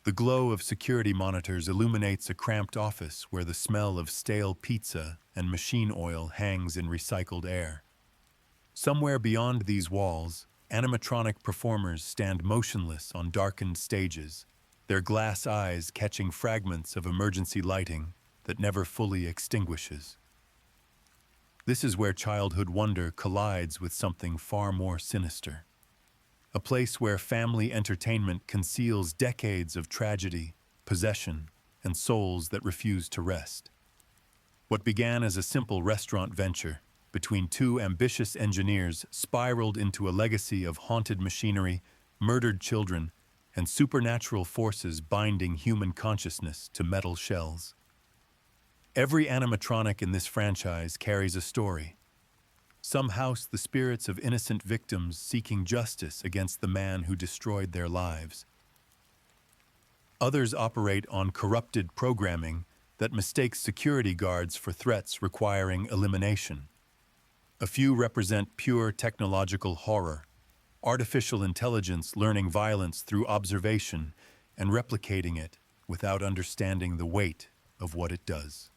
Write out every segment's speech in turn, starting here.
The glow of security monitors illuminates a cramped office where the smell of stale pizza and machine oil hangs in recycled air. Somewhere beyond these walls, animatronic performers stand motionless on darkened stages, their glass eyes catching fragments of emergency lighting that never fully extinguishes. This is where childhood wonder collides with something far more sinister. A place where family entertainment conceals decades of tragedy, possession, and souls that refuse to rest. What began as a simple restaurant venture between two ambitious engineers spiraled into a legacy of haunted machinery, murdered children, and supernatural forces binding human consciousness to metal shells. Every animatronic in this franchise carries a story. Some house the spirits of innocent victims seeking justice against the man who destroyed their lives. Others operate on corrupted programming that mistakes security guards for threats requiring elimination. A few represent pure technological horror, artificial intelligence learning violence through observation and replicating it without understanding the weight of what it does.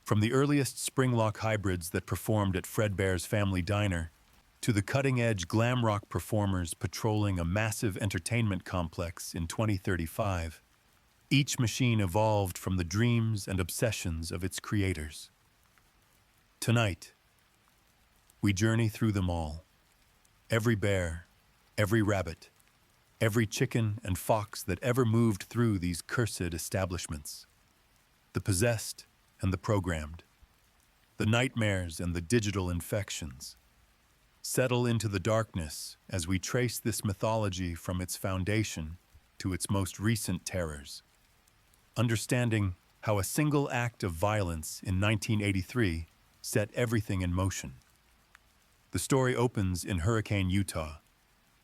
From the earliest springlock hybrids that performed at Fredbear's Family Diner, to the cutting-edge glam rock performers patrolling a massive entertainment complex in 2035, each machine evolved from the dreams and obsessions of its creators. Tonight, we journey through them all. Every bear, every rabbit, every chicken and fox that ever moved through these cursed establishments. The possessed and the programmed, the nightmares and the digital infections. Settle into the darkness as we trace this mythology from its foundation to its most recent terrors. Understanding how a single act of violence in 1983 set everything in motion. The story opens in Hurricane, Utah,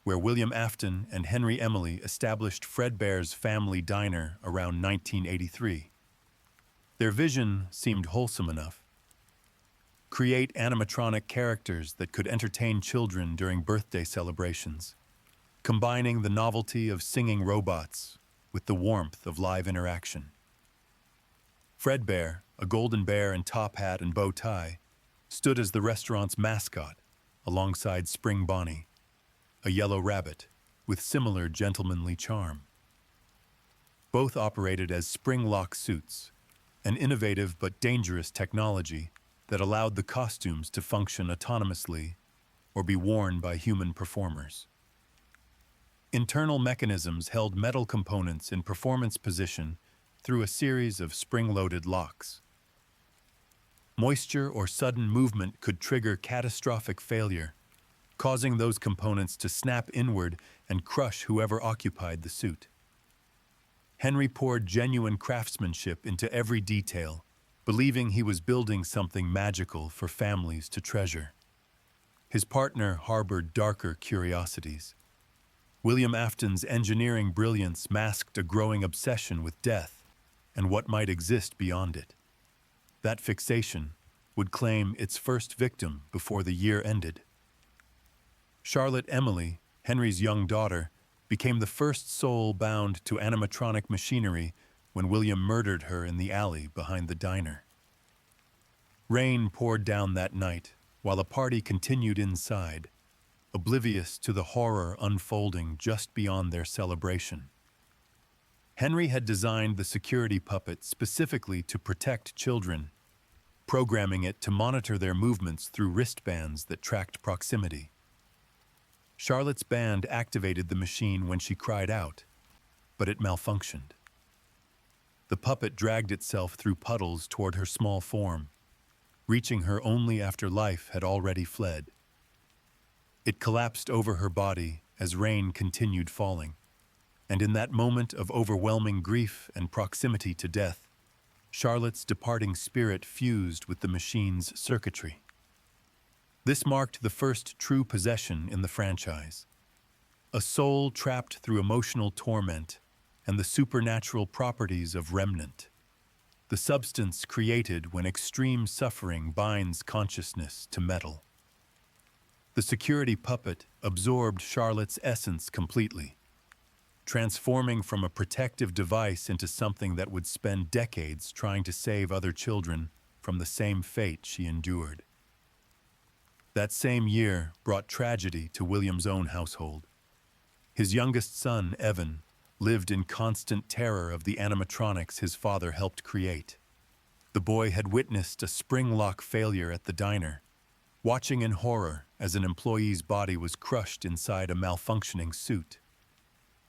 where William Afton and Henry Emily established Fredbear's Family Diner around 1983. Their vision seemed wholesome enough. Create animatronic characters that could entertain children during birthday celebrations, combining the novelty of singing robots with the warmth of live interaction. Fredbear, a golden bear in top hat and bow tie, stood as the restaurant's mascot, alongside Spring Bonnie, a yellow rabbit with similar gentlemanly charm. Both operated as spring-lock suits, an innovative but dangerous technology that allowed the costumes to function autonomously or be worn by human performers. Internal mechanisms held metal components in performance position through a series of spring-loaded locks. Moisture or sudden movement could trigger catastrophic failure, causing those components to snap inward and crush whoever occupied the suit. Henry poured genuine craftsmanship into every detail, believing he was building something magical for families to treasure. His partner harbored darker curiosities. William Afton's engineering brilliance masked a growing obsession with death and what might exist beyond it. That fixation would claim its first victim before the year ended. Charlotte Emily, Henry's young daughter, became the first soul bound to animatronic machinery when William murdered her in the alley behind the diner. Rain poured down that night while a party continued inside, oblivious to the horror unfolding just beyond their celebration. Henry had designed the security puppet specifically to protect children, programming it to monitor their movements through wristbands that tracked proximity. Charlotte's band activated the machine when she cried out, but it malfunctioned. The puppet dragged itself through puddles toward her small form, reaching her only after life had already fled. It collapsed over her body as rain continued falling, and in that moment of overwhelming grief and proximity to death, Charlotte's departing spirit fused with the machine's circuitry. This marked the first true possession in the franchise. A soul trapped through emotional torment and the supernatural properties of remnant. The substance created when extreme suffering binds consciousness to metal. The security puppet absorbed Charlotte's essence completely. transforming from a protective device into something that would spend decades trying to save other children from the same fate she endured. That same year brought tragedy to William's own household. His youngest son, Evan, lived in constant terror of the animatronics his father helped create. The boy had witnessed a spring lock failure at the diner, watching in horror as an employee's body was crushed inside a malfunctioning suit.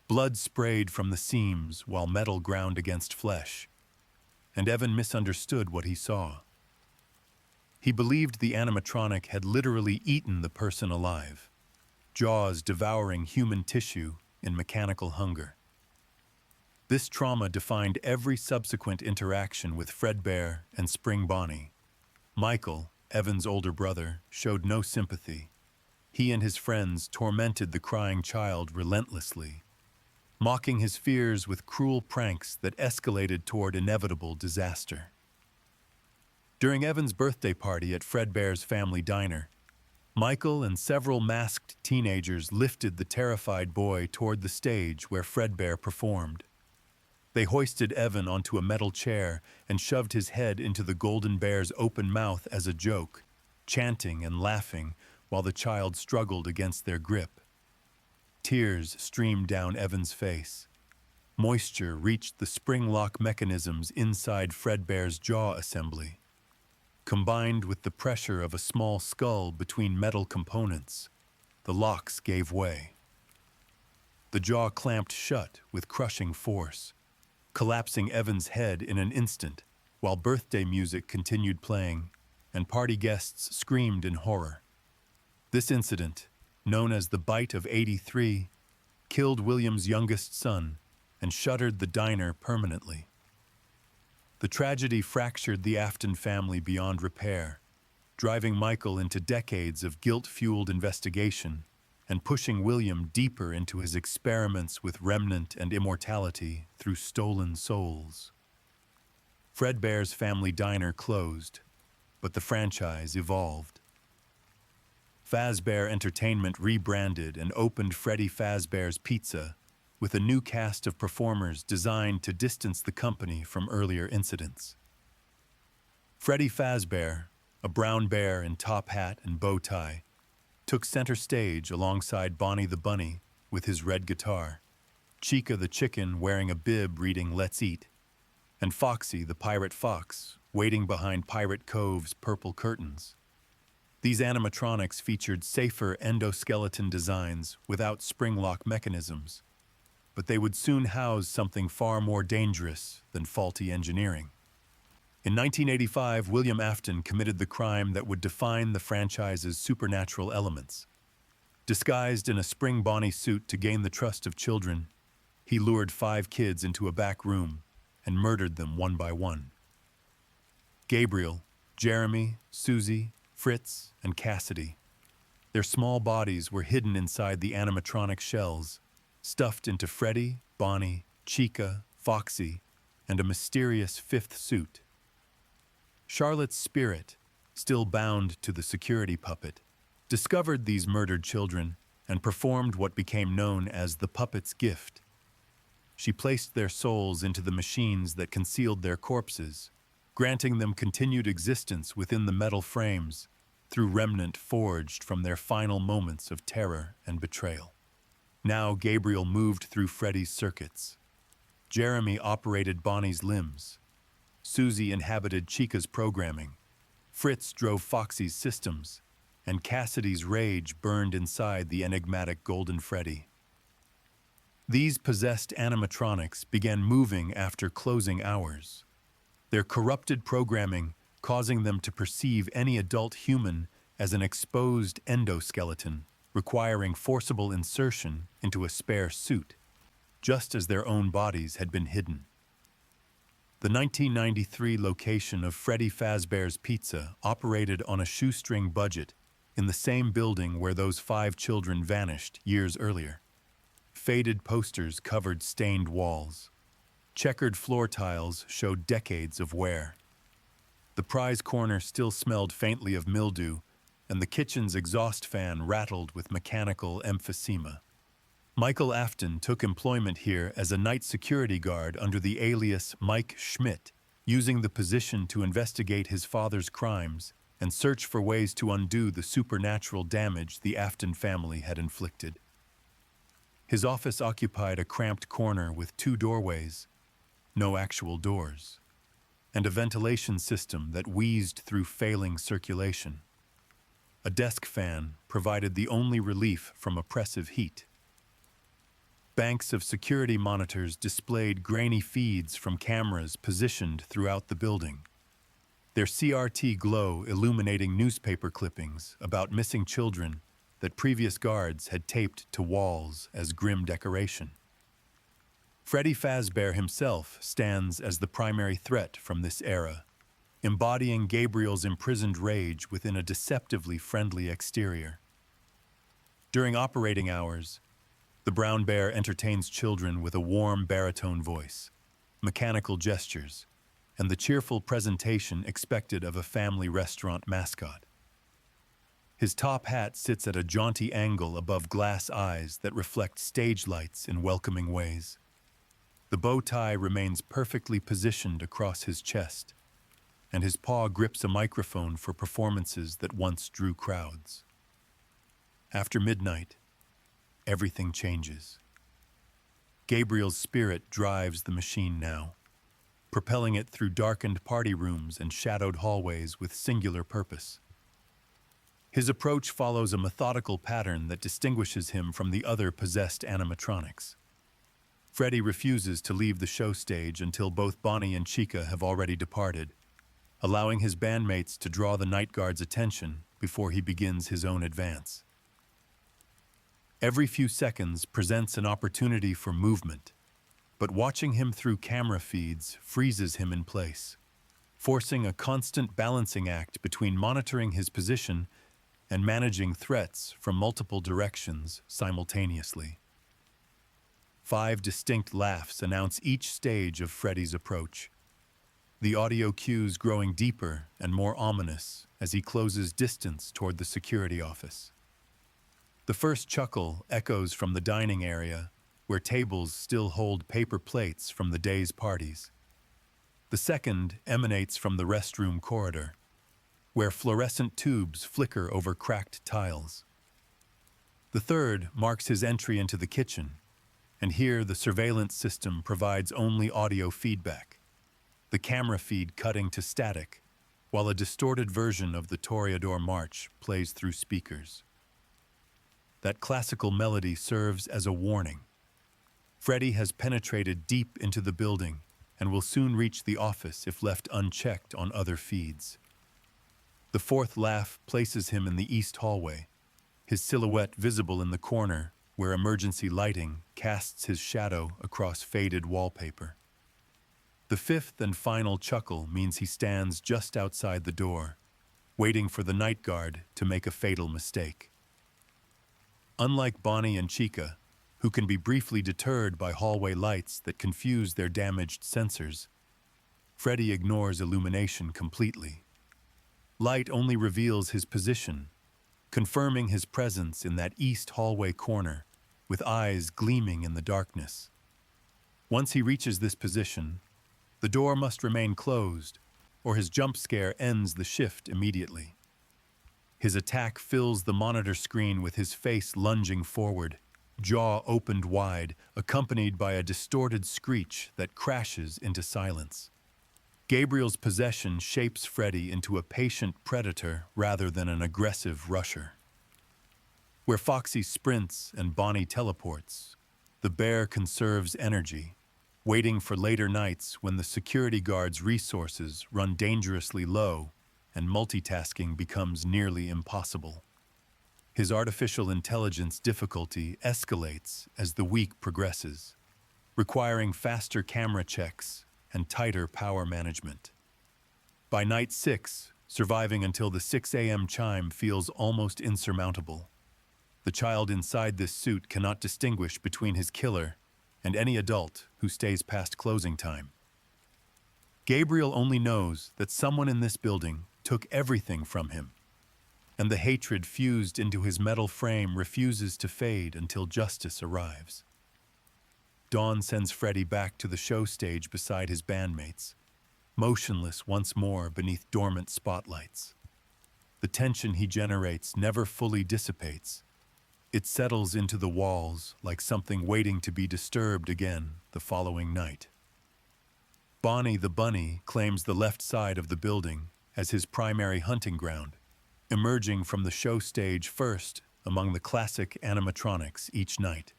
Blood sprayed from the seams while metal ground against flesh, and Evan misunderstood what he saw. He believed the animatronic had literally eaten the person alive, jaws devouring human tissue in mechanical hunger. This trauma defined every subsequent interaction with Fredbear and Spring Bonnie. Michael, Evan's older brother, showed no sympathy. He and his friends tormented the crying child relentlessly, mocking his fears with cruel pranks that escalated toward inevitable disaster. During Evan's birthday party at Fredbear's family diner, Michael and several masked teenagers lifted the terrified boy toward the stage where Fredbear performed. They hoisted Evan onto a metal chair and shoved his head into the golden bear's open mouth as a joke, chanting and laughing while the child struggled against their grip. Tears streamed down Evan's face. Moisture reached the spring lock mechanisms inside Fredbear's jaw assembly. Combined with the pressure of a small skull between metal components, the locks gave way. The jaw clamped shut with crushing force, collapsing Evan's head in an instant while birthday music continued playing and party guests screamed in horror. This incident, known as the Bite of '83, killed William's youngest son and shuttered the diner permanently. The tragedy fractured the Afton family beyond repair, driving Michael into decades of guilt-fueled investigation and pushing William deeper into his experiments with remnant and immortality through stolen souls. Fredbear's family diner closed, but the franchise evolved. Fazbear Entertainment rebranded and opened Freddy Fazbear's Pizza with a new cast of performers designed to distance the company from earlier incidents. Freddy Fazbear, a brown bear in top hat and bow tie, took center stage alongside Bonnie the Bunny with his red guitar, Chica the Chicken wearing a bib reading "Let's Eat," and Foxy the Pirate Fox waiting behind Pirate Cove's purple curtains. These animatronics featured safer endoskeleton designs without spring lock mechanisms, but they would soon house something far more dangerous than faulty engineering. In 1985, William Afton committed the crime that would define the franchise's supernatural elements. Disguised in a Spring Bonnie suit to gain the trust of children, he lured 5 kids into a back room and murdered them one by one. Gabriel, Jeremy, Susie, Fritz, and Cassidy. Their small bodies were hidden inside the animatronic shells, stuffed into Freddy, Bonnie, Chica, Foxy, and a mysterious 5th suit. Charlotte's spirit, still bound to the security puppet, discovered these murdered children and performed what became known as the puppet's gift. She placed their souls into the machines that concealed their corpses, granting them continued existence within the metal frames through remnant forged from their final moments of terror and betrayal. Now Gabriel moved through Freddy's circuits. Jeremy operated Bonnie's limbs. Susie inhabited Chica's programming. Fritz drove Foxy's systems, and Cassidy's rage burned inside the enigmatic Golden Freddy. These possessed animatronics began moving after closing hours, their corrupted programming causing them to perceive any adult human as an exposed endoskeleton, requiring forcible insertion into a spare suit, just as their own bodies had been hidden. The 1993 location of Freddy Fazbear's Pizza operated on a shoestring budget in the same building where those 5 children vanished years earlier. Faded posters covered stained walls. Checkered floor tiles showed decades of wear. The prize corner still smelled faintly of mildew, and the kitchen's exhaust fan rattled with mechanical emphysema. Michael Afton took employment here as a night security guard under the alias Mike Schmidt, using the position to investigate his father's crimes and search for ways to undo the supernatural damage the Afton family had inflicted. His office occupied a cramped corner with 2 doorways, no actual doors, and a ventilation system that wheezed through failing circulation. A desk fan provided the only relief from oppressive heat. Banks of security monitors displayed grainy feeds from cameras positioned throughout the building, their CRT glow illuminating newspaper clippings about missing children that previous guards had taped to walls as grim decoration. Freddy Fazbear himself stands as the primary threat from this era, embodying Gabriel's imprisoned rage within a deceptively friendly exterior. During operating hours, the brown bear entertains children with a warm baritone voice, mechanical gestures, and the cheerful presentation expected of a family restaurant mascot. His top hat sits at a jaunty angle above glass eyes that reflect stage lights in welcoming ways. The bow tie remains perfectly positioned across his chest, and his paw grips a microphone for performances that once drew crowds. After midnight, everything changes. Gabriel's spirit drives the machine now, propelling it through darkened party rooms and shadowed hallways with singular purpose. His approach follows a methodical pattern that distinguishes him from the other possessed animatronics. Freddy refuses to leave the show stage until both Bonnie and Chica have already departed, allowing his bandmates to draw the night guard's attention before he begins his own advance. Every few seconds presents an opportunity for movement, but watching him through camera feeds freezes him in place, forcing a constant balancing act between monitoring his position and managing threats from multiple directions simultaneously. 5 distinct laughs announce each stage of Freddy's approach, the audio cues growing deeper and more ominous as he closes distance toward the security office. The first chuckle echoes from the dining area, where tables still hold paper plates from the day's parties. The second emanates from the restroom corridor, where fluorescent tubes flicker over cracked tiles. The third marks his entry into the kitchen, and here the surveillance system provides only audio feedback, the camera feed cutting to static, while a distorted version of the Toreador March plays through speakers. That classical melody serves as a warning. Freddy has penetrated deep into the building and will soon reach the office if left unchecked on other feeds. The fourth laugh places him in the east hallway, his silhouette visible in the corner where emergency lighting casts his shadow across faded wallpaper. The fifth and final chuckle means he stands just outside the door, waiting for the night guard to make a fatal mistake. Unlike Bonnie and Chica, who can be briefly deterred by hallway lights that confuse their damaged sensors, Freddy ignores illumination completely. Light only reveals his position, confirming his presence in that east hallway corner, with eyes gleaming in the darkness. Once he reaches this position, the door must remain closed, or his jump scare ends the shift immediately. His attack fills the monitor screen with his face lunging forward, jaw opened wide, accompanied by a distorted screech that crashes into silence. Gabriel's possession shapes Freddy into a patient predator rather than an aggressive rusher. Where Foxy sprints and Bonnie teleports, the bear conserves energy, waiting for later nights when the security guard's resources run dangerously low and multitasking becomes nearly impossible. His artificial intelligence difficulty escalates as the week progresses, requiring faster camera checks and tighter power management. By night 6, surviving until the 6 a.m. chime feels almost insurmountable. The child inside this suit cannot distinguish between his killer and any adult who stays past closing time. Gabriel only knows that someone in this building took everything from him, and the hatred fused into his metal frame refuses to fade until justice arrives. Dawn sends Freddy back to the show stage beside his bandmates, motionless once more beneath dormant spotlights. The tension he generates never fully dissipates. It settles into the walls like something waiting to be disturbed again the following night. Bonnie the bunny claims the left side of the building as his primary hunting ground, emerging from the show stage first among the classic animatronics each night.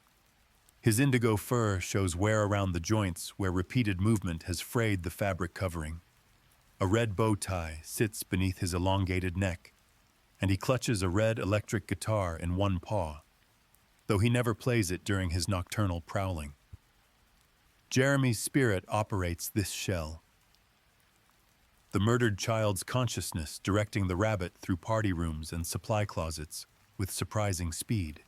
His indigo fur shows wear around the joints where repeated movement has frayed the fabric covering. A red bow tie sits beneath his elongated neck, and he clutches a red electric guitar in one paw, though he never plays it during his nocturnal prowling. Jeremy's spirit operates this shell, the murdered child's consciousness directing the rabbit through party rooms and supply closets with surprising speed.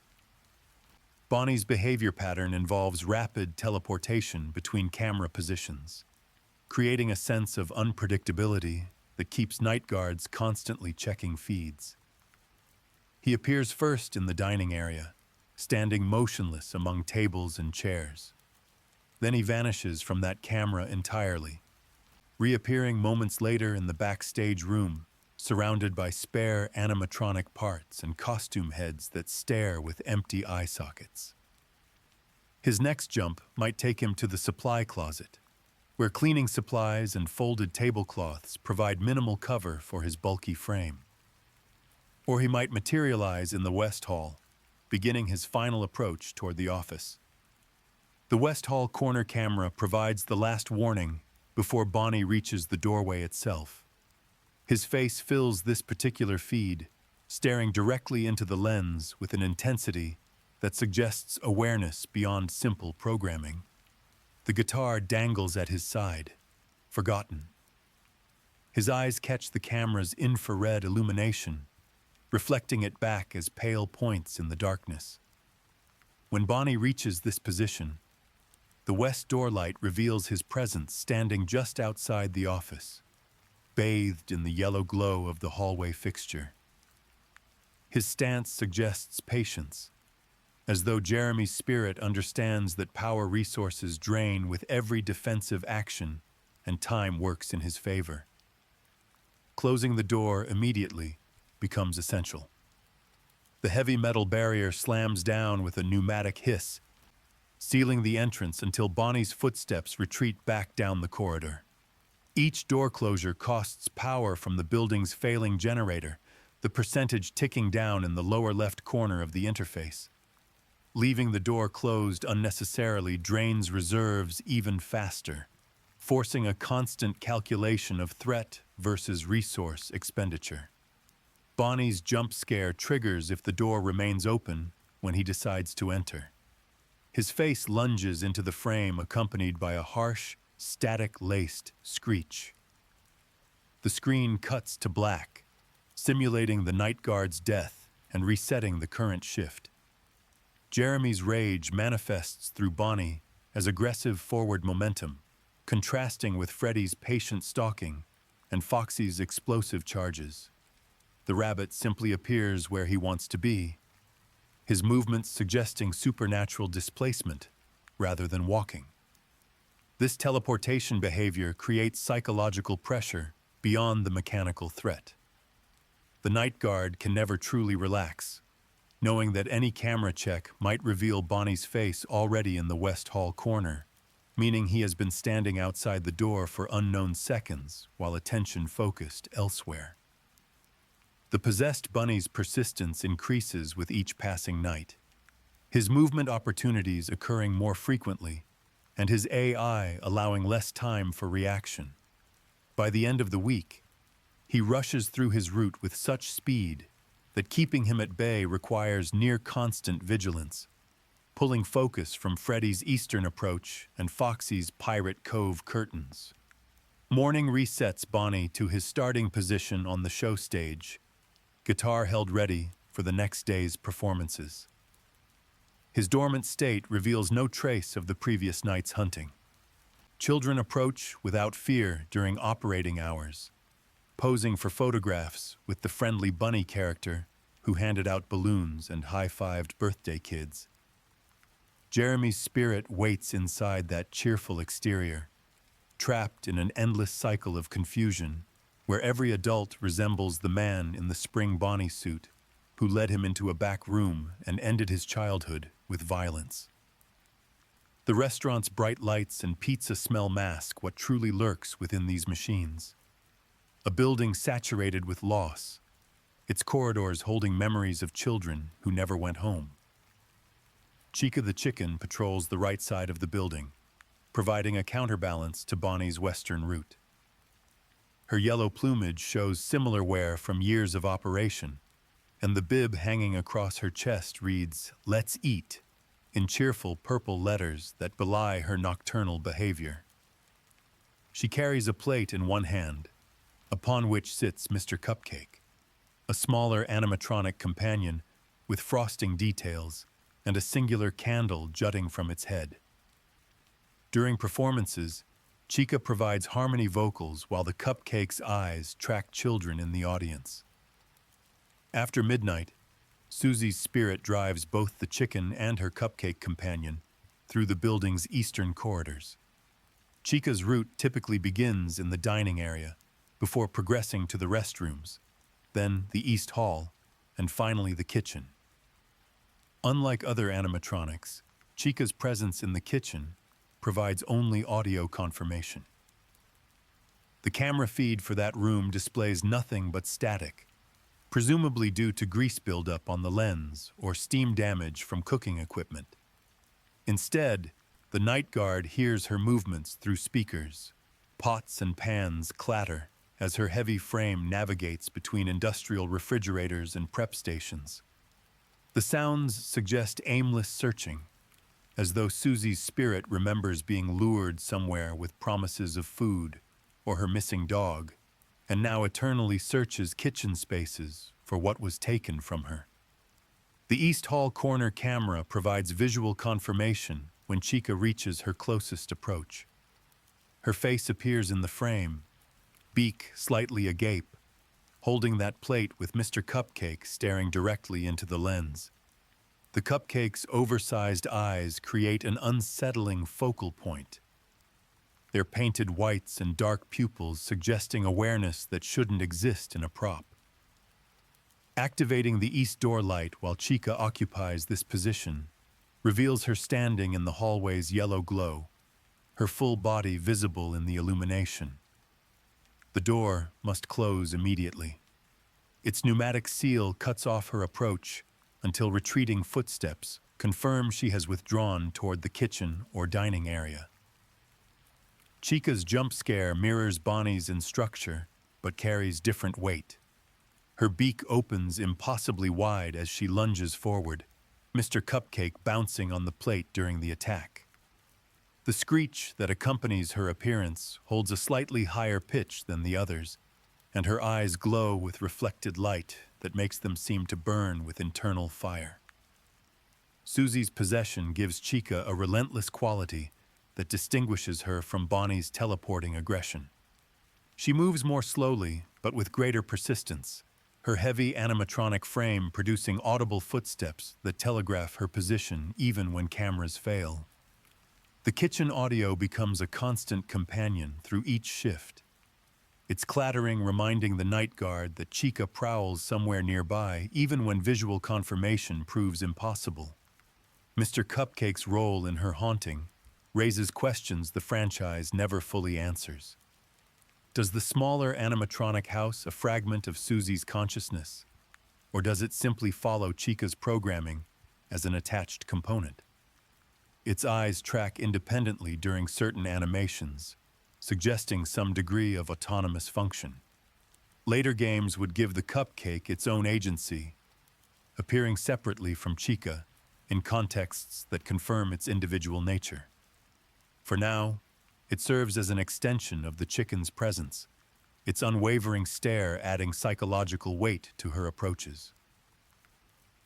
Bonnie's behavior pattern involves rapid teleportation between camera positions, creating a sense of unpredictability that keeps night guards constantly checking feeds. He appears first in the dining area, standing motionless among tables and chairs. Then he vanishes from that camera entirely, reappearing moments later in the backstage room, surrounded by spare animatronic parts and costume heads that stare with empty eye sockets. His next jump might take him to the supply closet, where cleaning supplies and folded tablecloths provide minimal cover for his bulky frame. Or he might materialize in the West Hall, beginning his final approach toward the office. The West Hall corner camera provides the last warning before Bonnie reaches the doorway itself. His face fills this particular feed, staring directly into the lens with an intensity that suggests awareness beyond simple programming. The guitar dangles at his side, forgotten. His eyes catch the camera's infrared illumination, reflecting it back as pale points in the darkness. When Bonnie reaches this position, the west door light reveals his presence standing just outside the office, bathed in the yellow glow of the hallway fixture. His stance suggests patience, as though Jeremy's spirit understands that power resources drain with every defensive action and time works in his favor. Closing the door immediately becomes essential. The heavy metal barrier slams down with a pneumatic hiss, sealing the entrance until Bonnie's footsteps retreat back down the corridor. Each door closure costs power from the building's failing generator, the percentage ticking down in the lower left corner of the interface. Leaving the door closed unnecessarily drains reserves even faster, forcing a constant calculation of threat versus resource expenditure. Bonnie's jump scare triggers if the door remains open when he decides to enter. His face lunges into the frame accompanied by a harsh, static-laced screech. The screen cuts to black, simulating the night guard's death and resetting the current shift. Jeremy's rage manifests through Bonnie as aggressive forward momentum, contrasting with Freddy's patient stalking and Foxy's explosive charges. The rabbit simply appears where he wants to be, his movements suggesting supernatural displacement rather than walking. This teleportation behavior creates psychological pressure beyond the mechanical threat. The night guard can never truly relax, knowing that any camera check might reveal Bonnie's face already in the West Hall corner, meaning he has been standing outside the door for unknown seconds while attention focused elsewhere. The possessed bunny's persistence increases with each passing night, his movement opportunities occurring more frequently, and his AI allowing less time for reaction. By the end of the week, he rushes through his route with such speed that keeping him at bay requires near-constant vigilance, pulling focus from Freddy's eastern approach and Foxy's Pirate Cove curtains. Morning resets Bonnie to his starting position on the show stage, guitar held ready for the next day's performances. His dormant state reveals no trace of the previous night's hunting. Children approach without fear during operating hours, posing for photographs with the friendly bunny character who handed out balloons and high-fived birthday kids. Jeremy's spirit waits inside that cheerful exterior, trapped in an endless cycle of confusion, where every adult resembles the man in the spring Bonnie suit who led him into a back room and ended his childhood with violence. The restaurant's bright lights and pizza smell mask what truly lurks within these machines. A building saturated with loss, its corridors holding memories of children who never went home. Chica the chicken patrols the right side of the building, providing a counterbalance to Bonnie's western route. Her yellow plumage shows similar wear from years of operation, and the bib hanging across her chest reads, "Let's eat," in cheerful purple letters that belie her nocturnal behavior. She carries a plate in one hand, upon which sits Mr. Cupcake, a smaller animatronic companion with frosting details and a singular candle jutting from its head. During performances, Chica provides harmony vocals while the Cupcake's eyes track children in the audience. After midnight, Susie's spirit drives both the chicken and her cupcake companion through the building's eastern corridors. Chica's route typically begins in the dining area, before progressing to the restrooms, then the East Hall, and finally the kitchen. Unlike other animatronics, Chica's presence in the kitchen provides only audio confirmation. The camera feed for that room displays nothing but static, presumably due to grease buildup on the lens or steam damage from cooking equipment. Instead, the night guard hears her movements through speakers. Pots and pans clatter as her heavy frame navigates between industrial refrigerators and prep stations. The sounds suggest aimless searching, as though Susie's spirit remembers being lured somewhere with promises of food or her missing dog, and now eternally searches kitchen spaces for what was taken from her. The East Hall corner camera provides visual confirmation when Chica reaches her closest approach. Her face appears in the frame, beak slightly agape, holding that plate with Mr. Cupcake staring directly into the lens. The Cupcake's oversized eyes create an unsettling focal point, their painted whites and dark pupils suggesting awareness that shouldn't exist in a prop. Activating the east door light while Chica occupies this position reveals her standing in the hallway's yellow glow, her full body visible in the illumination. The door must close immediately. Its pneumatic seal cuts off her approach until retreating footsteps confirm she has withdrawn toward the kitchen or dining area. Chica's jump scare mirrors Bonnie's in structure, but carries different weight. Her beak opens impossibly wide as she lunges forward, Mr. Cupcake bouncing on the plate during the attack. The screech that accompanies her appearance holds a slightly higher pitch than the others, and her eyes glow with reflected light that makes them seem to burn with internal fire. Susie's possession gives Chica a relentless quality that distinguishes her from Bonnie's teleporting aggression. She moves more slowly, but with greater persistence, her heavy animatronic frame producing audible footsteps that telegraph her position even when cameras fail. The kitchen audio becomes a constant companion through each shift, its clattering reminding the night guard that Chica prowls somewhere nearby even when visual confirmation proves impossible. Mr. Cupcake's role in her haunting raises questions the franchise never fully answers. Does the smaller animatronic house a fragment of Susie's consciousness, or does it simply follow Chica's programming as an attached component? Its eyes track independently during certain animations, suggesting some degree of autonomous function. Later games would give the Cupcake its own agency, appearing separately from Chica in contexts that confirm its individual nature. For now, it serves as an extension of the chicken's presence, its unwavering stare adding psychological weight to her approaches.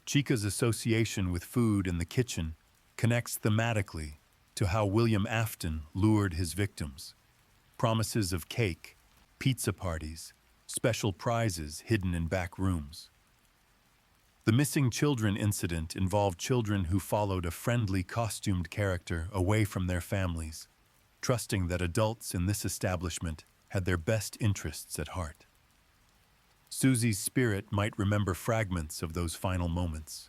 Chica's association with food in the kitchen connects thematically to how William Afton lured his victims. Promises of cake, pizza parties, special prizes hidden in back rooms. The missing children incident involved children who followed a friendly costumed character away from their families, trusting that adults in this establishment had their best interests at heart. Susie's spirit might remember fragments of those final moments.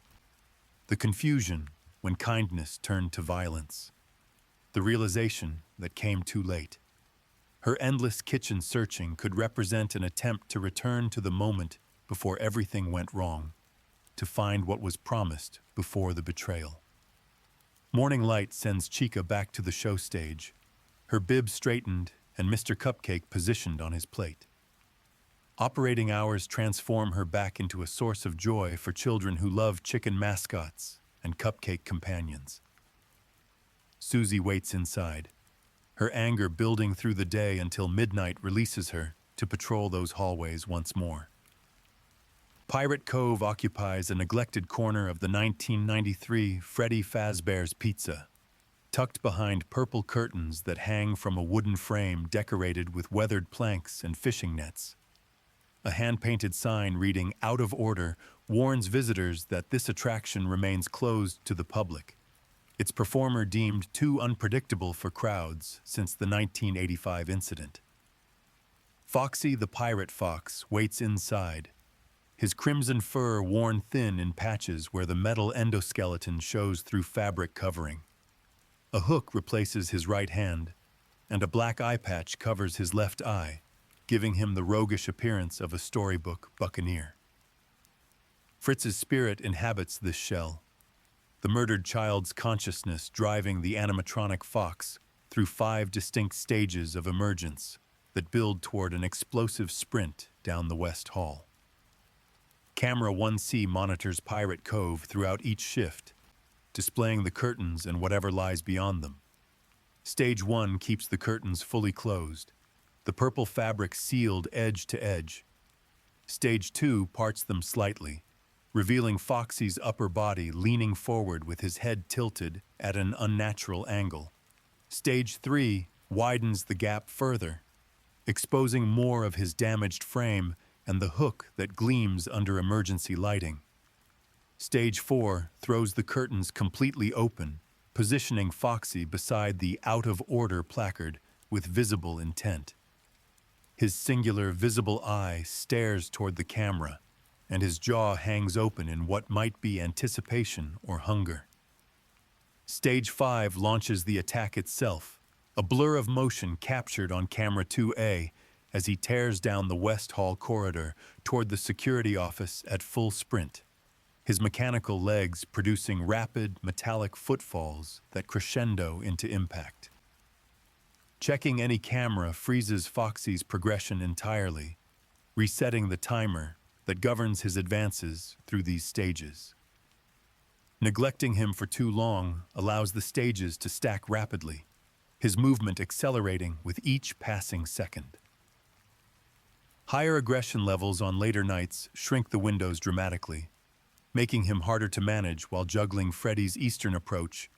The confusion when kindness turned to violence. The realization that came too late. Her endless kitchen searching could represent an attempt to return to the moment before everything went wrong, to find what was promised before the betrayal. Morning light sends Chica back to the show stage, her bib straightened and Mr. Cupcake positioned on his plate. Operating hours transform her back into a source of joy for children who love chicken mascots and cupcake companions. Susie waits inside, her anger building through the day until midnight releases her to patrol those hallways once more. Pirate Cove occupies a neglected corner of the 1993 Freddy Fazbear's Pizza, tucked behind purple curtains that hang from a wooden frame decorated with weathered planks and fishing nets. A hand-painted sign reading "Out of Order" warns visitors that this attraction remains closed to the public, its performer deemed too unpredictable for crowds since the 1985 incident. Foxy the Pirate Fox waits inside, his crimson fur worn thin in patches where the metal endoskeleton shows through fabric covering. A hook replaces his right hand, and a black eye patch covers his left eye, giving him the roguish appearance of a storybook buccaneer. Fritz's spirit inhabits this shell, the murdered child's consciousness driving the animatronic fox through 5 distinct stages of emergence that build toward an explosive sprint down the West Hall. Camera 1C monitors Pirate Cove throughout each shift, displaying the curtains and whatever lies beyond them. Stage 1 keeps the curtains fully closed, the purple fabric sealed edge to edge. Stage 2 parts them slightly, revealing Foxy's upper body leaning forward with his head tilted at an unnatural angle. Stage 3 widens the gap further, exposing more of his damaged frame and the hook that gleams under emergency lighting. Stage 4 throws the curtains completely open, positioning Foxy beside the "Out of Order" placard with visible intent. His singular visible eye stares toward the camera, and his jaw hangs open in what might be anticipation or hunger. Stage 5 launches the attack itself, a blur of motion captured on camera 2A as he tears down the West Hall corridor toward the security office at full sprint, his mechanical legs producing rapid, metallic footfalls that crescendo into impact. Checking any camera freezes Foxy's progression entirely, resetting the timer that governs his advances through these stages. Neglecting him for too long allows the stages to stack rapidly, his movement accelerating with each passing second. Higher aggression levels on later nights shrink the windows dramatically, making him harder to manage while juggling Freddy's Eastern approach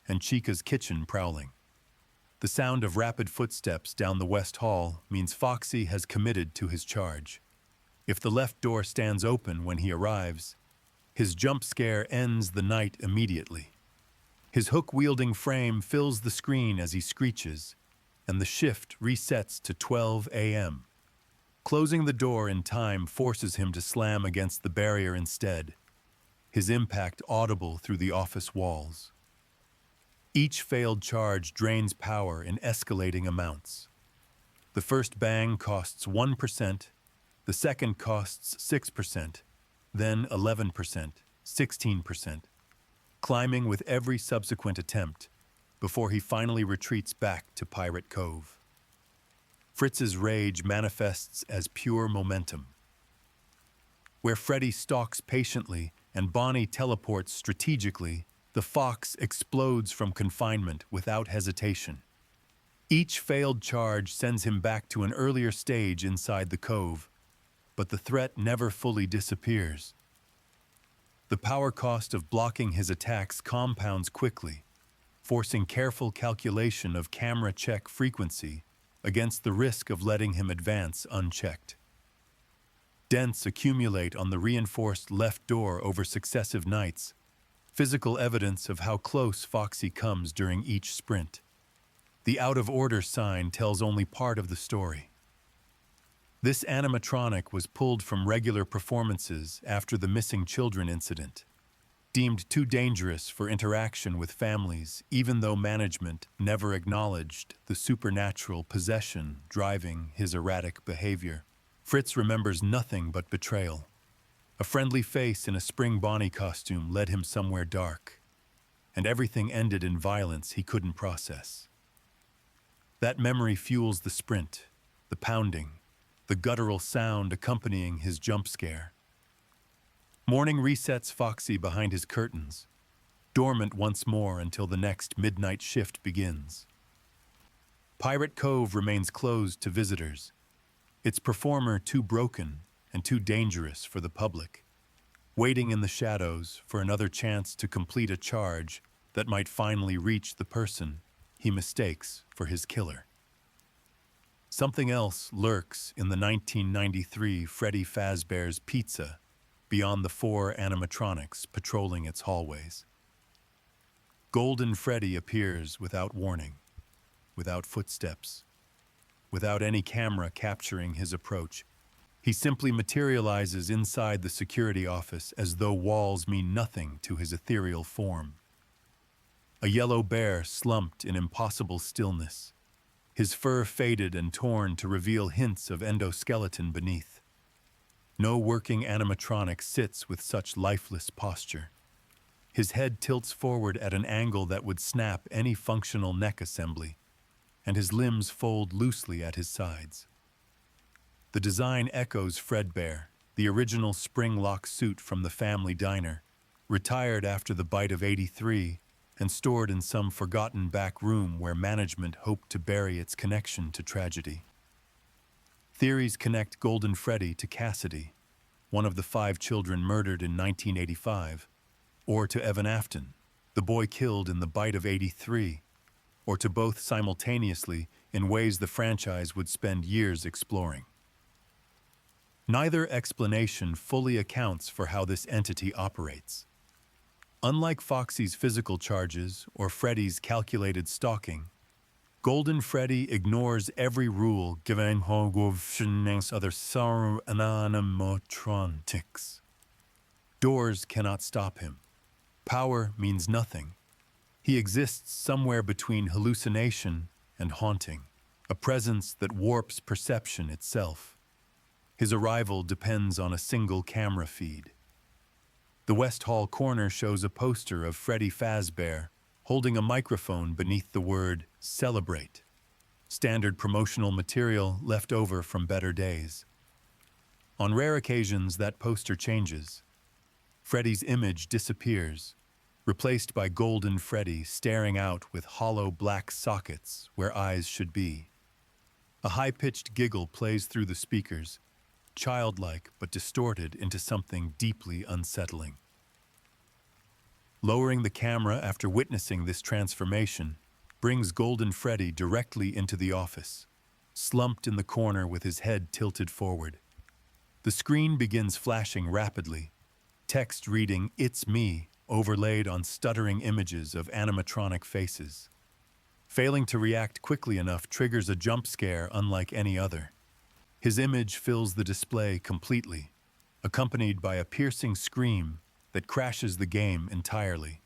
and Chica's kitchen prowling. The sound of rapid footsteps down the West Hall means Foxy has committed to his charge. If the left door stands open when he arrives, his jump scare ends the night immediately. His hook-wielding frame fills the screen as he screeches, and the shift resets to 12 a.m. Closing the door in time forces him to slam against the barrier instead, his impact audible through the office walls. Each failed charge drains power in escalating amounts. The first bang costs 1%, the second costs 6%, then 11%, 16%, climbing with every subsequent attempt before he finally retreats back to Pirate Cove. Fritz's rage manifests as pure momentum. Where Freddy stalks patiently and Bonnie teleports strategically, the fox explodes from confinement without hesitation. Each failed charge sends him back to an earlier stage inside the cove, but the threat never fully disappears. The power cost of blocking his attacks compounds quickly, forcing careful calculation of camera check frequency against the risk of letting him advance unchecked. Dents accumulate on the reinforced left door over successive nights, physical evidence of how close Foxy comes during each sprint. The out-of-order sign tells only part of the story. This animatronic was pulled from regular performances after the missing children incident, deemed too dangerous for interaction with families, even though management never acknowledged the supernatural possession driving his erratic behavior. Fritz remembers nothing but betrayal. A friendly face in a spring Bonnie costume led him somewhere dark, and everything ended in violence he couldn't process. That memory fuels the sprint, the pounding, the guttural sound accompanying his jump scare. Morning resets Foxy behind his curtains, dormant once more until the next midnight shift begins. Pirate Cove remains closed to visitors, its performer too broken and too dangerous for the public, waiting in the shadows for another chance to complete a charge that might finally reach the person he mistakes for his killer. Something else lurks in the 1993 Freddy Fazbear's Pizza beyond the 4 animatronics patrolling its hallways. Golden Freddy appears without warning, without footsteps, without any camera capturing his approach. He simply materializes inside the security office as though walls mean nothing to his ethereal form. A yellow bear slumped in impossible stillness, his fur faded and torn to reveal hints of endoskeleton beneath. No working animatronic sits with such lifeless posture. His head tilts forward at an angle that would snap any functional neck assembly, and his limbs fold loosely at his sides. The design echoes Fredbear, the original spring-lock suit from the family diner, retired after the bite of '83 and stored in some forgotten back room where management hoped to bury its connection to tragedy. Theories connect Golden Freddy to Cassidy, one of the 5 children murdered in 1985, or to Evan Afton, the boy killed in the bite of '83, or to both simultaneously in ways the franchise would spend years exploring. Neither explanation fully accounts for how this entity operates. Unlike Foxy's physical charges or Freddy's calculated stalking, Golden Freddy ignores every rule given other animatronics. Doors cannot stop him. Power means nothing. He exists somewhere between hallucination and haunting, a presence that warps perception itself. His arrival depends on a single camera feed. The West Hall corner shows a poster of Freddy Fazbear holding a microphone beneath the word "Celebrate," standard promotional material left over from better days. On rare occasions, that poster changes. Freddy's image disappears, replaced by Golden Freddy staring out with hollow black sockets where eyes should be. A high-pitched giggle plays through the speakers, childlike but distorted into something deeply unsettling. Lowering the camera after witnessing this transformation brings Golden Freddy directly into the office, slumped in the corner with his head tilted forward. The screen begins flashing rapidly, text reading "It's me" overlaid on stuttering images of animatronic faces. Failing to react quickly enough triggers a jump scare unlike any other. His image fills the display completely, accompanied by a piercing scream that crashes the game entirely.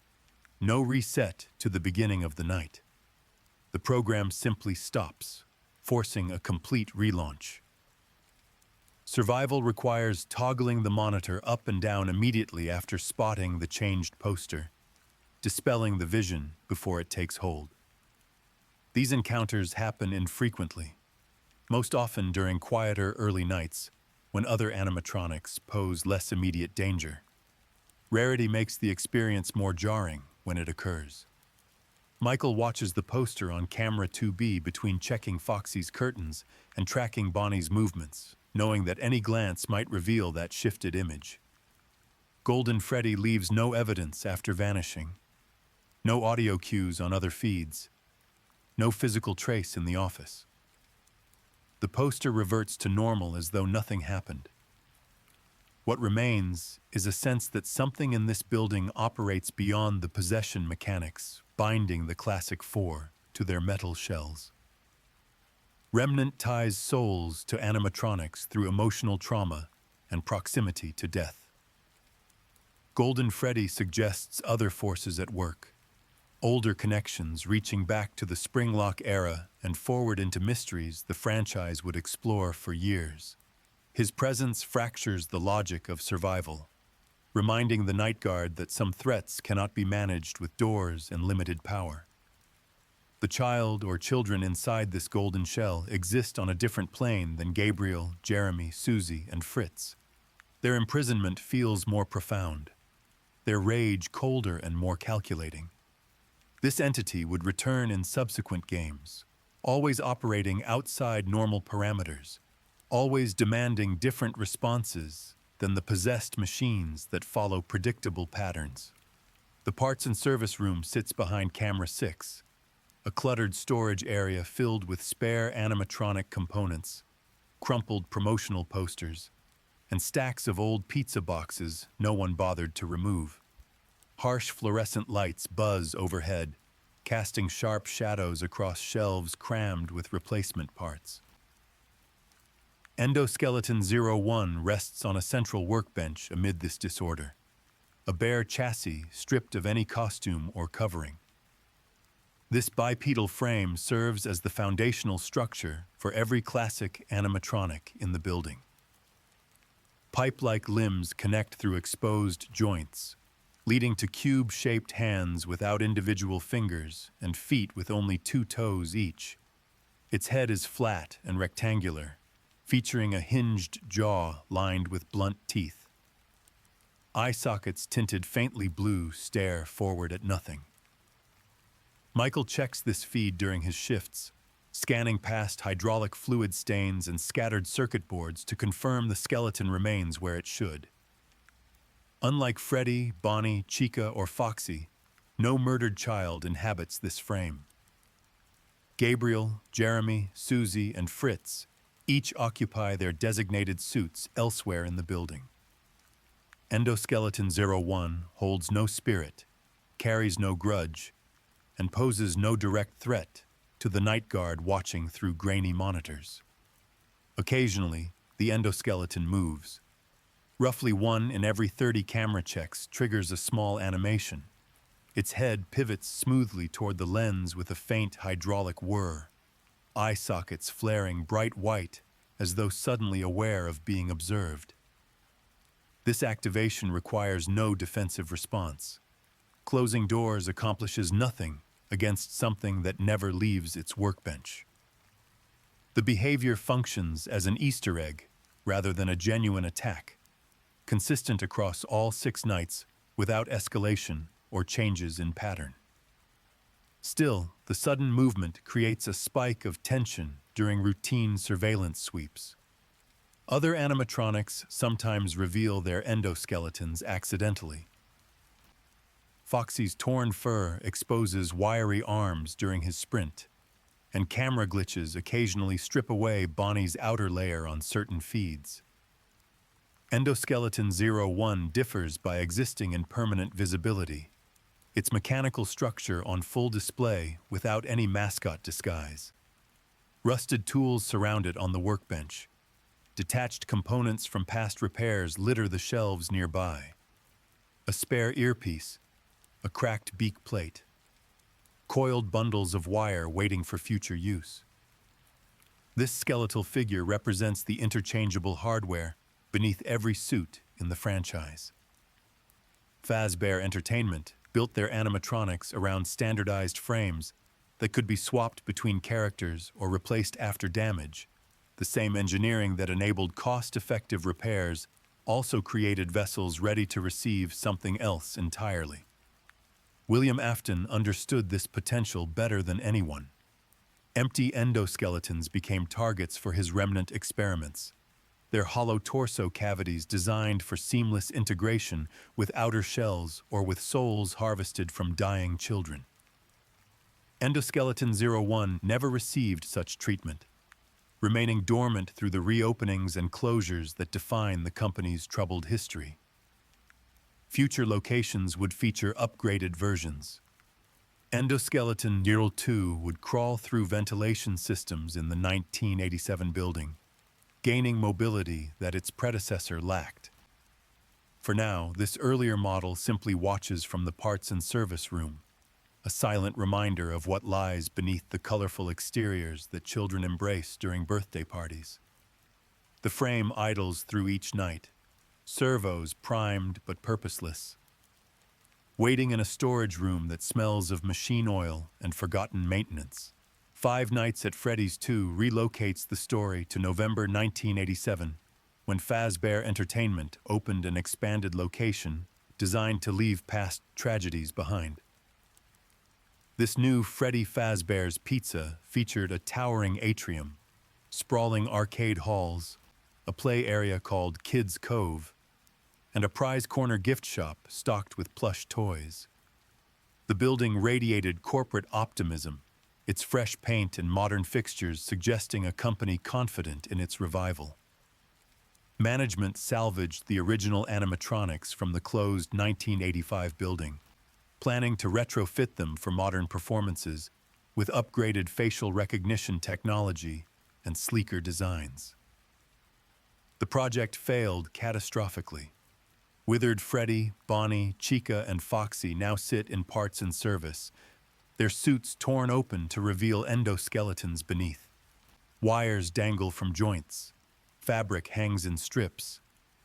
No reset to the beginning of the night. The program simply stops, forcing a complete relaunch. Survival requires toggling the monitor up and down immediately after spotting the changed poster, dispelling the vision before it takes hold. These encounters happen infrequently, most often during quieter early nights when other animatronics pose less immediate danger. Rarity makes the experience more jarring when it occurs. Michael watches the poster on camera 2B between checking Foxy's curtains and tracking Bonnie's movements, knowing that any glance might reveal that shifted image. Golden Freddy leaves no evidence after vanishing. No audio cues on other feeds. No physical trace in the office. The poster reverts to normal as though nothing happened. What remains is a sense that something in this building operates beyond the possession mechanics, binding the classic four to their metal shells. Remnant ties souls to animatronics through emotional trauma and proximity to death. Golden Freddy suggests other forces at work, older connections reaching back to the Springlock era and forward into mysteries the franchise would explore for years. His presence fractures the logic of survival, reminding the Night Guard that some threats cannot be managed with doors and limited power. The child or children inside this golden shell exist on a different plane than Gabriel, Jeremy, Susie, and Fritz. Their imprisonment feels more profound, their rage colder and more calculating. This entity would return in subsequent games, always operating outside normal parameters, always demanding different responses than the possessed machines that follow predictable patterns. The parts and service room sits behind camera 6, a cluttered storage area filled with spare animatronic components, crumpled promotional posters, and stacks of old pizza boxes no one bothered to remove. Harsh fluorescent lights buzz overhead, casting sharp shadows across shelves crammed with replacement parts. Endoskeleton 01 rests on a central workbench amid this disorder, a bare chassis stripped of any costume or covering. This bipedal frame serves as the foundational structure for every classic animatronic in the building. Pipe-like limbs connect through exposed joints, leading to cube-shaped hands without individual fingers and feet with only 2 toes each. Its head is flat and rectangular, featuring a hinged jaw lined with blunt teeth. Eye sockets tinted faintly blue stare forward at nothing. Michael checks this feed during his shifts, scanning past hydraulic fluid stains and scattered circuit boards to confirm the skeleton remains where it should. Unlike Freddy, Bonnie, Chica, or Foxy, no murdered child inhabits this frame. Gabriel, Jeremy, Susie, and Fritz each occupy their designated suits elsewhere in the building. Endoskeleton 01 holds no spirit, carries no grudge, and poses no direct threat to the Night Guard watching through grainy monitors. Occasionally, the endoskeleton moves. Roughly 1 in every 30 camera checks triggers a small animation. Its head pivots smoothly toward the lens with a faint hydraulic whir, eye sockets flaring bright white as though suddenly aware of being observed. This activation requires no defensive response. Closing doors accomplishes nothing against something that never leaves its workbench. The behavior functions as an Easter egg rather than a genuine attack, consistent across all 6 nights without escalation or changes in pattern. Still, the sudden movement creates a spike of tension during routine surveillance sweeps. Other animatronics sometimes reveal their endoskeletons accidentally. Foxy's torn fur exposes wiry arms during his sprint, and camera glitches occasionally strip away Bonnie's outer layer on certain feeds. Endoskeleton 01 differs by existing in permanent visibility, its mechanical structure on full display without any mascot disguise. Rusted tools surround it on the workbench. Detached components from past repairs litter the shelves nearby. A spare earpiece, a cracked beak plate, coiled bundles of wire waiting for future use. This skeletal figure represents the interchangeable hardware beneath every suit in the franchise. Fazbear Entertainment built their animatronics around standardized frames that could be swapped between characters or replaced after damage. The same engineering that enabled cost-effective repairs also created vessels ready to receive something else entirely. William Afton understood this potential better than anyone. Empty endoskeletons became targets for his remnant experiments, their hollow torso cavities designed for seamless integration with outer shells or with souls harvested from dying children. Endoskeleton 01 never received such treatment. remaining dormant through the reopenings and closures that define the company's troubled history. Future locations would feature upgraded versions. Endoskeleton Neural 2 would crawl through ventilation systems in the 1987 building, gaining mobility that its predecessor lacked. For now, this earlier model simply watches from the parts and service room, a silent reminder of what lies beneath the colorful exteriors that children embrace during birthday parties. The frame idles through each night, servos primed but purposeless, waiting in a storage room that smells of machine oil and forgotten maintenance. Five Nights at Freddy's 2 relocates the story to November 1987, when Fazbear Entertainment opened an expanded location designed to leave past tragedies behind. This new Freddy Fazbear's Pizza featured a towering atrium, sprawling arcade halls, a play area called Kids Cove, and a prize corner gift shop stocked with plush toys. The building radiated corporate optimism, its fresh paint and modern fixtures suggesting a company confident in its revival. Management salvaged the original animatronics from the closed 1985 building, planning to retrofit them for modern performances with upgraded facial recognition technology and sleeker designs. The project failed catastrophically. Withered Freddy, Bonnie, Chica, and Foxy now sit in parts and service, their suits torn open to reveal endoskeletons beneath. Wires dangle from joints. Fabric hangs in strips.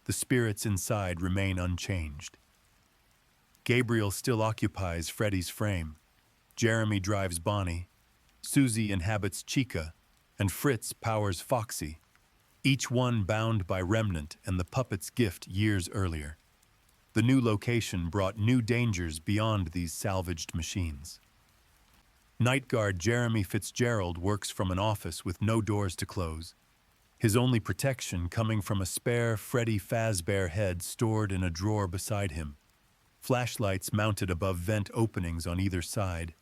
The spirits inside remain unchanged. Gabriel still occupies Freddy's frame. Jeremy drives Bonnie. Susie inhabits Chica, and Fritz powers Foxy, each one bound by Remnant and the puppet's gift years earlier. The new location brought new dangers beyond these salvaged machines. Night guard Jeremy Fitzgerald works from an office with no doors to close, his only protection coming from a spare Freddy Fazbear head stored in a drawer beside him, flashlights mounted above vent openings on either side,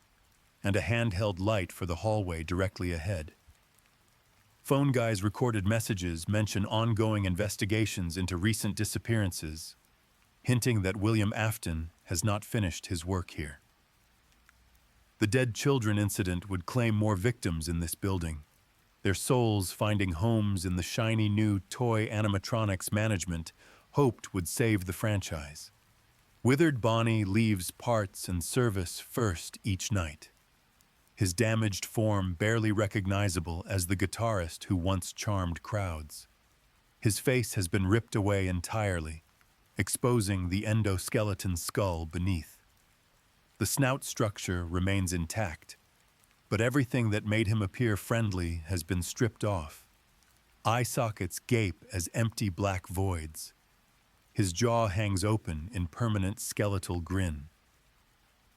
and a handheld light for the hallway directly ahead. Phone guys' recorded messages mention ongoing investigations into recent disappearances, hinting that William Afton has not finished his work here. The dead children incident would claim more victims in this building, their souls finding homes in the shiny new toy animatronics management hoped would save the franchise. Withered Bonnie leaves parts and service first each night, his damaged form barely recognizable as the guitarist who once charmed crowds. His face has been ripped away entirely, exposing the endoskeleton skull beneath. The snout structure remains intact, but everything that made him appear friendly has been stripped off. Eye sockets gape as empty black voids. His jaw hangs open in permanent skeletal grin.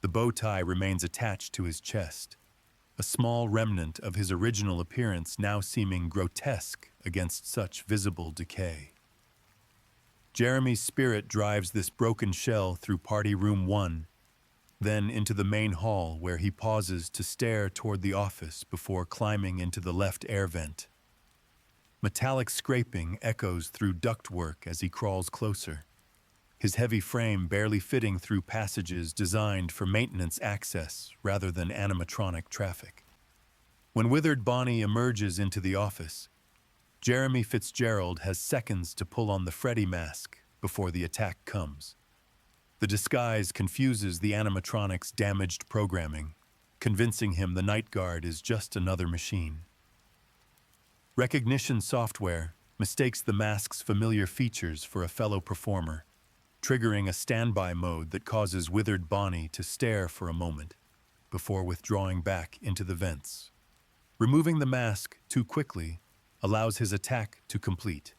The bow tie remains attached to his chest, a small remnant of his original appearance now seeming grotesque against such visible decay. Jeremy's spirit drives this broken shell through Party Room 1, then into the main hall where he pauses to stare toward the office before climbing into the left air vent. Metallic scraping echoes through ductwork as he crawls closer, his heavy frame barely fitting through passages designed for maintenance access rather than animatronic traffic. When Withered Bonnie emerges into the office, Jeremy Fitzgerald has seconds to pull on the Freddy mask before the attack comes. The disguise confuses the animatronic's damaged programming, convincing him the night guard is just another machine. Recognition software mistakes the mask's familiar features for a fellow performer, triggering a standby mode that causes Withered Bonnie to stare for a moment before withdrawing back into the vents. Removing the mask too quickly allows his attack to complete,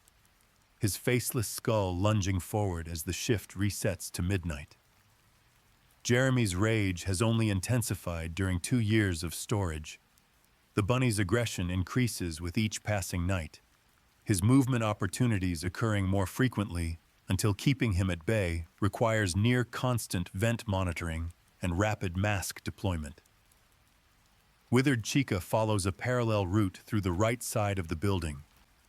his faceless skull lunging forward as the shift resets to midnight. Jeremy's rage has only intensified during 2 years of storage. The bunny's aggression increases with each passing night, his movement opportunities occurring more frequently until keeping him at bay requires near-constant vent monitoring and rapid mask deployment. Withered Chica follows a parallel route through the right side of the building,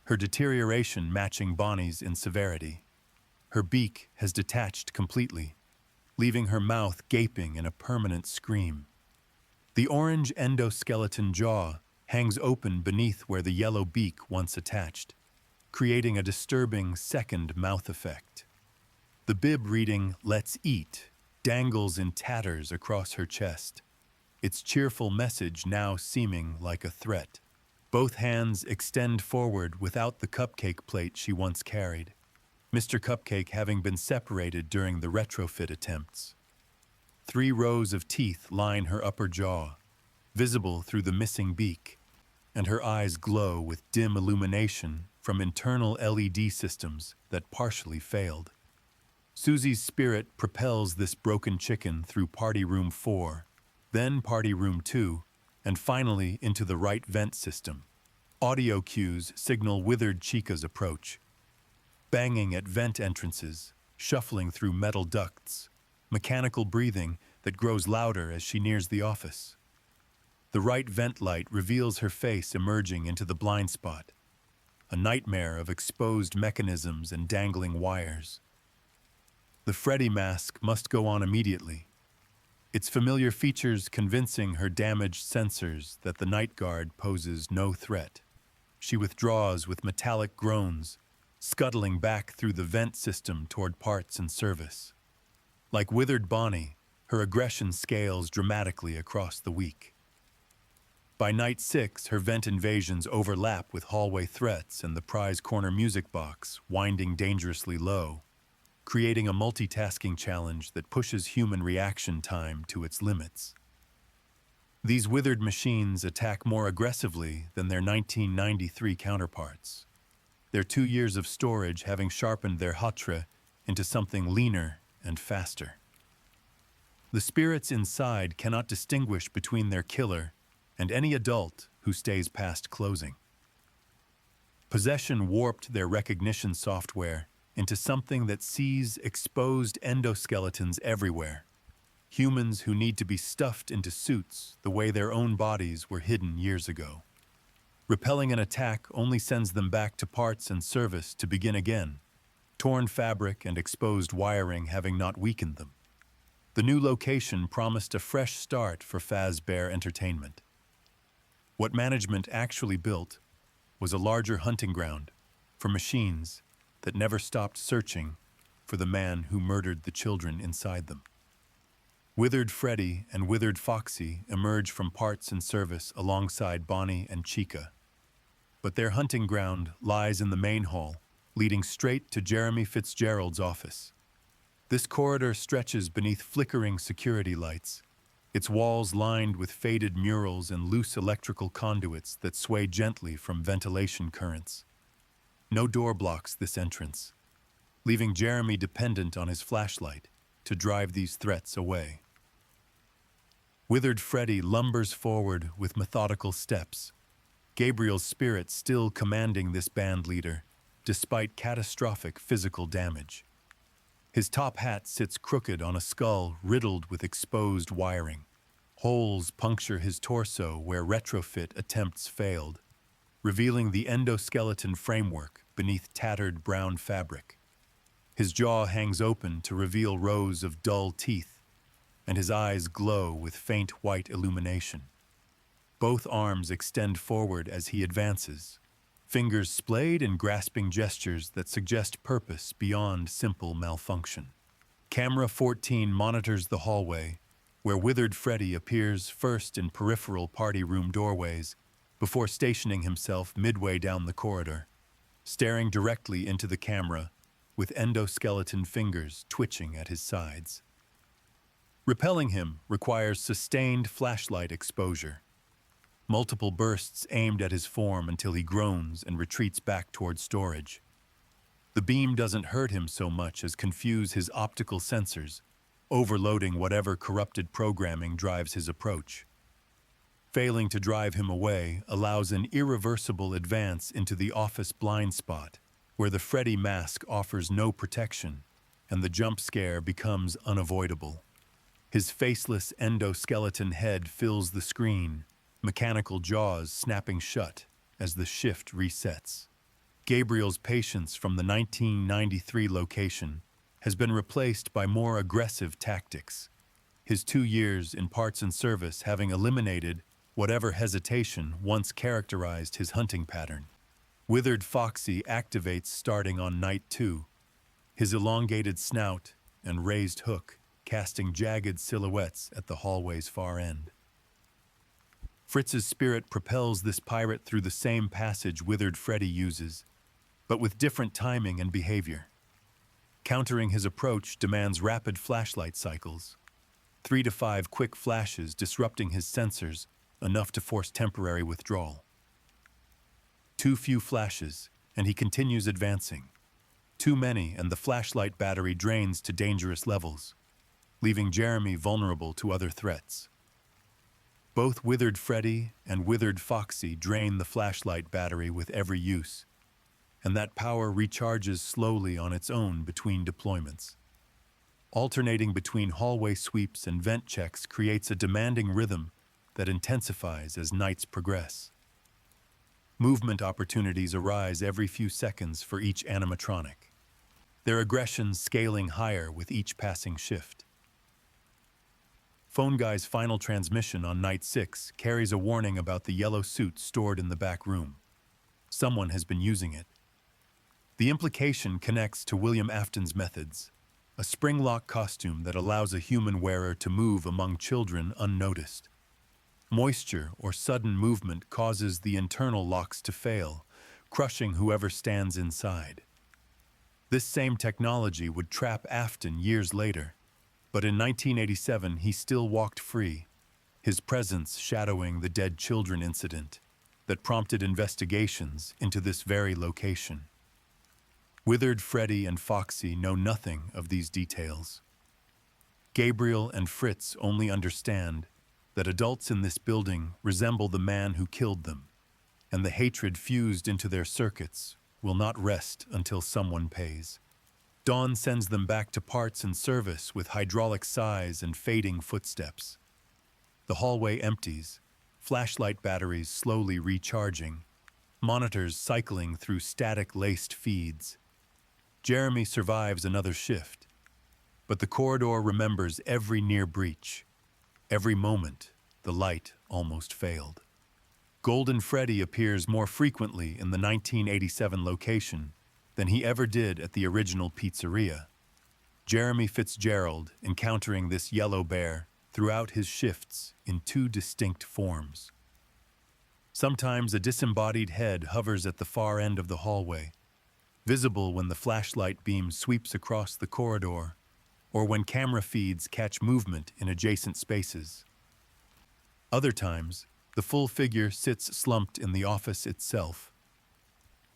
her deterioration matching Bonnie's in severity. Her beak has detached completely, leaving her mouth gaping in a permanent scream. The orange endoskeleton jaw hangs open beneath where the yellow beak once attached, creating a disturbing second mouth effect. The bib reading "Let's Eat" dangles in tatters across her chest, its cheerful message now seeming like a threat. Both hands extend forward without the cupcake plate she once carried, Mr. Cupcake having been separated during the retrofit attempts. 3 rows of teeth line her upper jaw, visible through the missing beak, and her eyes glow with dim illumination from internal LED systems that partially failed. Susie's spirit propels this broken chicken through Party Room 4, then Party Room 2, and finally into the right vent system. Audio cues signal Withered Chica's approach. Banging at vent entrances, shuffling through metal ducts, mechanical breathing that grows louder as she nears the office. The right vent light reveals her face emerging into the blind spot, a nightmare of exposed mechanisms and dangling wires. The Freddy mask must go on immediately, its familiar features convincing her damaged sensors that the night guard poses no threat. She withdraws with metallic groans, scuttling back through the vent system toward parts and service. Like withered Bonnie, her aggression scales dramatically across the week. By night 6, her vent invasions overlap with hallway threats and the prize corner music box winding dangerously low, creating a multitasking challenge that pushes human reaction time to its limits. These withered machines attack more aggressively than their 1993 counterparts, their 2 years of storage having sharpened their hatra into something leaner and faster. The spirits inside cannot distinguish between their killer and any adult who stays past closing. Possession warped their recognition software into something that sees exposed endoskeletons everywhere, humans who need to be stuffed into suits the way their own bodies were hidden years ago. Repelling an attack only sends them back to parts and service to begin again, torn fabric and exposed wiring having not weakened them. The new location promised a fresh start for Fazbear Entertainment. What management actually built was a larger hunting ground for machines that never stopped searching for the man who murdered the children inside them. Withered Freddy and Withered Foxy emerge from parts and service alongside Bonnie and Chica. But their hunting ground lies in the main hall, leading straight to Jeremy Fitzgerald's office. This corridor stretches beneath flickering security lights, its walls lined with faded murals and loose electrical conduits that sway gently from ventilation currents. No door blocks this entrance, leaving Jeremy dependent on his flashlight to drive these threats away. Withered Freddy lumbers forward with methodical steps, Gabriel's spirit still commanding this band leader, despite catastrophic physical damage. His top hat sits crooked on a skull riddled with exposed wiring. Holes puncture his torso where retrofit attempts failed, revealing the endoskeleton framework beneath tattered brown fabric. His jaw hangs open to reveal rows of dull teeth, and his eyes glow with faint white illumination. Both arms extend forward as he advances, fingers splayed in grasping gestures that suggest purpose beyond simple malfunction. Camera 14 monitors the hallway, where Withered Freddy appears first in peripheral party room doorways, before stationing himself midway down the corridor, staring directly into the camera, with endoskeleton fingers twitching at his sides. Repelling him requires sustained flashlight exposure, multiple bursts aimed at his form until he groans and retreats back toward storage. The beam doesn't hurt him so much as confuse his optical sensors, overloading whatever corrupted programming drives his approach. Failing to drive him away allows an irreversible advance into the office blind spot, where the Freddy mask offers no protection, and the jump scare becomes unavoidable. His faceless endoskeleton head fills the screen, mechanical jaws snapping shut as the shift resets. Gabriel's patience from the 1993 location has been replaced by more aggressive tactics, his 2 years in parts and service having eliminated whatever hesitation once characterized his hunting pattern. Withered Foxy activates starting on night 2, his elongated snout and raised hook casting jagged silhouettes at the hallway's far end. Fritz's spirit propels this pirate through the same passage Withered Freddy uses, but with different timing and behavior. Countering his approach demands rapid flashlight cycles, 3 to 5 quick flashes disrupting his sensors enough to force temporary withdrawal. Too few flashes, and he continues advancing. Too many, and the flashlight battery drains to dangerous levels, leaving Jeremy vulnerable to other threats. Both Withered Freddy and Withered Foxy drain the flashlight battery with every use, and that power recharges slowly on its own between deployments. Alternating between hallway sweeps and vent checks creates a demanding rhythm that intensifies as nights progress. Movement opportunities arise every few seconds for each animatronic, their aggressions scaling higher with each passing shift. Phone Guy's final transmission on night 6 carries a warning about the yellow suit stored in the back room. Someone has been using it. The implication connects to William Afton's methods, a spring-lock costume that allows a human wearer to move among children unnoticed. Moisture or sudden movement causes the internal locks to fail, crushing whoever stands inside. This same technology would trap Afton years later, but in 1987 he still walked free, his presence shadowing the dead children incident that prompted investigations into this very location. Withered Freddy and Foxy know nothing of these details. Gabriel and Fritz only understand that adults in this building resemble the man who killed them, and the hatred fused into their circuits will not rest until someone pays. Dawn sends them back to parts and service with hydraulic sighs and fading footsteps. The hallway empties, flashlight batteries slowly recharging, monitors cycling through static-laced feeds. Jeremy survives another shift, but the corridor remembers every near breach. Every moment, the light almost failed. Golden Freddy appears more frequently in the 1987 location than he ever did at the original pizzeria. Jeremy Fitzgerald encountering this yellow bear throughout his shifts in 2 distinct forms. Sometimes a disembodied head hovers at the far end of the hallway, visible when the flashlight beam sweeps across the corridor, or when camera feeds catch movement in adjacent spaces. Other times, the full figure sits slumped in the office itself,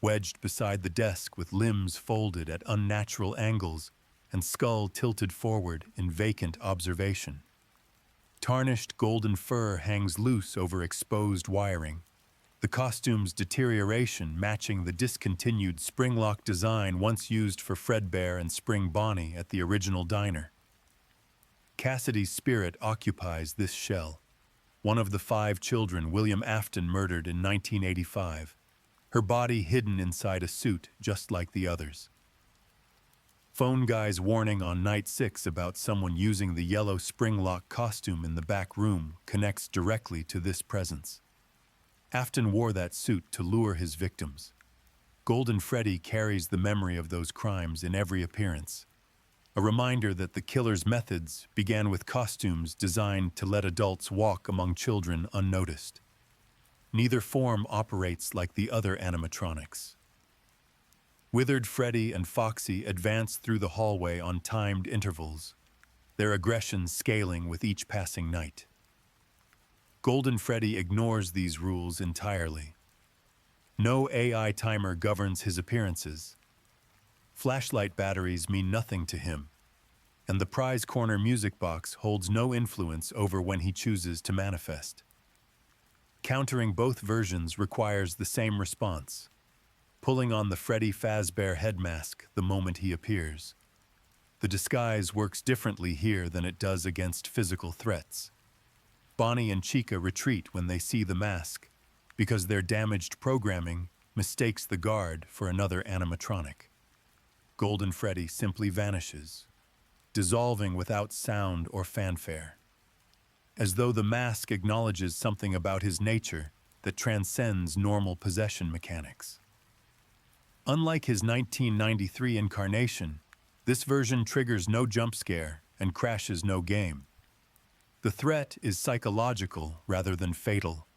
wedged beside the desk with limbs folded at unnatural angles and skull tilted forward in vacant observation. Tarnished golden fur hangs loose over exposed wiring, the costume's deterioration matching the discontinued spring-lock design once used for Fredbear and Spring Bonnie at the original diner. Cassidy's spirit occupies this shell, one of the 5 children William Afton murdered in 1985, her body hidden inside a suit just like the others. Phone Guy's warning on night 6 about someone using the yellow spring-lock costume in the back room connects directly to this presence. Afton wore that suit to lure his victims. Golden Freddy carries the memory of those crimes in every appearance, a reminder that the killer's methods began with costumes designed to let adults walk among children unnoticed. Neither form operates like the other animatronics. Withered Freddy and Foxy advance through the hallway on timed intervals, their aggression scaling with each passing night. Golden Freddy ignores these rules entirely. No AI timer governs his appearances. Flashlight batteries mean nothing to him, and the prize corner music box holds no influence over when he chooses to manifest. Countering both versions requires the same response, pulling on the Freddy Fazbear head mask the moment he appears. The disguise works differently here than it does against physical threats. Bonnie and Chica retreat when they see the mask, because their damaged programming mistakes the guard for another animatronic. Golden Freddy simply vanishes, dissolving without sound or fanfare, as though the mask acknowledges something about his nature that transcends normal possession mechanics. Unlike his 1993 incarnation, this version triggers no jump scare and crashes no game. The threat is psychological rather than fatal,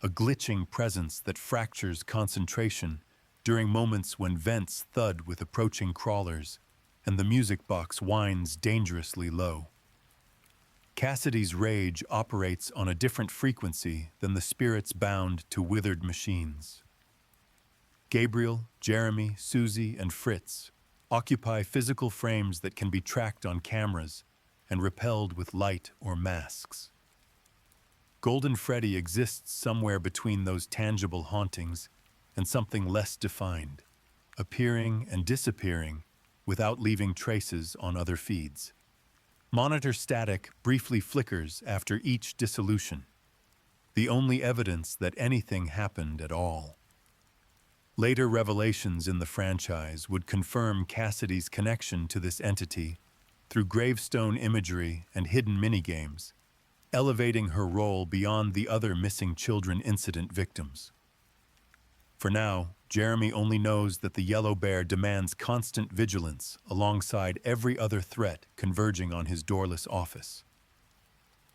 a glitching presence that fractures concentration during moments when vents thud with approaching crawlers and the music box whines dangerously low. Cassidy's rage operates on a different frequency than the spirits bound to withered machines. Gabriel, Jeremy, Susie, and Fritz occupy physical frames that can be tracked on cameras and repelled with light or masks. Golden Freddy exists somewhere between those tangible hauntings and something less defined, appearing and disappearing without leaving traces on other feeds. Monitor static briefly flickers after each dissolution, the only evidence that anything happened at all. Later revelations in the franchise would confirm Cassidy's connection to this entity through gravestone imagery and hidden minigames, elevating her role beyond the other missing children incident victims. For now, Jeremy only knows that the Yellow Bear demands constant vigilance alongside every other threat converging on his doorless office.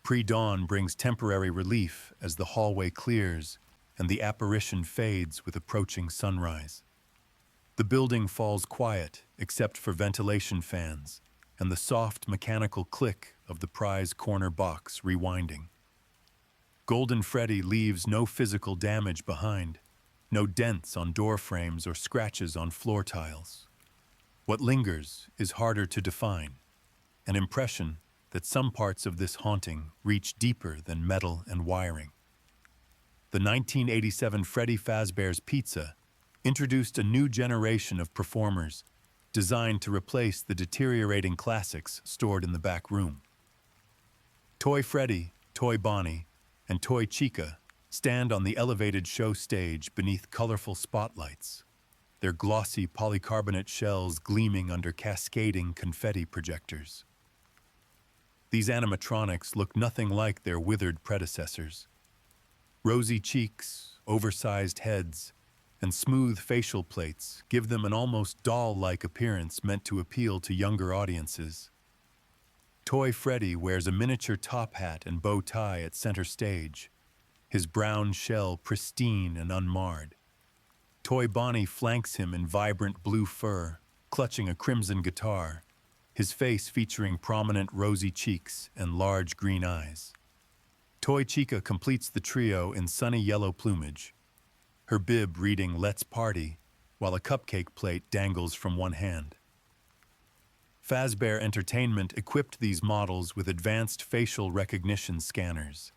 Pre-dawn brings temporary relief as the hallway clears and the apparition fades with approaching sunrise. The building falls quiet except for ventilation fans and the soft mechanical click of the prize corner box rewinding. Golden Freddy leaves no physical damage behind, no dents on door frames or scratches on floor tiles. What lingers is harder to define, an impression that some parts of this haunting reach deeper than metal and wiring. The 1987 Freddy Fazbear's Pizza introduced a new generation of performers designed to replace the deteriorating classics stored in the back room. Toy Freddy, Toy Bonnie, and Toy Chica stand on the elevated show stage beneath colorful spotlights, their glossy polycarbonate shells gleaming under cascading confetti projectors. These animatronics look nothing like their withered predecessors. Rosy cheeks, oversized heads, and smooth facial plates give them an almost doll-like appearance meant to appeal to younger audiences. Toy Freddy wears a miniature top hat and bow tie at center stage, his brown shell pristine and unmarred. Toy Bonnie flanks him in vibrant blue fur, clutching a crimson guitar, his face featuring prominent rosy cheeks and large green eyes. Toy Chica completes the trio in sunny yellow plumage, her bib reading "Let's Party," while a cupcake plate dangles from one hand. Fazbear Entertainment equipped these models with advanced facial recognition scanners,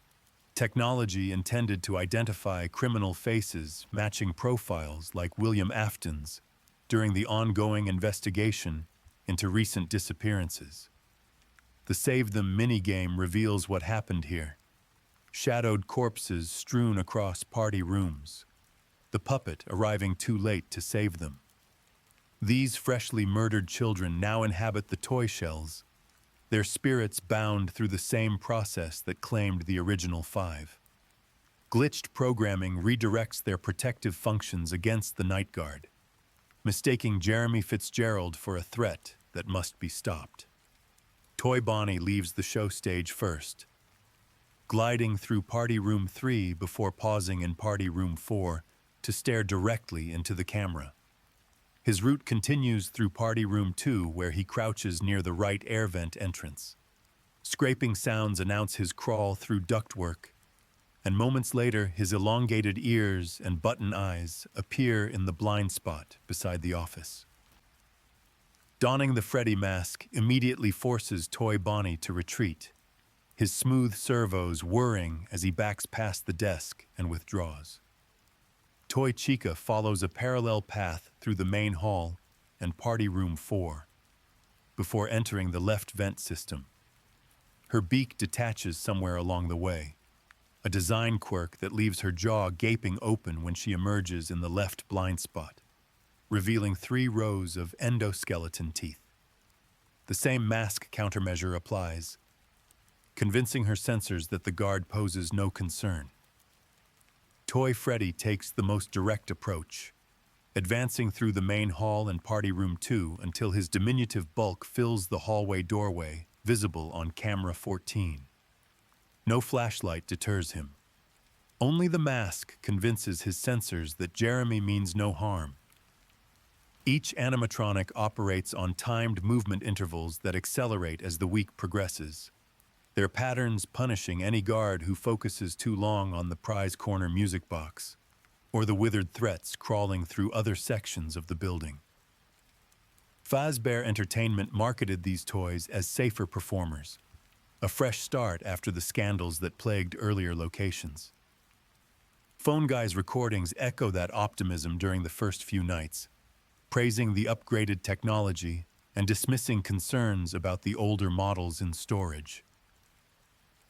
technology intended to identify criminal faces matching profiles like William Afton's during the ongoing investigation into recent disappearances. The Save Them minigame reveals what happened here. Shadowed corpses strewn across party rooms, the puppet arriving too late to save them. These freshly murdered children now inhabit the toy shells, their spirits bound through the same process that claimed the original 5. Glitched programming redirects their protective functions against the Night Guard, mistaking Jeremy Fitzgerald for a threat that must be stopped. Toy Bonnie leaves the show stage first, gliding through Party Room 3 before pausing in Party Room 4 to stare directly into the camera. His route continues through Party Room 2, where he crouches near the right air vent entrance. Scraping sounds announce his crawl through ductwork, and moments later his elongated ears and button eyes appear in the blind spot beside the office. Donning the Freddy mask immediately forces Toy Bonnie to retreat, his smooth servos whirring as he backs past the desk and withdraws. Toy Chica follows a parallel path through the main hall and Party Room 4 before entering the left vent system. Her beak detaches somewhere along the way, a design quirk that leaves her jaw gaping open when she emerges in the left blind spot, revealing 3 rows of endoskeleton teeth. The same mask countermeasure applies, convincing her sensors that the guard poses no concern. Toy Freddy takes the most direct approach, advancing through the main hall and Party Room 2 until his diminutive bulk fills the hallway doorway, visible on camera 14. No flashlight deters him. Only the mask convinces his sensors that Jeremy means no harm. Each animatronic operates on timed movement intervals that accelerate as the week progresses, their patterns punishing any guard who focuses too long on the prize corner music box, or the withered threats crawling through other sections of the building. Fazbear Entertainment marketed these toys as safer performers, a fresh start after the scandals that plagued earlier locations. Phone Guy's recordings echo that optimism during the first few nights, praising the upgraded technology and dismissing concerns about the older models in storage.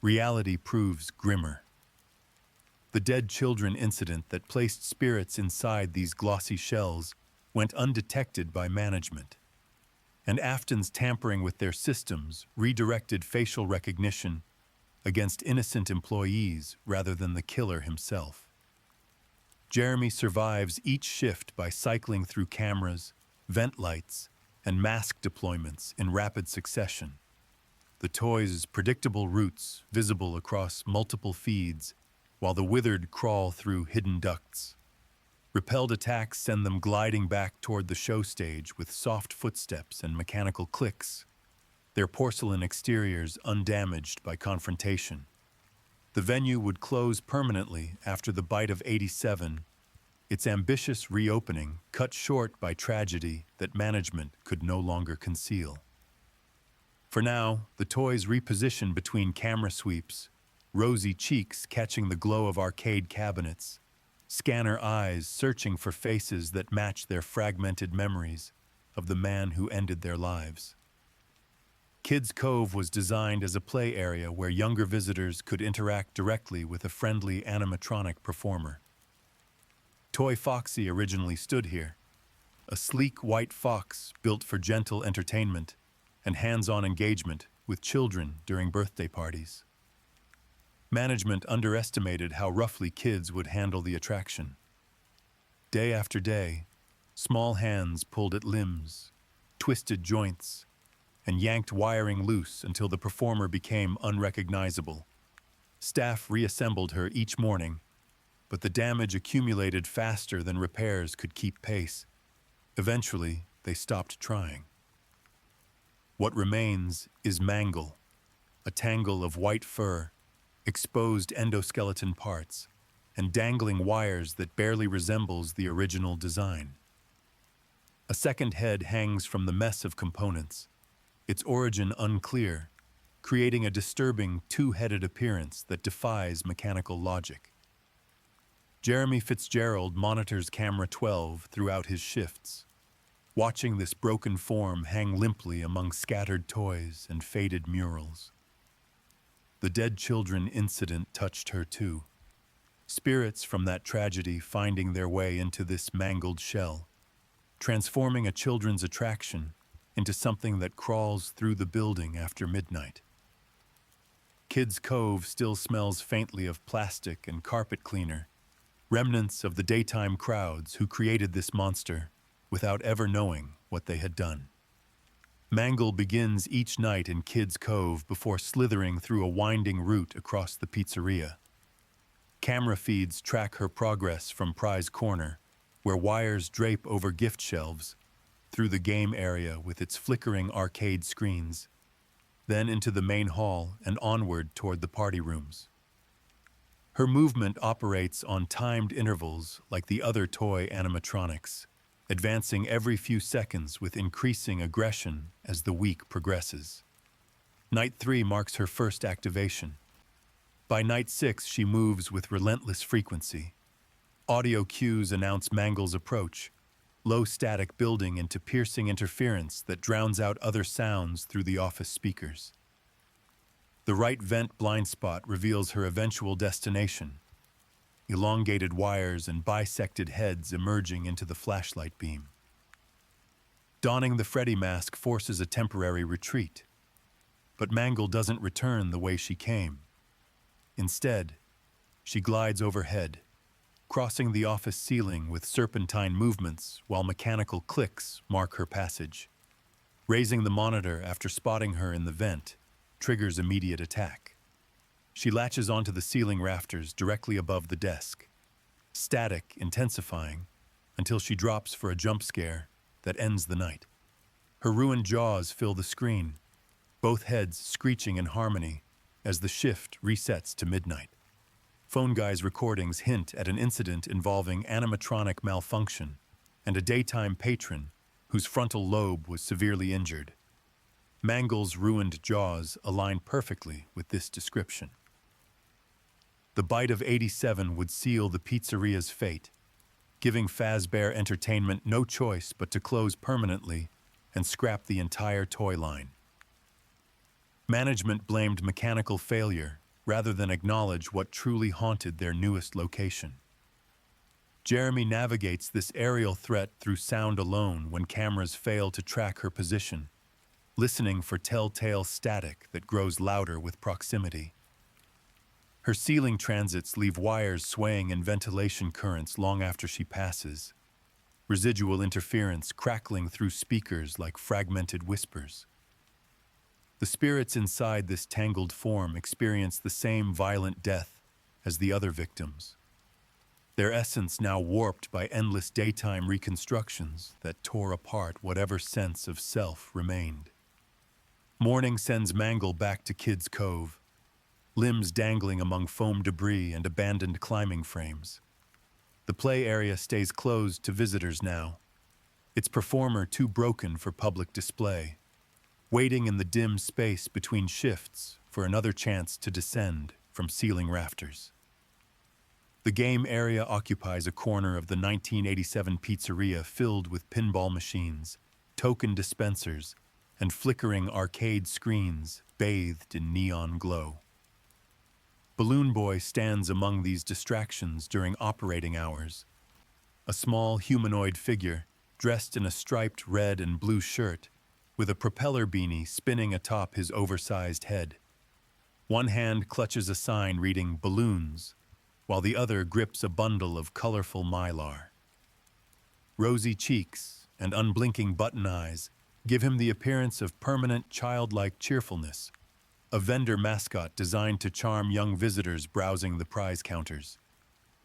Reality proves grimmer. The dead children incident that placed spirits inside these glossy shells went undetected by management, and Afton's tampering with their systems redirected facial recognition against innocent employees rather than the killer himself. Jeremy survives each shift by cycling through cameras, vent lights, and mask deployments in rapid succession. The toys' predictable routes visible across multiple feeds, while the withered crawl through hidden ducts. Repelled attacks send them gliding back toward the show stage with soft footsteps and mechanical clicks, their porcelain exteriors undamaged by confrontation. The venue would close permanently after the bite of 87, its ambitious reopening cut short by tragedy that management could no longer conceal. For now, the toys reposition between camera sweeps, rosy cheeks catching the glow of arcade cabinets, scanner eyes searching for faces that match their fragmented memories of the man who ended their lives. Kids Cove was designed as a play area where younger visitors could interact directly with a friendly animatronic performer. Toy Foxy originally stood here, a sleek white fox built for gentle entertainment and hands-on engagement with children during birthday parties. Management underestimated how roughly kids would handle the attraction. Day after day, small hands pulled at limbs, twisted joints, and yanked wiring loose until the performer became unrecognizable. Staff reassembled her each morning, but the damage accumulated faster than repairs could keep pace. Eventually, they stopped trying. What remains is Mangle, a tangle of white fur, exposed endoskeleton parts, and dangling wires that barely resembles the original design. A second head hangs from the mess of components, its origin unclear, creating a disturbing two-headed appearance that defies mechanical logic. Jeremy Fitzgerald monitors camera 12 throughout his shifts, watching this broken form hang limply among scattered toys and faded murals. The dead children incident touched her too. Spirits from that tragedy finding their way into this mangled shell, transforming a children's attraction into something that crawls through the building after midnight. Kids Cove still smells faintly of plastic and carpet cleaner, remnants of the daytime crowds who created this monster without ever knowing what they had done. Mangle begins each night in Kids Cove before slithering through a winding route across the pizzeria. Camera feeds track her progress from Prize Corner, where wires drape over gift shelves, through the game area with its flickering arcade screens, then into the main hall and onward toward the party rooms. Her movement operates on timed intervals like the other toy animatronics, advancing every few seconds with increasing aggression as the week progresses. Night 3 marks her first activation. By night 6, she moves with relentless frequency. Audio cues announce Mangle's approach, low static building into piercing interference that drowns out other sounds through the office speakers. The right vent blind spot reveals her eventual destination, elongated wires and bisected heads emerging into the flashlight beam. Donning the Freddy mask forces a temporary retreat, but Mangle doesn't return the way she came. Instead, she glides overhead, crossing the office ceiling with serpentine movements while mechanical clicks mark her passage. Raising the monitor after spotting her in the vent triggers immediate attack. She latches onto the ceiling rafters directly above the desk, static intensifying until she drops for a jump scare that ends the night. Her ruined jaws fill the screen, both heads screeching in harmony as the shift resets to midnight. Phone Guy's recordings hint at an incident involving animatronic malfunction and a daytime patron whose frontal lobe was severely injured. Mangle's ruined jaws align perfectly with this description. The bite of 87 would seal the pizzeria's fate, giving Fazbear Entertainment no choice but to close permanently and scrap the entire toy line. Management blamed mechanical failure rather than acknowledge what truly haunted their newest location. Jeremy navigates this aerial threat through sound alone when cameras fail to track her position, listening for telltale static that grows louder with proximity. Her ceiling transits leave wires swaying in ventilation currents long after she passes, residual interference crackling through speakers like fragmented whispers. The spirits inside this tangled form experience the same violent death as the other victims, their essence now warped by endless daytime reconstructions that tore apart whatever sense of self remained. Morning sends Mangle back to Kids Cove, limbs dangling among foam debris and abandoned climbing frames. The play area stays closed to visitors now, its performer too broken for public display, waiting in the dim space between shifts for another chance to descend from ceiling rafters. The game area occupies a corner of the 1987 pizzeria filled with pinball machines, token dispensers, and flickering arcade screens bathed in neon glow. Balloon Boy stands among these distractions during operating hours, a small humanoid figure dressed in a striped red and blue shirt with a propeller beanie spinning atop his oversized head. One hand clutches a sign reading "Balloons," while the other grips a bundle of colorful mylar. Rosy cheeks and unblinking button eyes give him the appearance of permanent childlike cheerfulness, a vendor mascot designed to charm young visitors browsing the prize counters.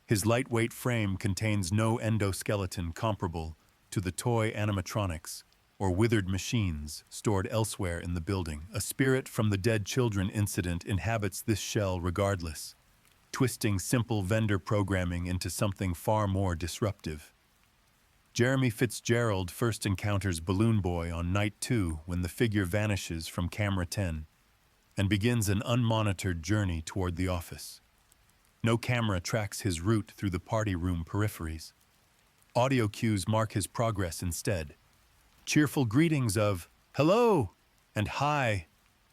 His lightweight frame contains no endoskeleton comparable to the toy animatronics or withered machines stored elsewhere in the building. A spirit from the dead children incident inhabits this shell regardless, twisting simple vendor programming into something far more disruptive. Jeremy Fitzgerald first encounters Balloon Boy on night 2 when the figure vanishes from camera 10 and begins an unmonitored journey toward the office. No camera tracks his route through the party room peripheries. Audio cues mark his progress instead. Cheerful greetings of "hello" and "hi,"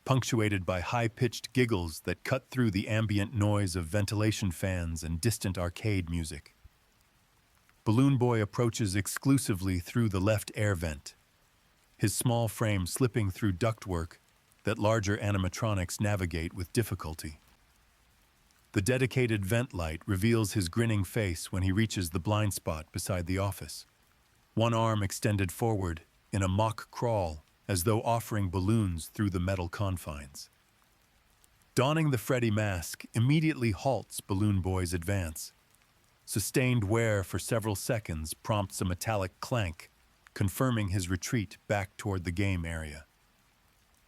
punctuated by high-pitched giggles that cut through the ambient noise of ventilation fans and distant arcade music. Balloon Boy approaches exclusively through the left air vent, his small frame slipping through ductwork that larger animatronics navigate with difficulty. The dedicated vent light reveals his grinning face when he reaches the blind spot beside the office, one arm extended forward in a mock crawl as though offering balloons through the metal confines. Donning the Freddy mask immediately halts Balloon Boy's advance. Sustained wear for several seconds prompts a metallic clank, confirming his retreat back toward the game area.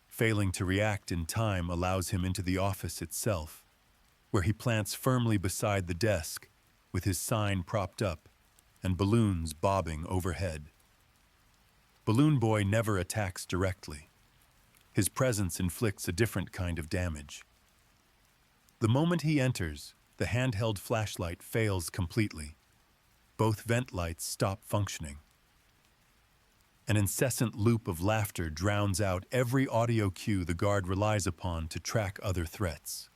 Failing to react in time allows him into the office itself, where he plants firmly beside the desk with his sign propped up and balloons bobbing overhead. Balloon Boy never attacks directly. His presence inflicts a different kind of damage. The moment he enters, the handheld flashlight fails completely. Both vent lights stop functioning. An incessant loop of laughter drowns out every audio cue the guard relies upon to track other threats.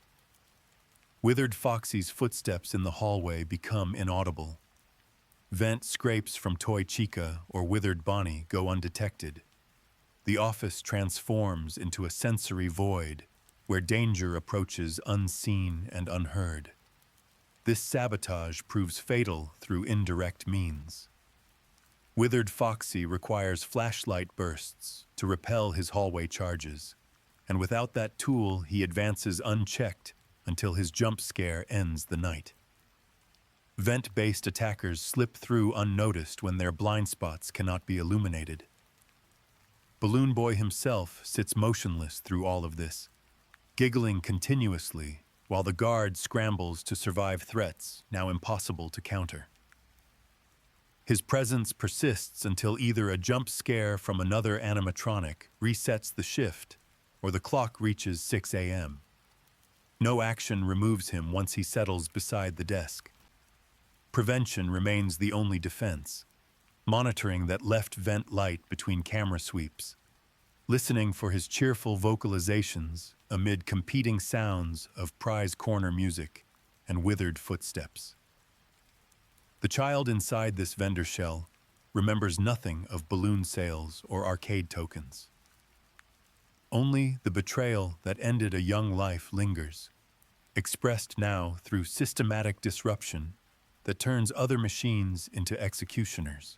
Withered Foxy's footsteps in the hallway become inaudible. Vent scrapes from Toy Chica or Withered Bonnie go undetected. The office transforms into a sensory void where danger approaches unseen and unheard. This sabotage proves fatal through indirect means. Withered Foxy requires flashlight bursts to repel his hallway charges, and without that tool he advances unchecked until his jump scare ends the night. Vent-based attackers slip through unnoticed when their blind spots cannot be illuminated. Balloon Boy himself sits motionless through all of this, giggling continuously while the guard scrambles to survive threats now impossible to counter. His presence persists until either a jump scare from another animatronic resets the shift or the clock reaches 6 a.m. No action removes him once he settles beside the desk. Prevention remains the only defense, monitoring that left vent light between camera sweeps, listening for his cheerful vocalizations amid competing sounds of prize corner music and withered footsteps. The child inside this vendor shell remembers nothing of balloon sales or arcade tokens. Only the betrayal that ended a young life lingers, expressed now through systematic disruption that turns other machines into executioners.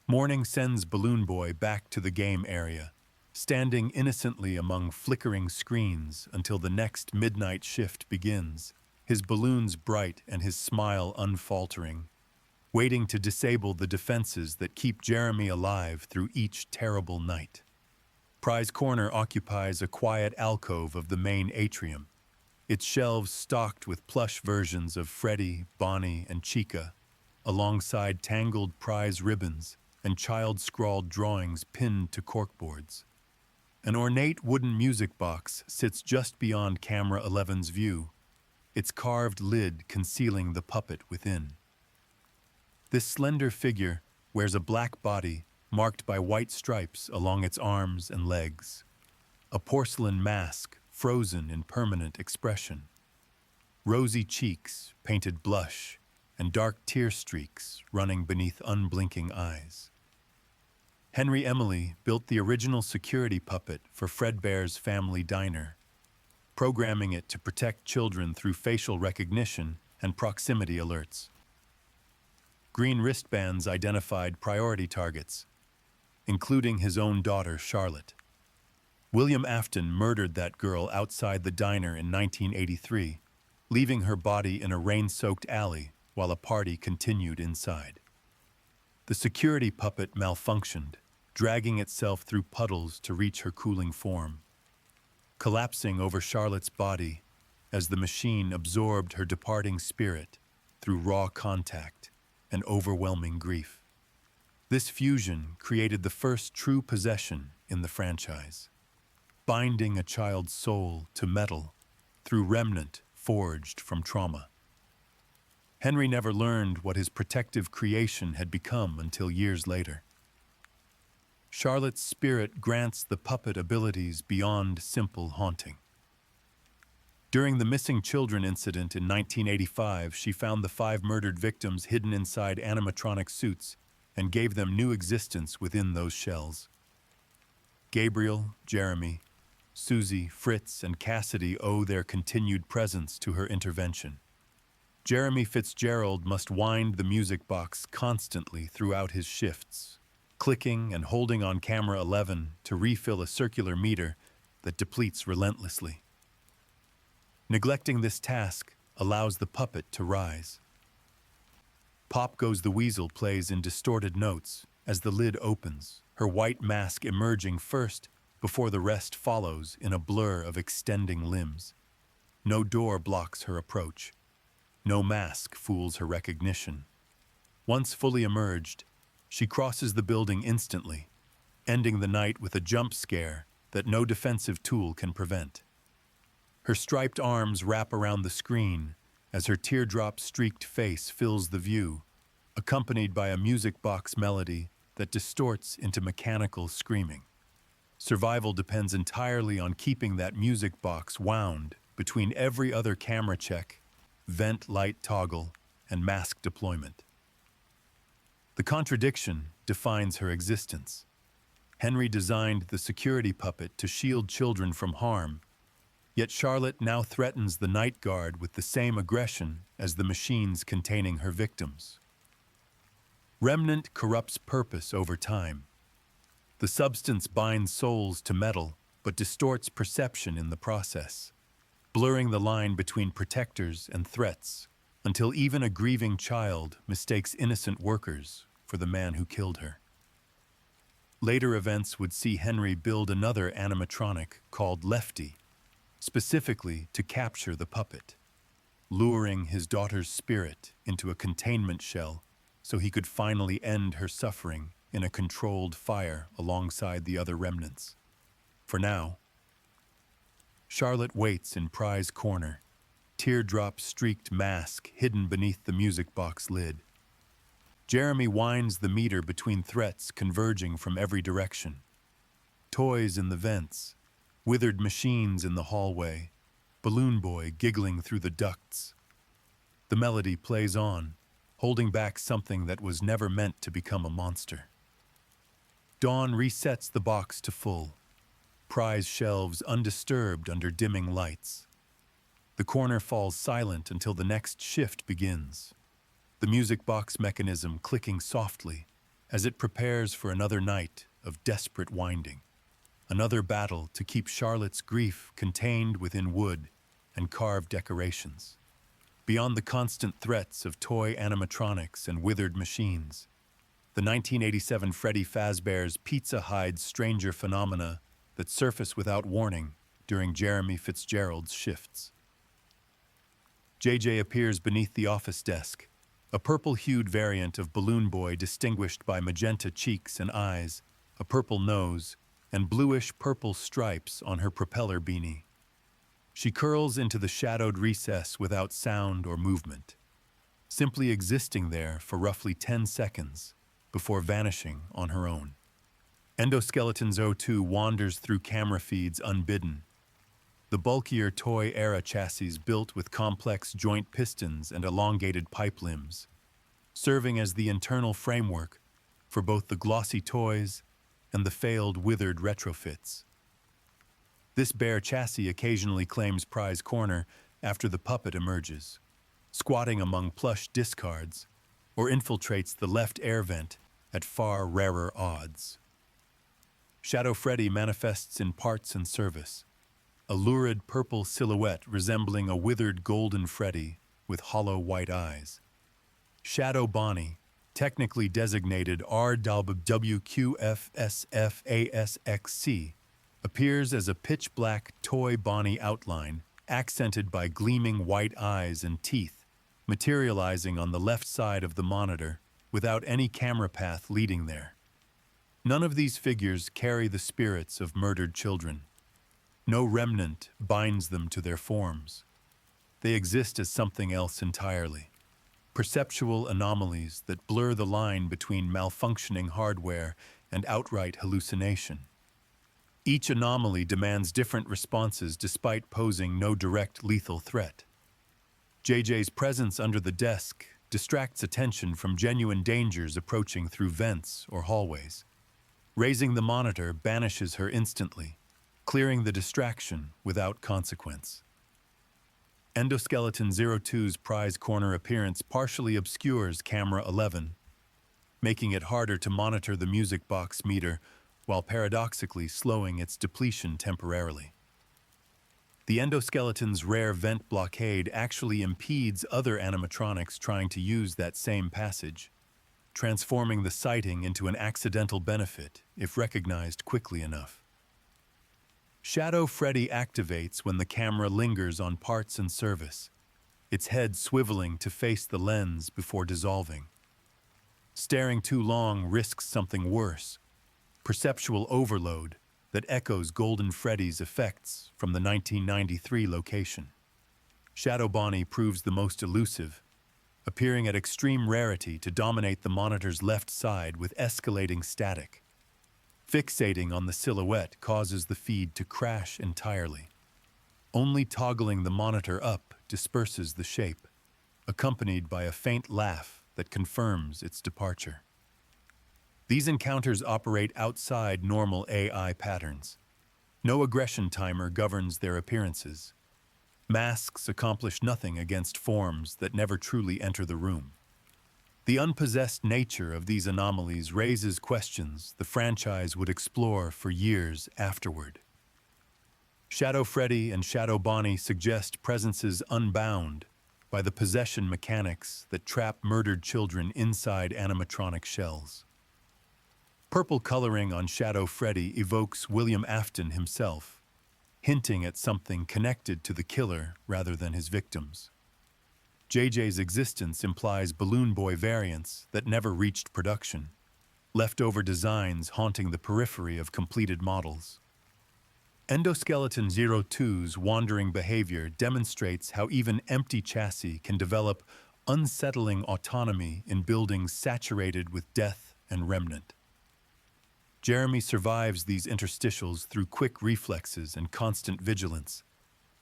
Morning sends Balloon Boy back to the game area, standing innocently among flickering screens until the next midnight shift begins, his balloons bright and his smile unfaltering, waiting to disable the defenses that keep Jeremy alive through each terrible night. Prize Corner occupies a quiet alcove of the main atrium, its shelves stocked with plush versions of Freddy, Bonnie, and Chica, alongside tangled prize ribbons and child-scrawled drawings pinned to corkboards. An ornate wooden music box sits just beyond Camera 11's view, its carved lid concealing the puppet within. This slender figure wears a black body marked by white stripes along its arms and legs, a porcelain mask frozen in permanent expression. Rosy cheeks painted blush and dark tear streaks running beneath unblinking eyes. Henry Emily built the original security puppet for Fredbear's family diner, programming it to protect children through facial recognition and proximity alerts. Green wristbands identified priority targets, including his own daughter, Charlotte. William Afton murdered that girl outside the diner in 1983, leaving her body in a rain-soaked alley while a party continued inside. The security puppet malfunctioned, dragging itself through puddles to reach her cooling form, collapsing over Charlotte's body as the machine absorbed her departing spirit through raw contact and overwhelming grief. This fusion created the first true possession in the franchise, binding a child's soul to metal through remnant forged from trauma. Henry never learned what his protective creation had become until years later. Charlotte's spirit grants the puppet abilities beyond simple haunting. During the missing children incident in 1985, she found the 5 murdered victims hidden inside animatronic suits and gave them new existence within those shells. Gabriel, Jeremy, Susie, Fritz, and Cassidy owe their continued presence to her intervention. Jeremy Fitzgerald must wind the music box constantly throughout his shifts, clicking and holding on Camera 11 to refill a circular meter that depletes relentlessly. Neglecting this task allows the puppet to rise. Pop Goes the Weasel plays in distorted notes as the lid opens, her white mask emerging first before the rest follows in a blur of extending limbs. No door blocks her approach. No mask fools her recognition. Once fully emerged, she crosses the building instantly, ending the night with a jump scare that no defensive tool can prevent. Her striped arms wrap around the screen as her teardrop-streaked face fills the view, accompanied by a music box melody that distorts into mechanical screaming. Survival depends entirely on keeping that music box wound between every other camera check, vent light toggle, and mask deployment. The contradiction defines her existence. Henry designed the security puppet to shield children from harm, yet Charlotte now threatens the night guard with the same aggression as the machines containing her victims. Remnant corrupts purpose over time. The substance binds souls to metal, but distorts perception in the process, blurring the line between protectors and threats, until even a grieving child mistakes innocent workers for the man who killed her. Later events would see Henry build another animatronic called Lefty, specifically to capture the puppet, luring his daughter's spirit into a containment shell so he could finally end her suffering in a controlled fire alongside the other remnants. For now, Charlotte waits in Pry's corner, teardrop-streaked mask hidden beneath the music box lid. Jeremy winds the meter between threats converging from every direction. Toys in the vents, withered machines in the hallway, Balloon Boy giggling through the ducts. The melody plays on, holding back something that was never meant to become a monster. Dawn resets the box to full. Pry's shelves undisturbed under dimming lights. The corner falls silent until the next shift begins, the music box mechanism clicking softly as it prepares for another night of desperate winding, another battle to keep Charlotte's grief contained within wood and carved decorations. Beyond the constant threats of toy animatronics and withered machines, the 1987 Freddy Fazbear's pizza hides stranger phenomena that surface without warning during Jeremy Fitzgerald's shifts. JJ appears beneath the office desk, a purple-hued variant of Balloon Boy distinguished by magenta cheeks and eyes, a purple nose, and bluish-purple stripes on her propeller beanie. She curls into the shadowed recess without sound or movement, simply existing there for roughly 10 seconds before vanishing on her own. Endoskeleton's O2 wanders through camera feeds unbidden. The bulkier toy-era chassis built with complex joint pistons and elongated pipe limbs, serving as the internal framework for both the glossy toys and the failed withered retrofits. This bare chassis occasionally claims Pry's corner after the puppet emerges, squatting among plush discards, or infiltrates the left air vent at far rarer odds. Shadow Freddy manifests in parts and service, a lurid purple silhouette resembling a withered golden Freddy with hollow white eyes. Shadow Bonnie, technically designated RWQFSFASXC, appears as a pitch-black toy Bonnie outline accented by gleaming white eyes and teeth, materializing on the left side of the monitor without any camera path leading there. None of these figures carry the spirits of murdered children. No remnant binds them to their forms. They exist as something else entirely. Perceptual anomalies that blur the line between malfunctioning hardware and outright hallucination. Each anomaly demands different responses despite posing no direct lethal threat. JJ's presence under the desk distracts attention from genuine dangers approaching through vents or hallways. Raising the monitor banishes her instantly, clearing the distraction without consequence. Endoskeleton 02's Pry's corner appearance partially obscures camera 11, making it harder to monitor the music box meter while paradoxically slowing its depletion temporarily. The endoskeleton's rare vent blockade actually impedes other animatronics trying to use that same passage, transforming the sighting into an accidental benefit if recognized quickly enough. Shadow Freddy activates when the camera lingers on parts and service, its head swiveling to face the lens before dissolving. Staring too long risks something worse, perceptual overload that echoes Golden Freddy's effects from the 1993 location. Shadow Bonnie proves the most elusive, appearing at extreme rarity to dominate the monitor's left side with escalating static. Fixating on the silhouette causes the feed to crash entirely. Only toggling the monitor up disperses the shape, accompanied by a faint laugh that confirms its departure. These encounters operate outside normal AI patterns. No aggression timer governs their appearances. Masks accomplish nothing against forms that never truly enter the room. The unpossessed nature of these anomalies raises questions the franchise would explore for years afterward. Shadow Freddy and Shadow Bonnie suggest presences unbound by the possession mechanics that trap murdered children inside animatronic shells. Purple coloring on Shadow Freddy evokes William Afton himself, hinting at something connected to the killer rather than his victims. JJ's existence implies Balloon Boy variants that never reached production, leftover designs haunting the periphery of completed models. Endoskeleton 02's wandering behavior demonstrates how even empty chassis can develop unsettling autonomy in buildings saturated with death and remnant. Jeremy survives these interstitials through quick reflexes and constant vigilance,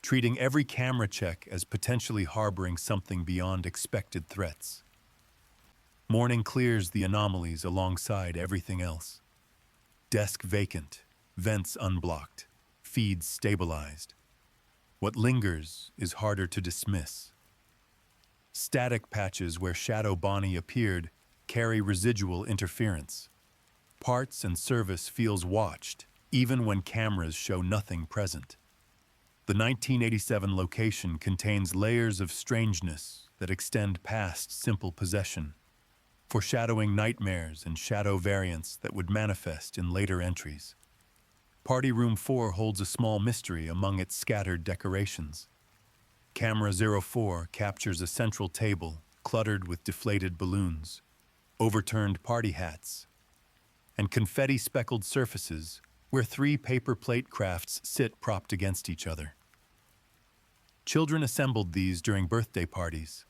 treating every camera check as potentially harboring something beyond expected threats. Morning clears the anomalies alongside everything else. Desk vacant, vents unblocked, feeds stabilized. What lingers is harder to dismiss. Static patches where Shadow Bonnie appeared carry residual interference. Parts and service feels watched, even when cameras show nothing present. The 1987 location contains layers of strangeness that extend past simple possession, foreshadowing nightmares and shadow variants that would manifest in later entries. Party Room 4 holds a small mystery among its scattered decorations. Camera 04 captures a central table cluttered with deflated balloons, overturned party hats, and confetti-speckled surfaces where 3 paper plate crafts sit propped against each other. Children assembled these during birthday parties,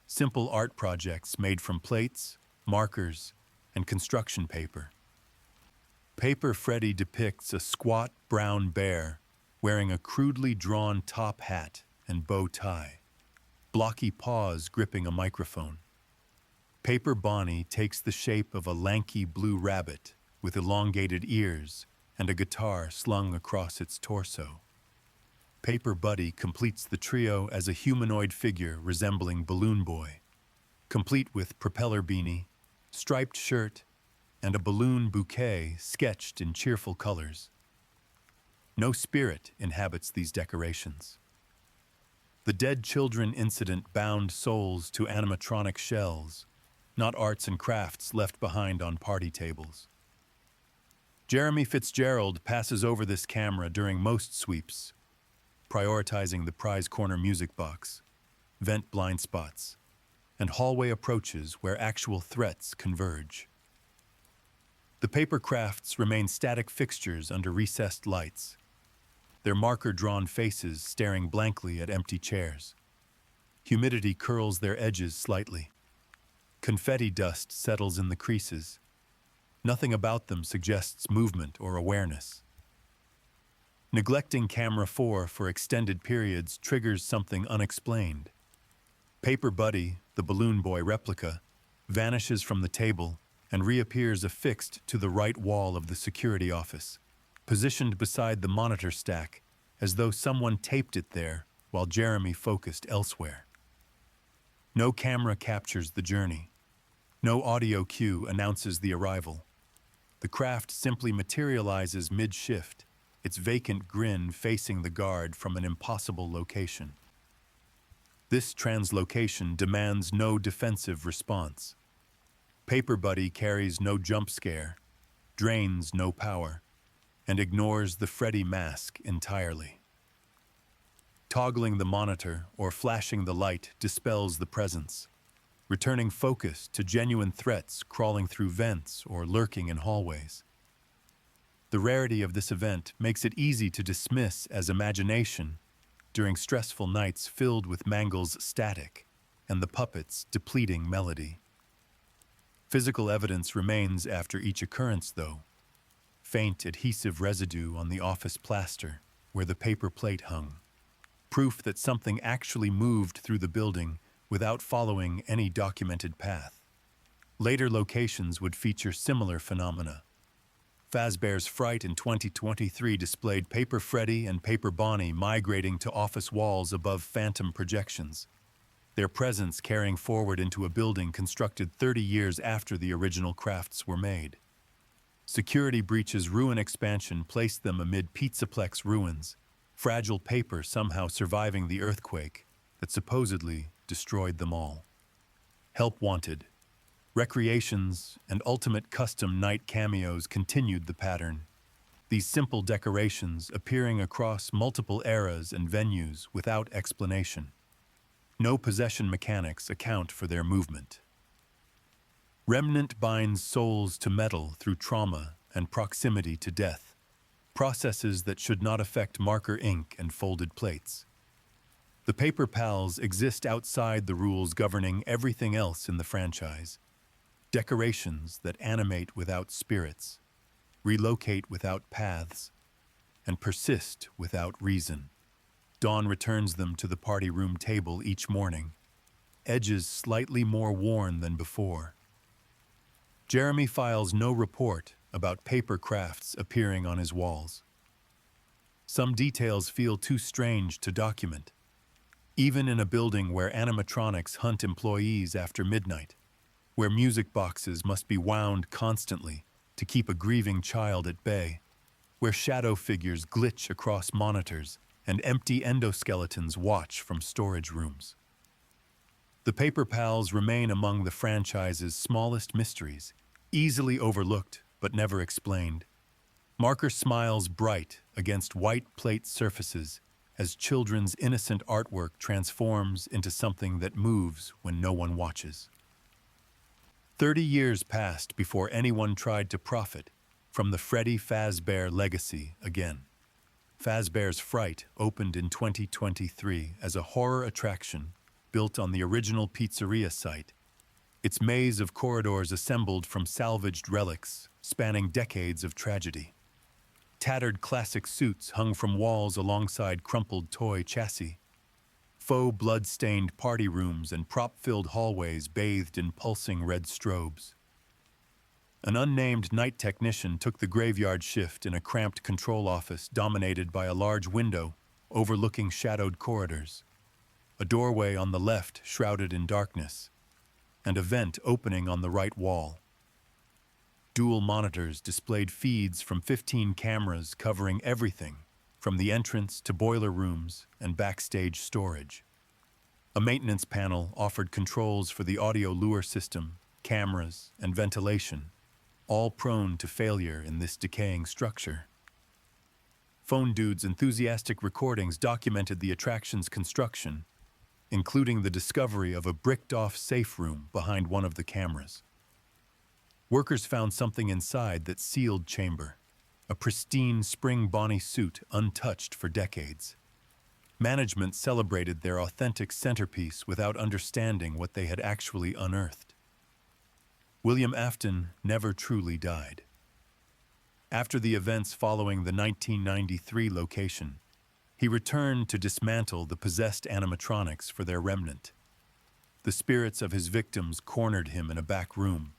simple art projects made from plates, markers, and construction paper. Paper Freddy depicts a squat brown bear wearing a crudely drawn top hat and bow tie, blocky paws gripping a microphone. Paper Bonnie takes the shape of a lanky blue rabbit with elongated ears and a guitar slung across its torso. Paper Buddy completes the trio as a humanoid figure resembling Balloon Boy, complete with propeller beanie, striped shirt, and a balloon bouquet sketched in cheerful colors. No spirit inhabits these decorations. The dead children incident bound souls to animatronic shells, not arts and crafts left behind on party tables. Jeremy Fitzgerald passes over this camera during most sweeps, prioritizing the prize corner music box, vent blind spots, and hallway approaches where actual threats converge. The paper crafts remain static fixtures under recessed lights, their marker-drawn faces staring blankly at empty chairs. Humidity curls their edges slightly. Confetti dust settles in the creases. Nothing about them suggests movement or awareness. Neglecting camera 4 for extended periods triggers something unexplained. Paper Buddy, the Balloon Boy replica, vanishes from the table and reappears affixed to the right wall of the security office, positioned beside the monitor stack as though someone taped it there while Jeremy focused elsewhere. No camera captures the journey. No audio cue announces the arrival. The craft simply materializes mid-shift, its vacant grin facing the guard from an impossible location. This translocation demands no defensive response. Paper Buddy carries no jump scare, drains no power, and ignores the Freddy mask entirely. Toggling the monitor or flashing the light dispels the presence, returning focus to genuine threats crawling through vents or lurking in hallways. The rarity of this event makes it easy to dismiss as imagination during stressful nights filled with Mangle's static and the puppet's depleting melody. Physical evidence remains after each occurrence, though. Faint adhesive residue on the office plaster where the paper plate hung. Proof that something actually moved through the building without following any documented path. Later locations would feature similar phenomena. Fazbear's Fright in 2023 displayed Paper Freddy and Paper Bonnie migrating to office walls above phantom projections, their presence carrying forward into a building constructed 30 years after the original crafts were made. Security breaches' ruin expansion placed them amid Pizzaplex ruins, fragile paper somehow surviving the earthquake that supposedly destroyed them all. Help wanted. Recreations and ultimate custom night cameos continued the pattern, these simple decorations appearing across multiple eras and venues without explanation. No possession mechanics account for their movement. Remnant binds souls to metal through trauma and proximity to death, processes that should not affect marker ink and folded plates. The Paper Pals exist outside the rules governing everything else in the franchise. Decorations that animate without spirits, relocate without paths, and persist without reason. Dawn returns them to the party room table each morning, edges slightly more worn than before. Jeremy files no report about paper crafts appearing on his walls. Some details feel too strange to document, even in a building where animatronics hunt employees after midnight, where music boxes must be wound constantly to keep a grieving child at bay, where shadow figures glitch across monitors and empty endoskeletons watch from storage rooms. The Paper Pals remain among the franchise's smallest mysteries, easily overlooked but never explained. Marker smiles bright against white plate surfaces as children's innocent artwork transforms into something that moves when no one watches. 30 years passed before anyone tried to profit from the Freddy Fazbear legacy again. Fazbear's Fright opened in 2023 as a horror attraction built on the original pizzeria site, its maze of corridors assembled from salvaged relics spanning decades of tragedy. Tattered classic suits hung from walls alongside crumpled toy chassis. Faux blood-stained party rooms and prop-filled hallways bathed in pulsing red strobes. An unnamed night technician took the graveyard shift in a cramped control office dominated by a large window overlooking shadowed corridors, a doorway on the left shrouded in darkness, and a vent opening on the right wall. Dual monitors displayed feeds from 15 cameras covering everything from the entrance to boiler rooms and backstage storage. A maintenance panel offered controls for the audio lure system, cameras, and ventilation, all prone to failure in this decaying structure. Phone Dude's enthusiastic recordings documented the attraction's construction, including the discovery of a bricked-off safe room behind one of the cameras. Workers found something inside that sealed chamber, a pristine spring Bonnie suit untouched for decades. Management celebrated their authentic centerpiece without understanding what they had actually unearthed. William Afton never truly died. After the events following the 1993 location, he returned to dismantle the possessed animatronics for their remnant. The spirits of his victims cornered him in a back room,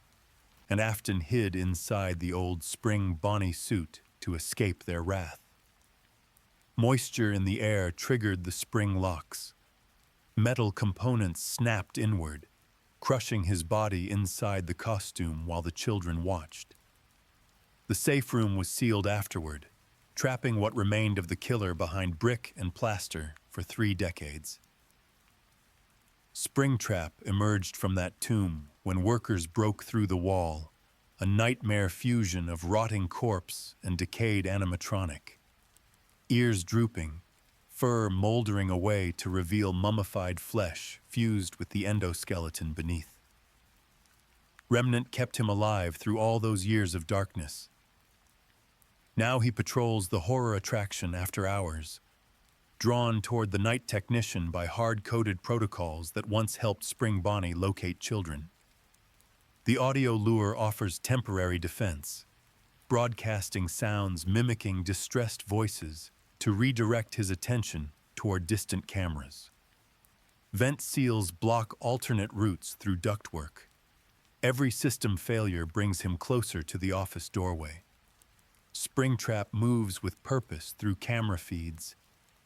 and Afton hid inside the old spring Bonnie suit to escape their wrath. Moisture in the air triggered the spring locks. Metal components snapped inward, crushing his body inside the costume while the children watched. The safe room was sealed afterward, trapping what remained of the killer behind brick and plaster for 3 decades. Springtrap emerged from that tomb when workers broke through the wall, a nightmare fusion of rotting corpse and decayed animatronic. Ears drooping, fur moldering away to reveal mummified flesh fused with the endoskeleton beneath. Remnant kept him alive through all those years of darkness. Now he patrols the horror attraction after hours, drawn toward the night technician by hard-coded protocols that once helped Spring Bonnie locate children. The audio lure offers temporary defense, broadcasting sounds mimicking distressed voices to redirect his attention toward distant cameras. Vent seals block alternate routes through ductwork. Every system failure brings him closer to the office doorway. Springtrap moves with purpose through camera feeds,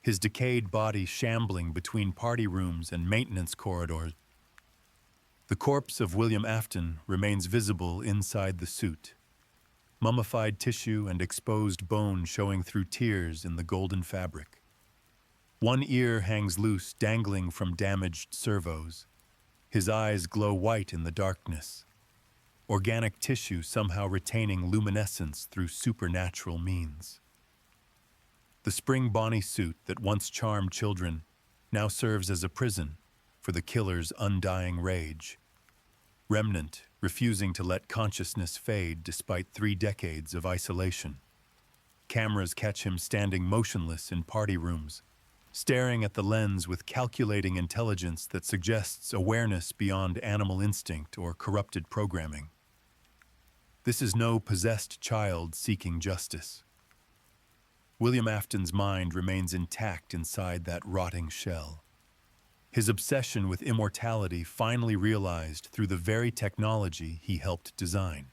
his decayed body shambling between party rooms and maintenance corridors. The corpse of William Afton remains visible inside the suit, mummified tissue and exposed bone showing through tears in the golden fabric. One ear hangs loose, dangling from damaged servos. His eyes glow white in the darkness, organic tissue somehow retaining luminescence through supernatural means. The Spring Bonnie suit that once charmed children now serves as a prison for the killer's undying rage. Remnant, refusing to let consciousness fade despite 3 decades of isolation. Cameras catch him standing motionless in party rooms, staring at the lens with calculating intelligence that suggests awareness beyond animal instinct or corrupted programming. This is no possessed child seeking justice. William Afton's mind remains intact inside that rotting shell. His obsession with immortality finally realized through the very technology he helped design.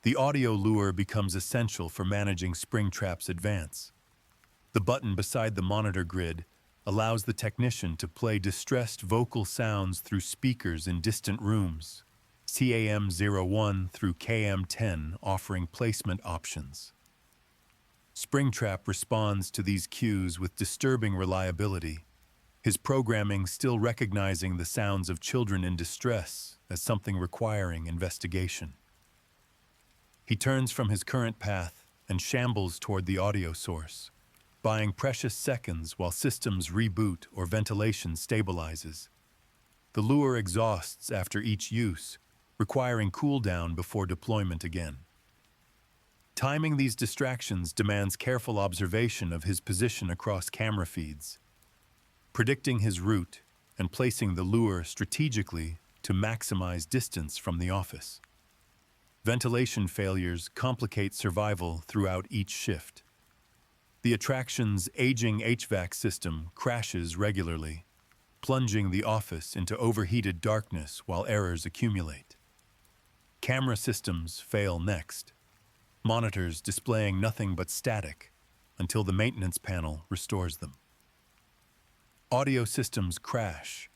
The audio lure becomes essential for managing Springtrap's advance. The button beside the monitor grid allows the technician to play distressed vocal sounds through speakers in distant rooms, CAM01 through KM10 offering placement options. Springtrap responds to these cues with disturbing reliability, his programming still recognizing the sounds of children in distress as something requiring investigation. He turns from his current path and shambles toward the audio source, buying precious seconds while systems reboot or ventilation stabilizes. The lure exhausts after each use, requiring cooldown before deployment again. Timing these distractions demands careful observation of his position across camera feeds, predicting his route and placing the lure strategically to maximize distance from the office. Ventilation failures complicate survival throughout each shift. The attraction's aging HVAC system crashes regularly, plunging the office into overheated darkness while errors accumulate. Camera systems fail next, monitors displaying nothing but static until the maintenance panel restores them. Audio systems crash,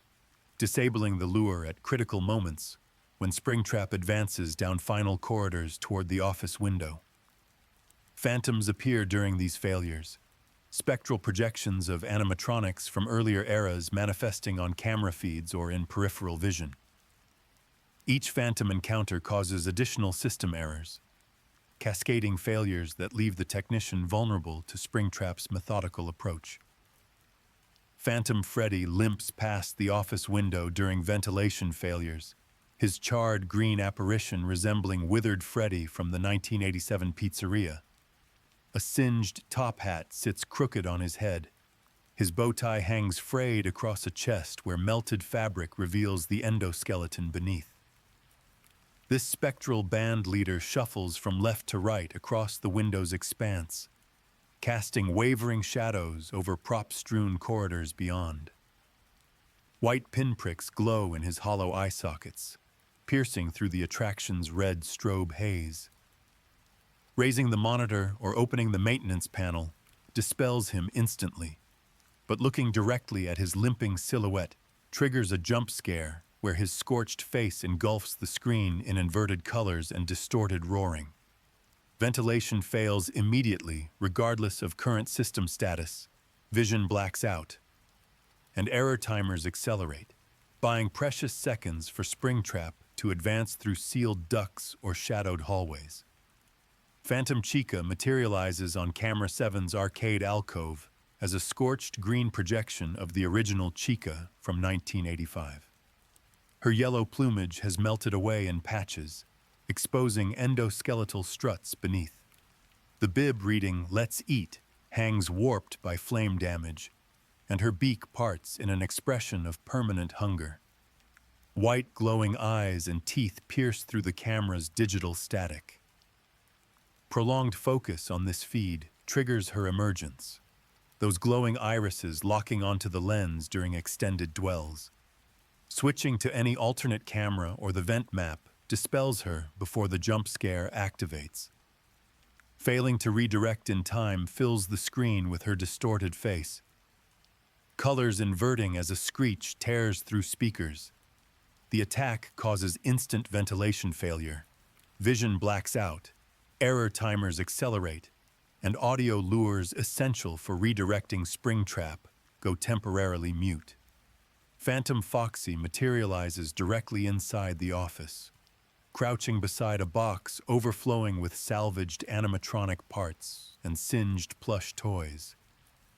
disabling the lure at critical moments when Springtrap advances down final corridors toward the office window. Phantoms appear during these failures, spectral projections of animatronics from earlier eras manifesting on camera feeds or in peripheral vision. Each phantom encounter causes additional system errors, cascading failures that leave the technician vulnerable to Springtrap's methodical approach. Phantom Freddy limps past the office window during ventilation failures, his charred green apparition resembling withered Freddy from the 1987 pizzeria. A singed top hat sits crooked on his head. His bow tie hangs frayed across a chest where melted fabric reveals the endoskeleton beneath. This spectral band leader shuffles from left to right across the window's expanse, casting wavering shadows over prop-strewn corridors beyond. White pinpricks glow in his hollow eye sockets, piercing through the attraction's red strobe haze. Raising the monitor or opening the maintenance panel dispels him instantly, but looking directly at his limping silhouette triggers a jump scare where his scorched face engulfs the screen in inverted colors and distorted roaring. Ventilation fails immediately, regardless of current system status. Vision blacks out, and error timers accelerate, buying precious seconds for Springtrap to advance through sealed ducts or shadowed hallways. Phantom Chica materializes on Camera 7's arcade alcove as a scorched green projection of the original Chica from 1985. Her yellow plumage has melted away in patches, exposing endoskeletal struts beneath. The bib reading "Let's Eat" hangs warped by flame damage, and her beak parts in an expression of permanent hunger. White glowing eyes and teeth pierce through the camera's digital static. Prolonged focus on this feed triggers her emergence, those glowing irises locking onto the lens during extended dwells. Switching to any alternate camera or the vent map dispels her before the jump scare activates. Failing to redirect in time fills the screen with her distorted face, colors inverting as a screech tears through speakers. The attack causes instant ventilation failure. Vision blacks out, error timers accelerate, and audio lures essential for redirecting Springtrap go temporarily mute. Phantom Foxy materializes directly inside the office, crouching beside a box overflowing with salvaged animatronic parts and singed plush toys.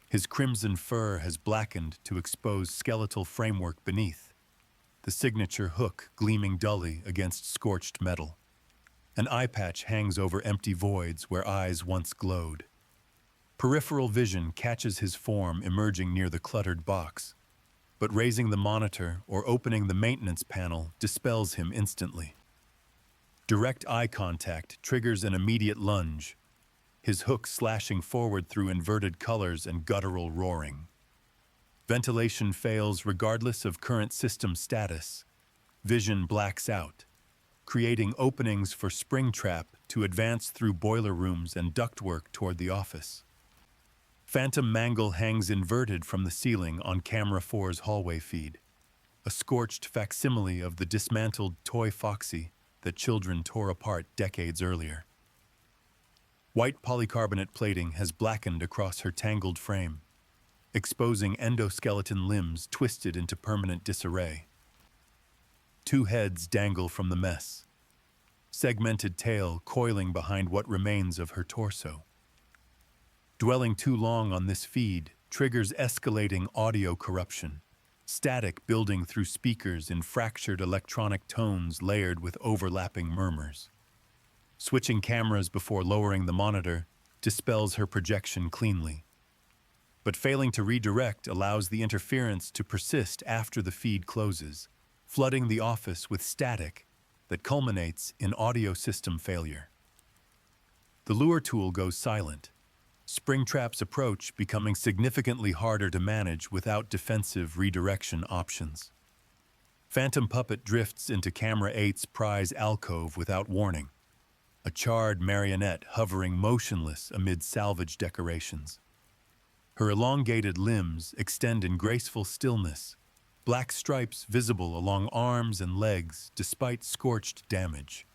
His crimson fur has blackened to expose skeletal framework beneath, the signature hook gleaming dully against scorched metal. An eye patch hangs over empty voids where eyes once glowed. Peripheral vision catches his form emerging near the cluttered box, but raising the monitor or opening the maintenance panel dispels him instantly. Direct eye contact triggers an immediate lunge, his hook slashing forward through inverted colors and guttural roaring. Ventilation fails regardless of current system status. Vision blacks out, creating openings for Springtrap to advance through boiler rooms and ductwork toward the office. Phantom Mangle hangs inverted from the ceiling on Camera 4's hallway feed, a scorched facsimile of the dismantled toy Foxy that children tore apart decades earlier. White polycarbonate plating has blackened across her tangled frame, exposing endoskeleton limbs twisted into permanent disarray. Two heads dangle from the mess, segmented tail coiling behind what remains of her torso. Dwelling too long on this feed triggers escalating audio corruption, static building through speakers in fractured electronic tones layered with overlapping murmurs. Switching cameras before lowering the monitor dispels her projection cleanly, but failing to redirect allows the interference to persist after the feed closes, flooding the office with static that culminates in audio system failure. The lure tool goes silent, Springtrap's approach becoming significantly harder to manage without defensive redirection options. Phantom Puppet drifts into Camera 8's prize alcove without warning, a charred marionette hovering motionless amid salvage decorations. Her elongated limbs extend in graceful stillness, black stripes visible along arms and legs despite scorched damage.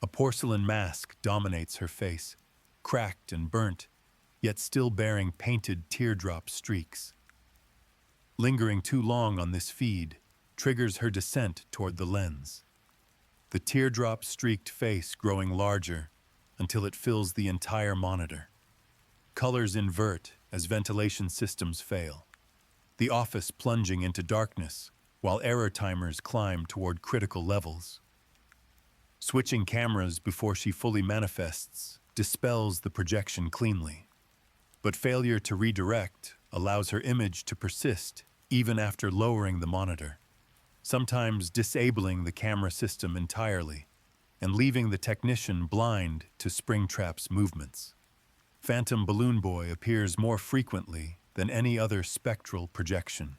A porcelain mask dominates her face, cracked and burnt, yet still bearing painted teardrop streaks. Lingering too long on this feed triggers her descent toward the lens, the teardrop-streaked face growing larger until it fills the entire monitor. Colors invert as ventilation systems fail, the office plunging into darkness while error timers climb toward critical levels. Switching cameras before she fully manifests dispels the projection cleanly, but failure to redirect allows her image to persist even after lowering the monitor, sometimes disabling the camera system entirely and leaving the technician blind to Springtrap's movements. Phantom Balloon Boy appears more frequently than any other spectral projection,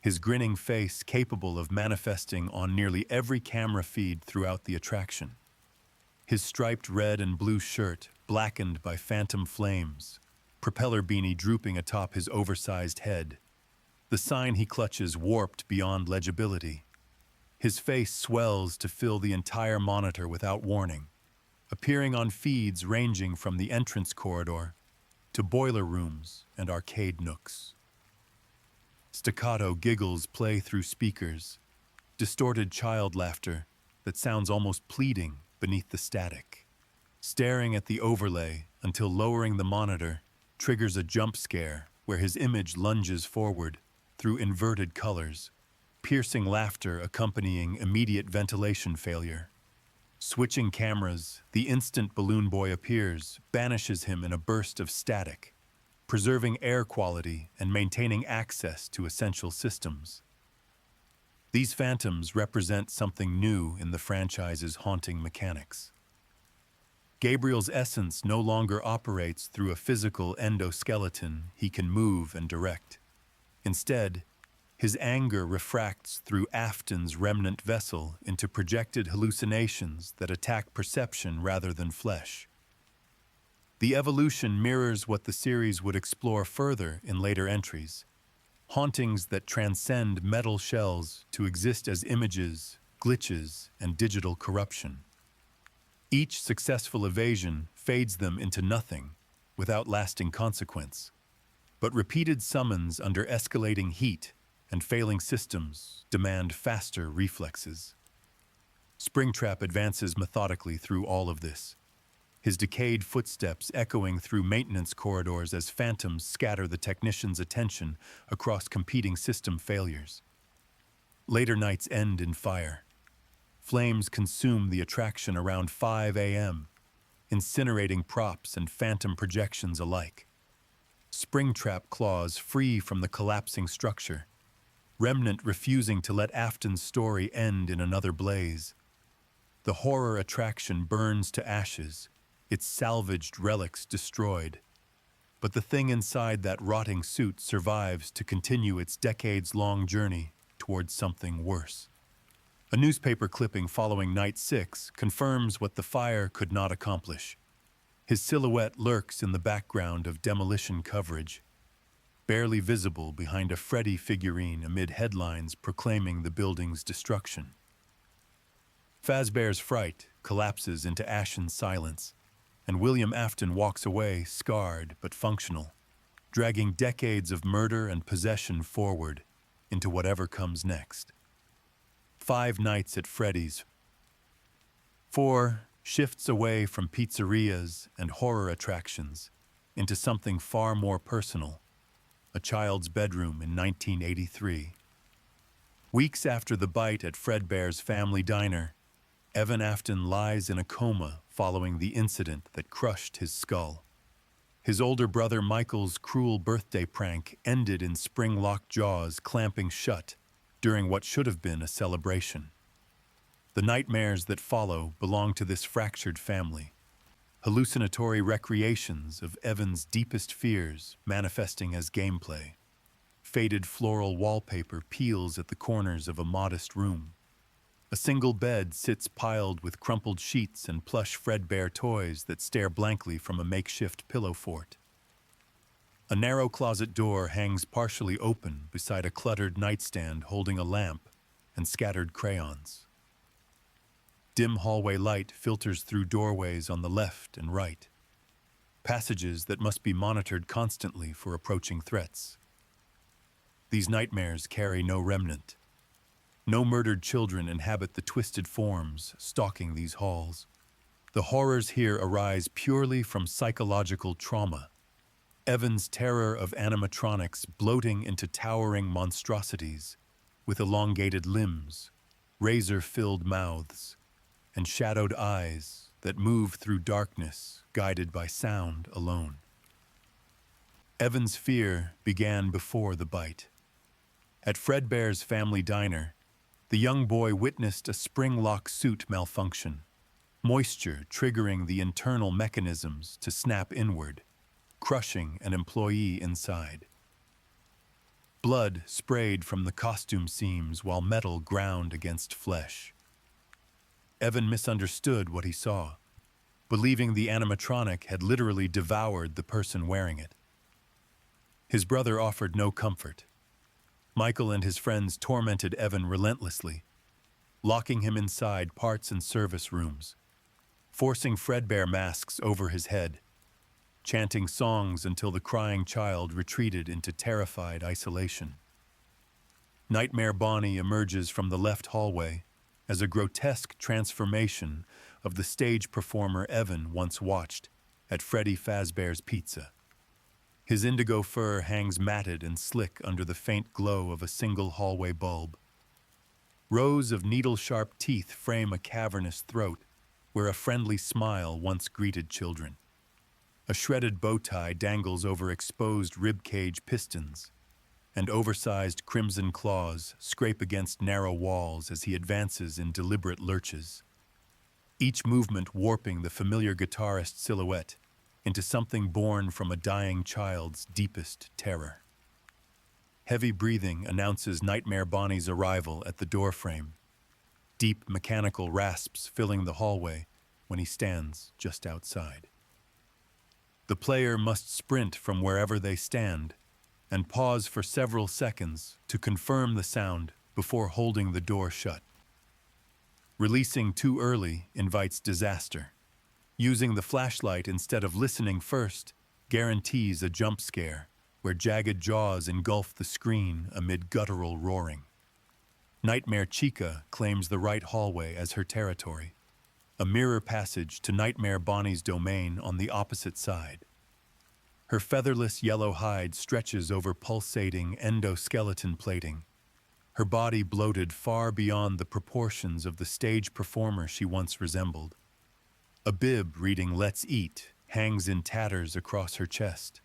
his grinning face capable of manifesting on nearly every camera feed throughout the attraction. His striped red and blue shirt blackened by phantom flames, propeller beanie drooping atop his oversized head, the sign he clutches warped beyond legibility. His face swells to fill the entire monitor without warning, appearing on feeds ranging from the entrance corridor to boiler rooms and arcade nooks. Staccato giggles play through speakers, distorted child laughter that sounds almost pleading beneath the static. Staring at the overlay until lowering the monitor triggers a jump scare where his image lunges forward through inverted colors, piercing laughter accompanying immediate ventilation failure. Switching cameras, the instant Balloon Boy appears, banishes him in a burst of static, preserving air quality and maintaining access to essential systems. These phantoms represent something new in the franchise's haunting mechanics. Gabriel's essence no longer operates through a physical endoskeleton he can move and direct. Instead, his anger refracts through Afton's remnant vessel into projected hallucinations that attack perception rather than flesh. The evolution mirrors what the series would explore further in later entries, hauntings that transcend metal shells to exist as images, glitches, and digital corruption. Each successful evasion fades them into nothing without lasting consequence, but repeated summons under escalating heat and failing systems demand faster reflexes. Springtrap advances methodically through all of this, his decayed footsteps echoing through maintenance corridors as phantoms scatter the technician's attention across competing system failures. Later nights end in fire. Flames consume the attraction around 5 a.m., incinerating props and phantom projections alike. Springtrap claws free from the collapsing structure, Remnant refusing to let Afton's story end in another blaze. The horror attraction burns to ashes, its salvaged relics destroyed. But the thing inside that rotting suit survives to continue its decades-long journey towards something worse. A newspaper clipping following Night 6 confirms what the fire could not accomplish. His silhouette lurks in the background of demolition coverage, barely visible behind a Freddy figurine amid headlines proclaiming the building's destruction. Fazbear's fright collapses into ashen silence, and William Afton walks away scarred but functional, dragging decades of murder and possession forward into whatever comes next. 5 Nights at Freddy's. 4 shifts away from pizzerias and horror attractions into something far more personal, a child's bedroom in 1983. Weeks after the bite at Fredbear's family diner, Evan Afton lies in a coma following the incident that crushed his skull. His older brother Michael's cruel birthday prank ended in spring-locked jaws clamping shut during what should have been a celebration. The nightmares that follow belong to this fractured family, hallucinatory recreations of Evan's deepest fears manifesting as gameplay. Faded floral wallpaper peels at the corners of a modest room. A single bed sits piled with crumpled sheets and plush Fredbear toys that stare blankly from a makeshift pillow fort. A narrow closet door hangs partially open beside a cluttered nightstand holding a lamp and scattered crayons. Dim hallway light filters through doorways on the left and right, passages that must be monitored constantly for approaching threats. These nightmares carry no remnant. No murdered children inhabit the twisted forms stalking these halls. The horrors here arise purely from psychological trauma. Evan's terror of animatronics bloating into towering monstrosities with elongated limbs, razor-filled mouths, and shadowed eyes that move through darkness guided by sound alone. Evan's fear began before the bite. At Fredbear's family diner, the young boy witnessed a spring-lock suit malfunction, moisture triggering the internal mechanisms to snap inward, crushing an employee inside. Blood sprayed from the costume seams while metal ground against flesh. Evan misunderstood what he saw, believing the animatronic had literally devoured the person wearing it. His brother offered no comfort. Michael and his friends tormented Evan relentlessly, locking him inside parts and service rooms, forcing Fredbear masks over his head, chanting songs until the crying child retreated into terrified isolation. Nightmare Bonnie emerges from the left hallway as a grotesque transformation of the stage performer Evan once watched at Freddy Fazbear's Pizza. His indigo fur hangs matted and slick under the faint glow of a single hallway bulb. Rows of needle-sharp teeth frame a cavernous throat where a friendly smile once greeted children. A shredded bow tie dangles over exposed ribcage pistons, and oversized crimson claws scrape against narrow walls as he advances in deliberate lurches, each movement warping the familiar guitarist silhouette into something born from a dying child's deepest terror. Heavy breathing announces Nightmare Bonnie's arrival at the doorframe, deep mechanical rasps filling the hallway when he stands just outside. The player must sprint from wherever they stand and pause for several seconds to confirm the sound before holding the door shut. Releasing too early invites disaster. Using the flashlight instead of listening first guarantees a jump scare where jagged jaws engulf the screen amid guttural roaring. Nightmare Chica claims the right hallway as her territory, a mirror passage to Nightmare Bonnie's domain on the opposite side. Her featherless yellow hide stretches over pulsating endoskeleton plating, her body bloated far beyond the proportions of the stage performer she once resembled. A bib reading "Let's Eat" hangs in tatters across her chest,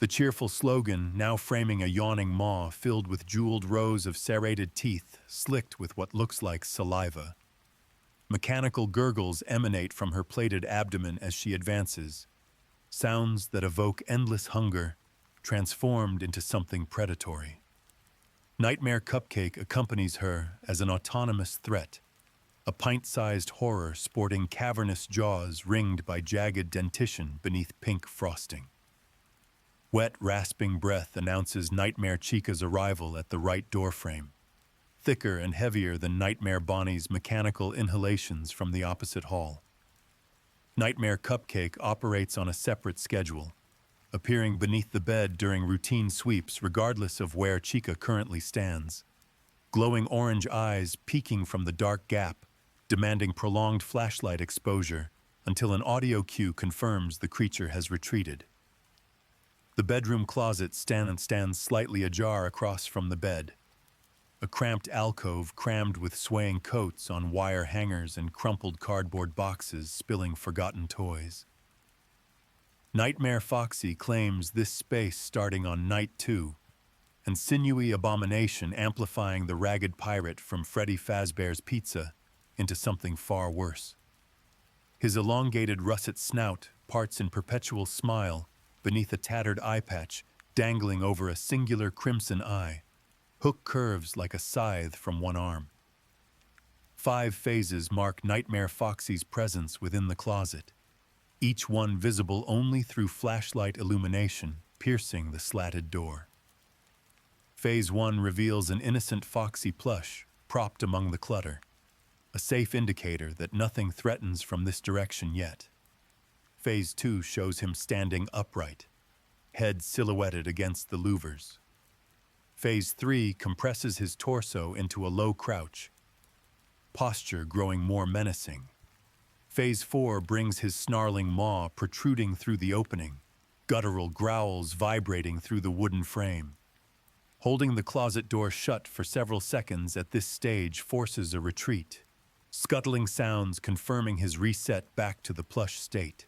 the cheerful slogan now framing a yawning maw filled with jeweled rows of serrated teeth slicked with what looks like saliva. Mechanical gurgles emanate from her plated abdomen as she advances, sounds that evoke endless hunger, transformed into something predatory. Nightmare Cupcake accompanies her as an autonomous threat, a pint-sized horror sporting cavernous jaws ringed by jagged dentition beneath pink frosting. Wet, rasping breath announces Nightmare Chica's arrival at the right doorframe, thicker and heavier than Nightmare Bonnie's mechanical inhalations from the opposite hall. Nightmare Cupcake operates on a separate schedule, appearing beneath the bed during routine sweeps regardless of where Chica currently stands, glowing orange eyes peeking from the dark gap, demanding prolonged flashlight exposure until an audio cue confirms the creature has retreated. The bedroom closet stands slightly ajar across from the bed, a cramped alcove crammed with swaying coats on wire hangers and crumpled cardboard boxes spilling forgotten toys. Nightmare Foxy claims this space starting on night 2, and sinewy abomination amplifying the ragged pirate from Freddy Fazbear's Pizza into something far worse. His elongated russet snout parts in perpetual smile beneath a tattered eye patch dangling over a singular crimson eye, hook curves like a scythe from one arm. 5 phases mark Nightmare Foxy's presence within the closet, each one visible only through flashlight illumination piercing the slatted door. Phase 1 reveals an innocent Foxy plush propped among the clutter, a safe indicator that nothing threatens from this direction yet. Phase 2 shows him standing upright, head silhouetted against the louvers. Phase 3 compresses his torso into a low crouch, posture growing more menacing. Phase 4 brings his snarling maw protruding through the opening, guttural growls vibrating through the wooden frame. Holding the closet door shut for several seconds at this stage forces a retreat, scuttling sounds confirming his reset back to the plush state.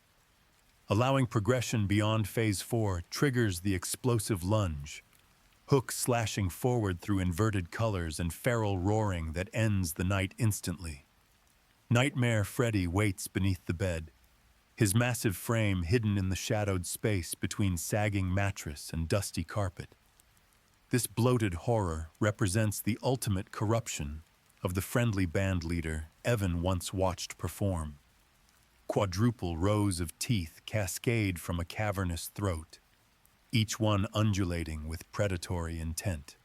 Allowing progression beyond Phase 4 triggers the explosive lunge, hook slashing forward through inverted colors and feral roaring that ends the night instantly. Nightmare Freddy waits beneath the bed, his massive frame hidden in the shadowed space between sagging mattress and dusty carpet. This bloated horror represents the ultimate corruption of the friendly band leader Evan once watched perform. Quadruple rows of teeth cascade from a cavernous throat, each one undulating with predatory intent.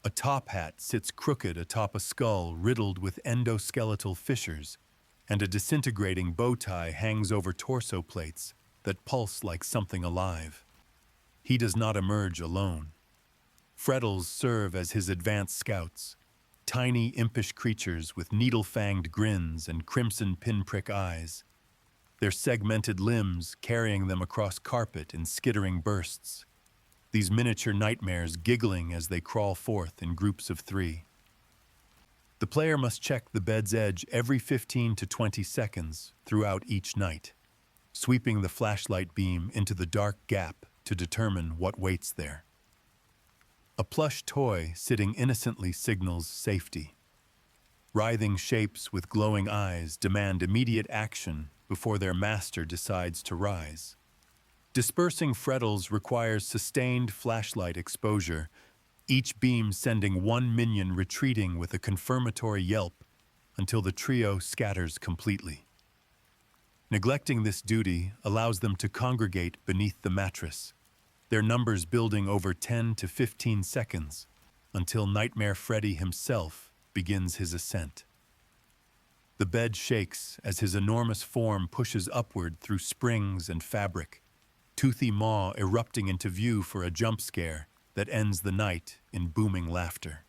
A top hat sits crooked atop a skull riddled with endoskeletal fissures, and a disintegrating bow tie hangs over torso plates that pulse like something alive. He does not emerge alone. Freddles serve as his advanced scouts, tiny impish creatures with needle-fanged grins and crimson pinprick eyes, their segmented limbs carrying them across carpet in skittering bursts, these miniature nightmares giggling as they crawl forth in groups of 3. The player must check the bed's edge every 15 to 20 seconds throughout each night, sweeping the flashlight beam into the dark gap to determine what waits there. A plush toy sitting innocently signals safety. Writhing shapes with glowing eyes demand immediate action before their master decides to rise. Dispersing frettles requires sustained flashlight exposure, each beam sending one minion retreating with a confirmatory yelp until the trio scatters completely. Neglecting this duty allows them to congregate beneath the mattress, their numbers building over 10 to 15 seconds until Nightmare Freddy himself begins his ascent. The bed shakes as his enormous form pushes upward through springs and fabric, toothy maw erupting into view for a jump scare that ends the night in booming laughter.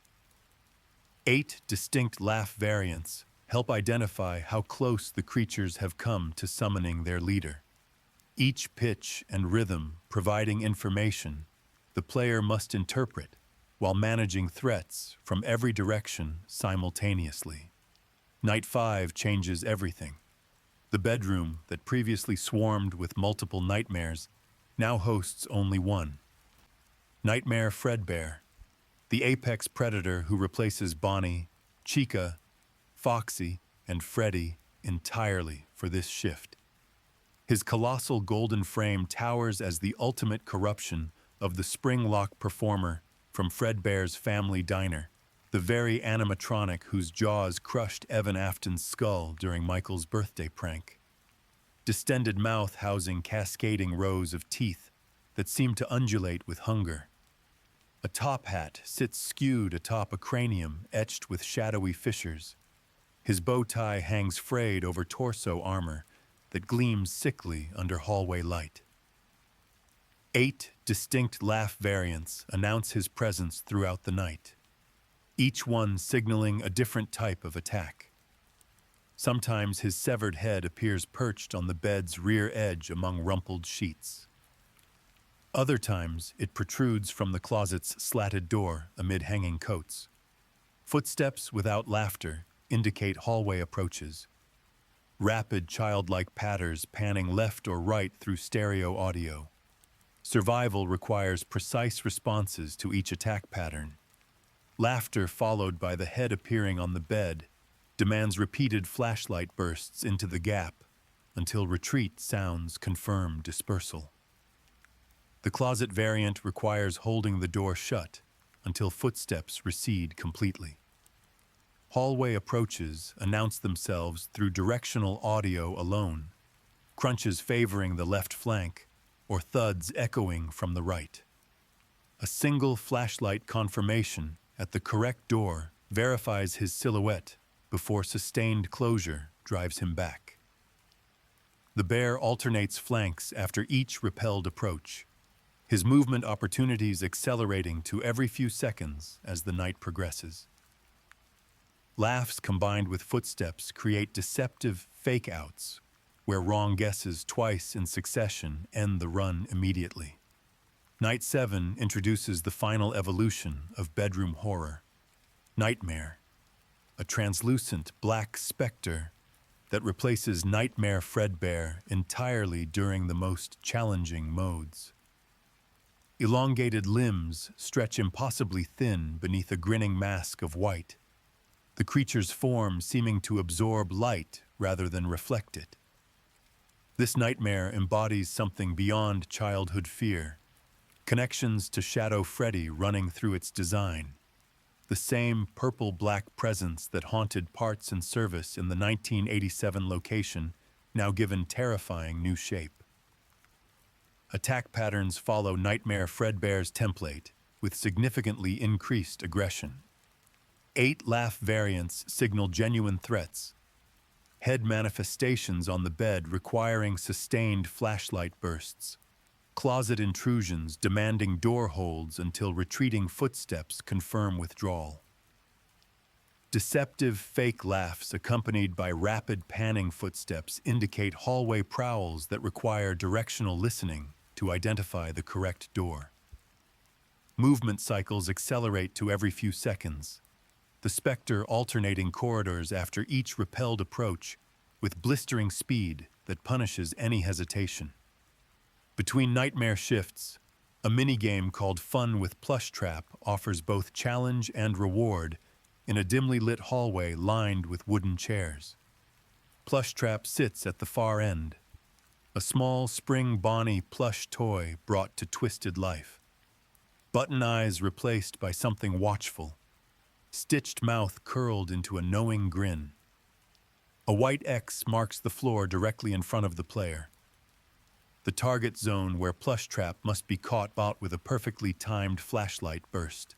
8 distinct laugh variants help identify how close the creatures have come to summoning their leader. Each pitch and rhythm providing information the player must interpret while managing threats from every direction simultaneously. Night 5 changes everything. The bedroom that previously swarmed with multiple nightmares now hosts only one. Nightmare Fredbear, the apex predator who replaces Bonnie, Chica, Foxy, and Freddy entirely for this shift. His colossal golden frame towers as the ultimate corruption of the spring-lock performer from Fredbear's Family Diner, the very animatronic whose jaws crushed Evan Afton's skull during Michael's birthday prank. Distended mouth housing cascading rows of teeth that seem to undulate with hunger. A top hat sits skewed atop a cranium etched with shadowy fissures. His bow tie hangs frayed over torso armor that gleams sickly under hallway light. 8 distinct laugh variants announce his presence throughout the night, each one signaling a different type of attack. Sometimes his severed head appears perched on the bed's rear edge among rumpled sheets. Other times, it protrudes from the closet's slatted door amid hanging coats. Footsteps without laughter indicate hallway approaches. Rapid, childlike patters panning left or right through stereo audio. Survival requires precise responses to each attack pattern. Laughter followed by the head appearing on the bed demands repeated flashlight bursts into the gap until retreat sounds confirm dispersal. The closet variant requires holding the door shut until footsteps recede completely. Hallway approaches announce themselves through directional audio alone, crunches favoring the left flank or thuds echoing from the right. A single flashlight confirmation at the correct door verifies his silhouette before sustained closure drives him back. The bear alternates flanks after each repelled approach, his movement opportunities accelerating to every few seconds as the night progresses. Laughs combined with footsteps create deceptive fake-outs, where wrong guesses twice in succession end the run immediately. Night 7 introduces the final evolution of bedroom horror, Nightmare, a translucent black specter that replaces Nightmare Fredbear entirely during the most challenging modes. Elongated limbs stretch impossibly thin beneath a grinning mask of white, the creature's form seeming to absorb light rather than reflect it. This nightmare embodies something beyond childhood fear, connections to Shadow Freddy running through its design, the same purple-black presence that haunted parts and service in the 1987 location, now given terrifying new shape. Attack patterns follow Nightmare Fredbear's template, with significantly increased aggression. 8 laugh variants signal genuine threats. Head manifestations on the bed requiring sustained flashlight bursts. Closet intrusions demanding door holds until retreating footsteps confirm withdrawal. Deceptive fake laughs accompanied by rapid panning footsteps indicate hallway prowls that require directional listening to identify the correct door. Movement cycles accelerate to every few seconds, the specter alternating corridors after each repelled approach with blistering speed that punishes any hesitation. Between nightmare shifts, a minigame called Fun with Plush Trap offers both challenge and reward in a dimly lit hallway lined with wooden chairs. Plush Trap sits at the far end, a small spring Bonnie plush toy brought to twisted life. Button eyes replaced by something watchful, stitched mouth curled into a knowing grin. A white X marks the floor directly in front of the player, the target zone where Plush Trap must be caught out with a perfectly timed flashlight burst.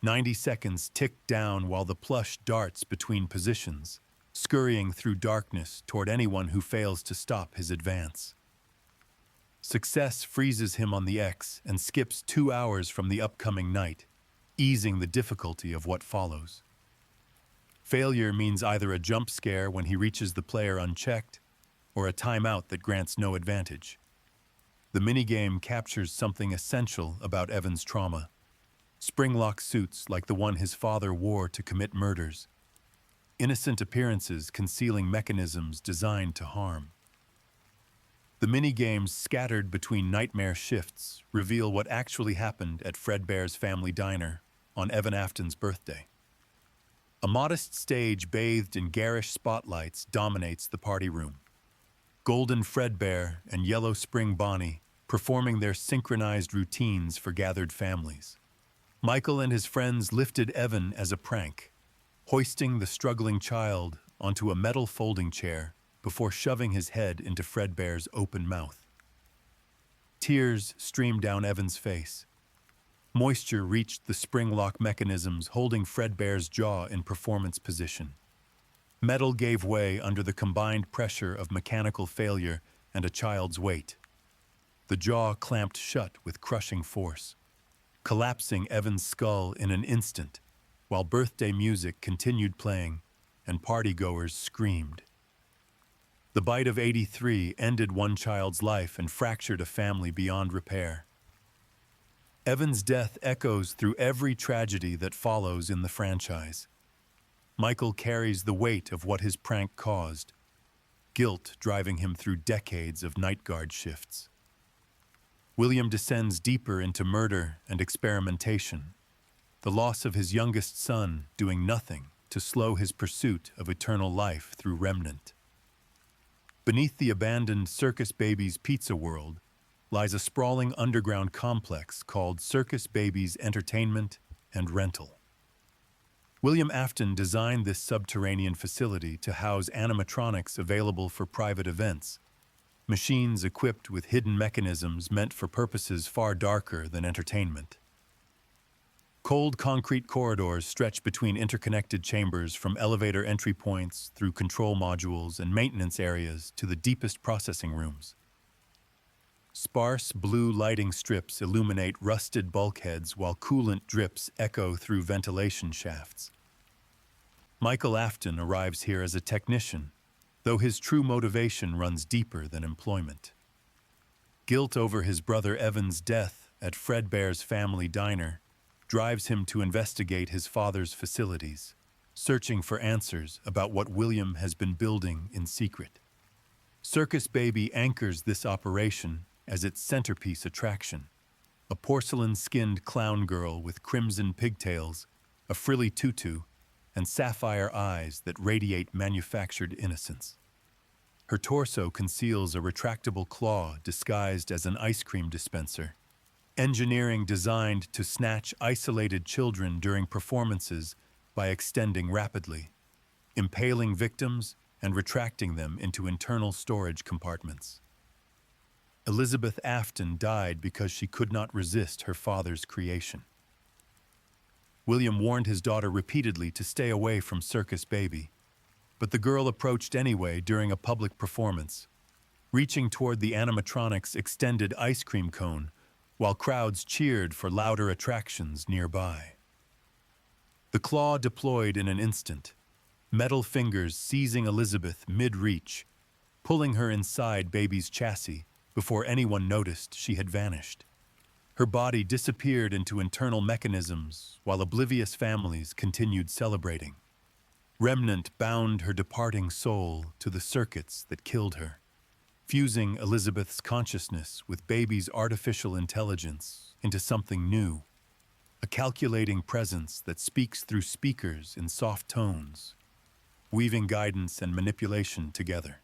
90 seconds tick down while the plush darts between positions, scurrying through darkness toward anyone who fails to stop his advance. Success freezes him on the X and skips 2 hours from the upcoming night, easing the difficulty of what follows. Failure means either a jump scare when he reaches the player unchecked, or a timeout that grants no advantage. The minigame captures something essential about Evan's trauma: spring-lock suits like the one his father wore to commit murders, innocent appearances concealing mechanisms designed to harm. The minigames scattered between nightmare shifts reveal what actually happened at Fredbear's family diner on Evan Afton's birthday. A modest stage bathed in garish spotlights dominates the party room. Golden Fredbear and Yellow Spring Bonnie performing their synchronized routines for gathered families. Michael and his friends lifted Evan as a prank, hoisting the struggling child onto a metal folding chair before shoving his head into Fredbear's open mouth. Tears streamed down Evan's face. Moisture reached the spring lock mechanisms holding Fredbear's jaw in performance position. Metal gave way under the combined pressure of mechanical failure and a child's weight. The jaw clamped shut with crushing force, collapsing Evan's skull in an instant, while birthday music continued playing and partygoers screamed. The bite of 83 ended one child's life and fractured a family beyond repair. Evan's death echoes through every tragedy that follows in the franchise. Michael carries the weight of what his prank caused, guilt driving him through decades of night guard shifts. William descends deeper into murder and experimentation, the loss of his youngest son doing nothing to slow his pursuit of eternal life through Remnant. Beneath the abandoned Circus Babies Pizza World lies a sprawling underground complex called Circus Babies Entertainment and Rental. William Afton designed this subterranean facility to house animatronics available for private events, machines equipped with hidden mechanisms meant for purposes far darker than entertainment. Cold concrete corridors stretch between interconnected chambers from elevator entry points through control modules and maintenance areas to the deepest processing rooms. Sparse blue lighting strips illuminate rusted bulkheads while coolant drips echo through ventilation shafts. Michael Afton arrives here as a technician, though his true motivation runs deeper than employment. Guilt over his brother Evan's death at Fredbear's family diner drives him to investigate his father's facilities, searching for answers about what William has been building in secret. Circus Baby anchors this operation as its centerpiece attraction: a porcelain-skinned clown girl with crimson pigtails, a frilly tutu, and sapphire eyes that radiate manufactured innocence. Her torso conceals a retractable claw disguised as an ice cream dispenser, engineering designed to snatch isolated children during performances by extending rapidly, impaling victims and retracting them into internal storage compartments. Elizabeth Afton died because she could not resist her father's creation. William warned his daughter repeatedly to stay away from Circus Baby, but the girl approached anyway during a public performance, reaching toward the animatronic's extended ice cream cone while crowds cheered for louder attractions nearby. The claw deployed in an instant, metal fingers seizing Elizabeth mid-reach, pulling her inside Baby's chassis before anyone noticed she had vanished. Her body disappeared into internal mechanisms while oblivious families continued celebrating. Remnant bound her departing soul to the circuits that killed her, fusing Elizabeth's consciousness with baby's artificial intelligence into something new, a calculating presence that speaks through speakers in soft tones, weaving guidance and manipulation together.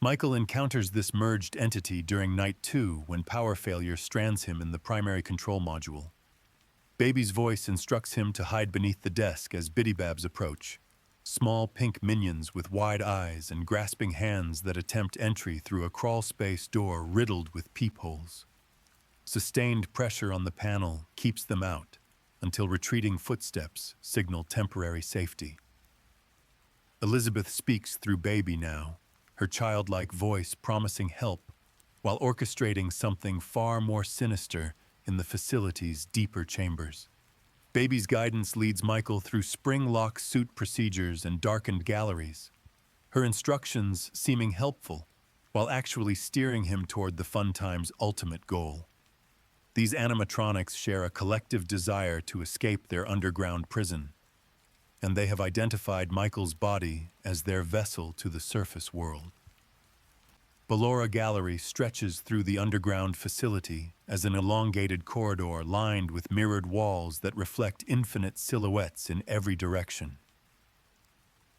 Michael encounters this merged entity during Night 2 when power failure strands him in the primary control module. Baby's voice instructs him to hide beneath the desk as Bidybabs approach, small pink minions with wide eyes and grasping hands that attempt entry through a crawlspace door riddled with peepholes. Sustained pressure on the panel keeps them out until retreating footsteps signal temporary safety. Elizabeth speaks through Baby now, her childlike voice promising help while orchestrating something far more sinister in the facility's deeper chambers. Baby's guidance leads Michael through spring-lock suit procedures and darkened galleries, her instructions seeming helpful while actually steering him toward the fun time's ultimate goal. These animatronics share a collective desire to escape their underground prison, and they have identified Michael's body as their vessel to the surface world. Ballora Gallery stretches through the underground facility as an elongated corridor lined with mirrored walls that reflect infinite silhouettes in every direction.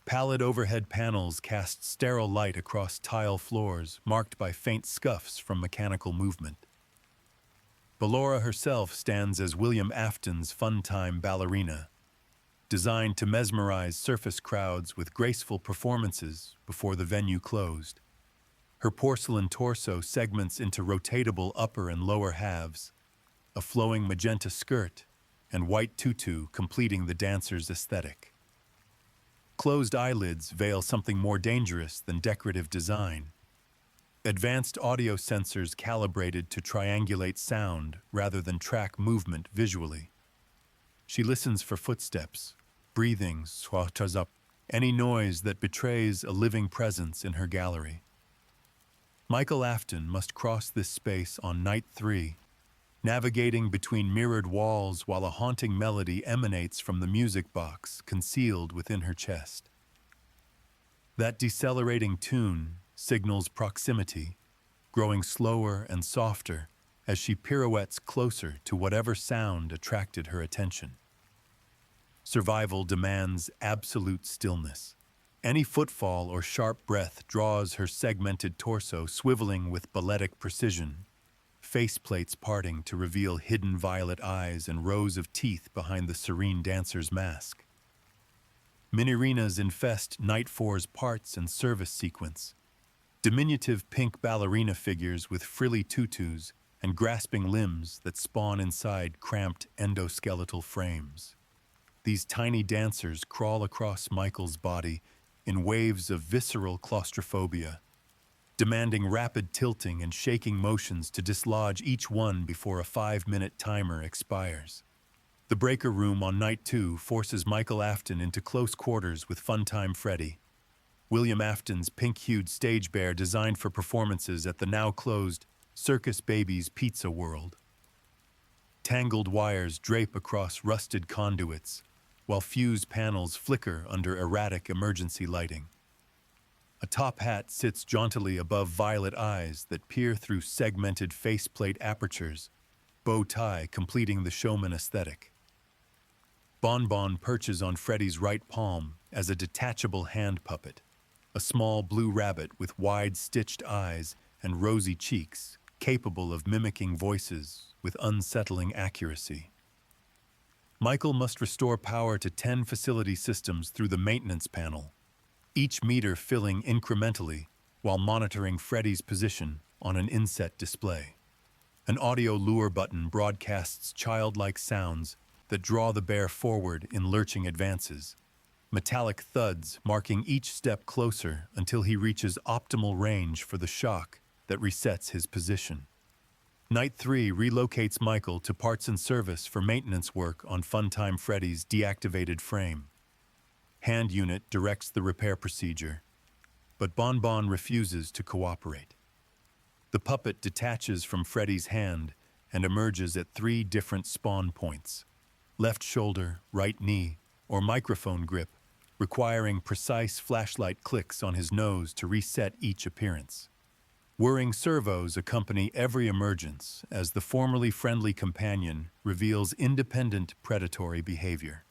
Pallid overhead panels cast sterile light across tile floors marked by faint scuffs from mechanical movement. Ballora herself stands as William Afton's fun-time ballerina, designed to mesmerize surface crowds with graceful performances before the venue closed. Her porcelain torso segments into rotatable upper and lower halves, a flowing magenta skirt and white tutu completing the dancer's aesthetic. Closed eyelids veil something more dangerous than decorative design. Advanced audio sensors calibrated to triangulate sound rather than track movement visually. She listens for footsteps, breathing, any noise that betrays a living presence in her gallery. Michael Afton must cross this space on Night 3, navigating between mirrored walls while a haunting melody emanates from the music box concealed within her chest. That decelerating tune signals proximity, growing slower and softer as she pirouettes closer to whatever sound attracted her attention. Survival demands absolute stillness. Any footfall or sharp breath draws her segmented torso swiveling with balletic precision, faceplates parting to reveal hidden violet eyes and rows of teeth behind the serene dancer's mask. Mini-arenas infest Night 4's parts and service sequence. Diminutive pink ballerina figures with frilly tutus and grasping limbs that spawn inside cramped endoskeletal frames. These tiny dancers crawl across Michael's body in waves of visceral claustrophobia, demanding rapid tilting and shaking motions to dislodge each one before a 5-minute timer expires. The breaker room on Night 2 forces Michael Afton into close quarters with Funtime Freddy, William Afton's pink-hued stage bear designed for performances at the now-closed Circus Baby's Pizza World. Tangled wires drape across rusted conduits, while fuse panels flicker under erratic emergency lighting. A top hat sits jauntily above violet eyes that peer through segmented faceplate apertures, bow tie completing the showman aesthetic. Bonbon perches on Freddy's right palm as a detachable hand puppet, a small blue rabbit with wide stitched eyes and rosy cheeks, capable of mimicking voices with unsettling accuracy. Michael must restore power to 10 facility systems through the maintenance panel, each meter filling incrementally while monitoring Freddy's position on an inset display. An audio lure button broadcasts childlike sounds that draw the bear forward in lurching advances, metallic thuds marking each step closer until he reaches optimal range for the shock that resets his position. Night 3 relocates Michael to parts and service for maintenance work on Funtime Freddy's deactivated frame. Hand unit directs the repair procedure, but Bonbon refuses to cooperate. The puppet detaches from Freddy's hand and emerges at 3 different spawn points: left shoulder, right knee, or microphone grip, requiring precise flashlight clicks on his nose to reset each appearance. Whirring servos accompany every emergence as the formerly friendly companion reveals independent predatory behavior.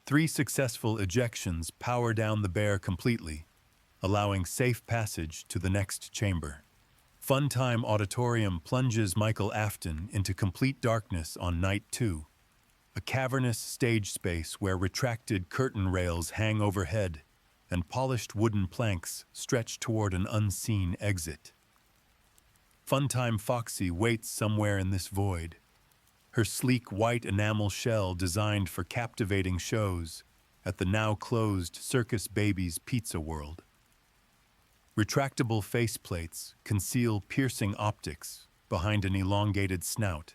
3 successful ejections power down the bear completely, allowing safe passage to the next chamber. Funtime Auditorium plunges Michael Afton into complete darkness on night 2, a cavernous stage space where retracted curtain rails hang overhead and polished wooden planks stretch toward an unseen exit. Funtime Foxy waits somewhere in this void, her sleek white enamel shell designed for captivating shows at the now-closed Circus Babies Pizza World. Retractable faceplates conceal piercing optics behind an elongated snout,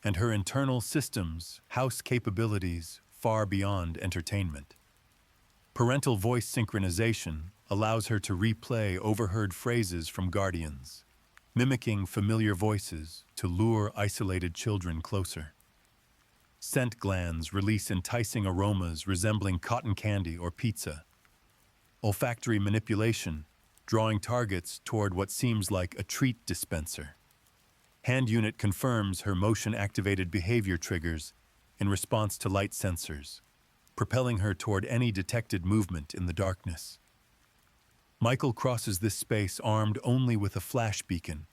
and her internal systems house capabilities far beyond entertainment. Parental voice synchronization allows her to replay overheard phrases from Guardians, mimicking familiar voices to lure isolated children closer. Scent glands release enticing aromas resembling cotton candy or pizza. Olfactory manipulation, drawing targets toward what seems like a treat dispenser. Hand unit confirms her motion-activated behavior triggers in response to light sensors, propelling her toward any detected movement in the darkness. Michael crosses this space armed only with a flash beacon,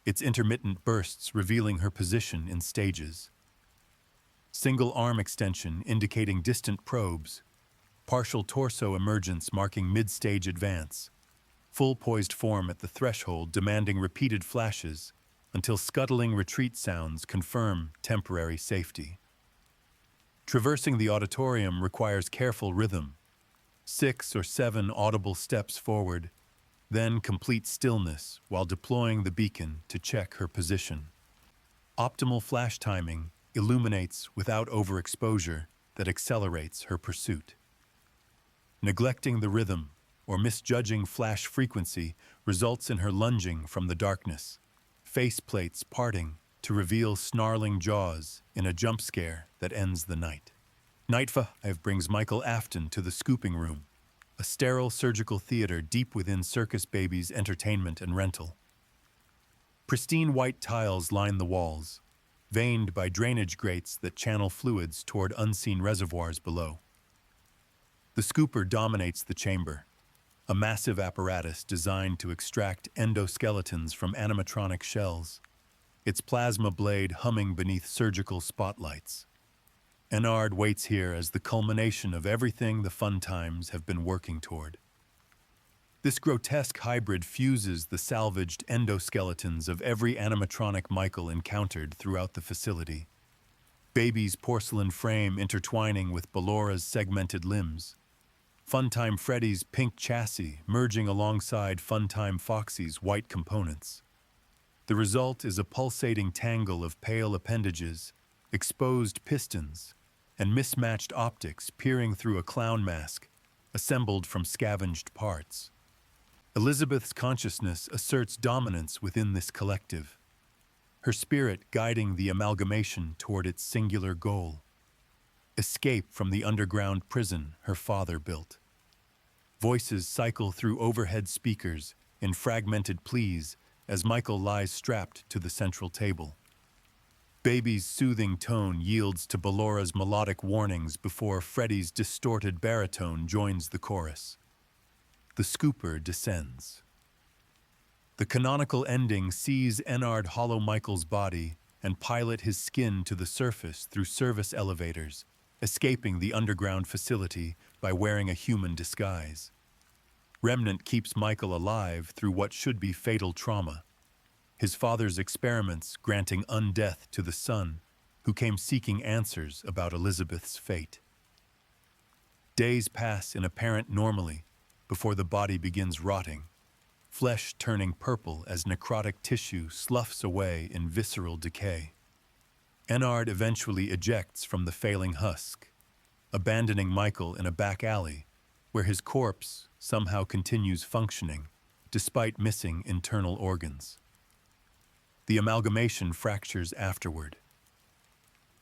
its intermittent bursts revealing her position in stages. Single arm extension indicating distant probes, partial torso emergence marking mid-stage advance, full poised form at the threshold demanding repeated flashes until scuttling retreat sounds confirm temporary safety. Traversing the auditorium requires careful rhythm, 6 or 7 audible steps forward, then complete stillness while deploying the beacon to check her position. Optimal flash timing illuminates without overexposure that accelerates her pursuit. Neglecting the rhythm or misjudging flash frequency results in her lunging from the darkness, faceplates parting to reveal snarling jaws in a jumpscare that ends the night. Night 5 brings Michael Afton to the scooping room, a sterile surgical theater deep within Circus Babies' entertainment and rental. Pristine white tiles line the walls, veined by drainage grates that channel fluids toward unseen reservoirs below. The scooper dominates the chamber, a massive apparatus designed to extract endoskeletons from animatronic shells, its plasma blade humming beneath surgical spotlights. Enard waits here as the culmination of everything the Fun Times have been working toward. This grotesque hybrid fuses the salvaged endoskeletons of every animatronic Michael encountered throughout the facility. Baby's porcelain frame intertwining with Ballora's segmented limbs. Funtime Freddy's pink chassis merging alongside Funtime Foxy's white components. The result is a pulsating tangle of pale appendages, exposed pistons, and mismatched optics peering through a clown mask assembled from scavenged parts. Elizabeth's consciousness asserts dominance within this collective, her spirit guiding the amalgamation toward its singular goal: escape from the underground prison her father built. Voices cycle through overhead speakers in fragmented pleas as Michael lies strapped to the central table. Baby's soothing tone yields to Ballora's melodic warnings before Freddy's distorted baritone joins the chorus. The scooper descends. The canonical ending sees Enard hollow Michael's body and pilot his skin to the surface through service elevators, escaping the underground facility by wearing a human disguise. Remnant keeps Michael alive through what should be fatal trauma, his father's experiments granting undeath to the son who came seeking answers about Elizabeth's fate. Days pass in apparent normalcy before the body begins rotting, flesh turning purple as necrotic tissue sloughs away in visceral decay. Enard eventually ejects from the failing husk, abandoning Michael in a back alley where his corpse somehow continues functioning despite missing internal organs. The amalgamation fractures afterward,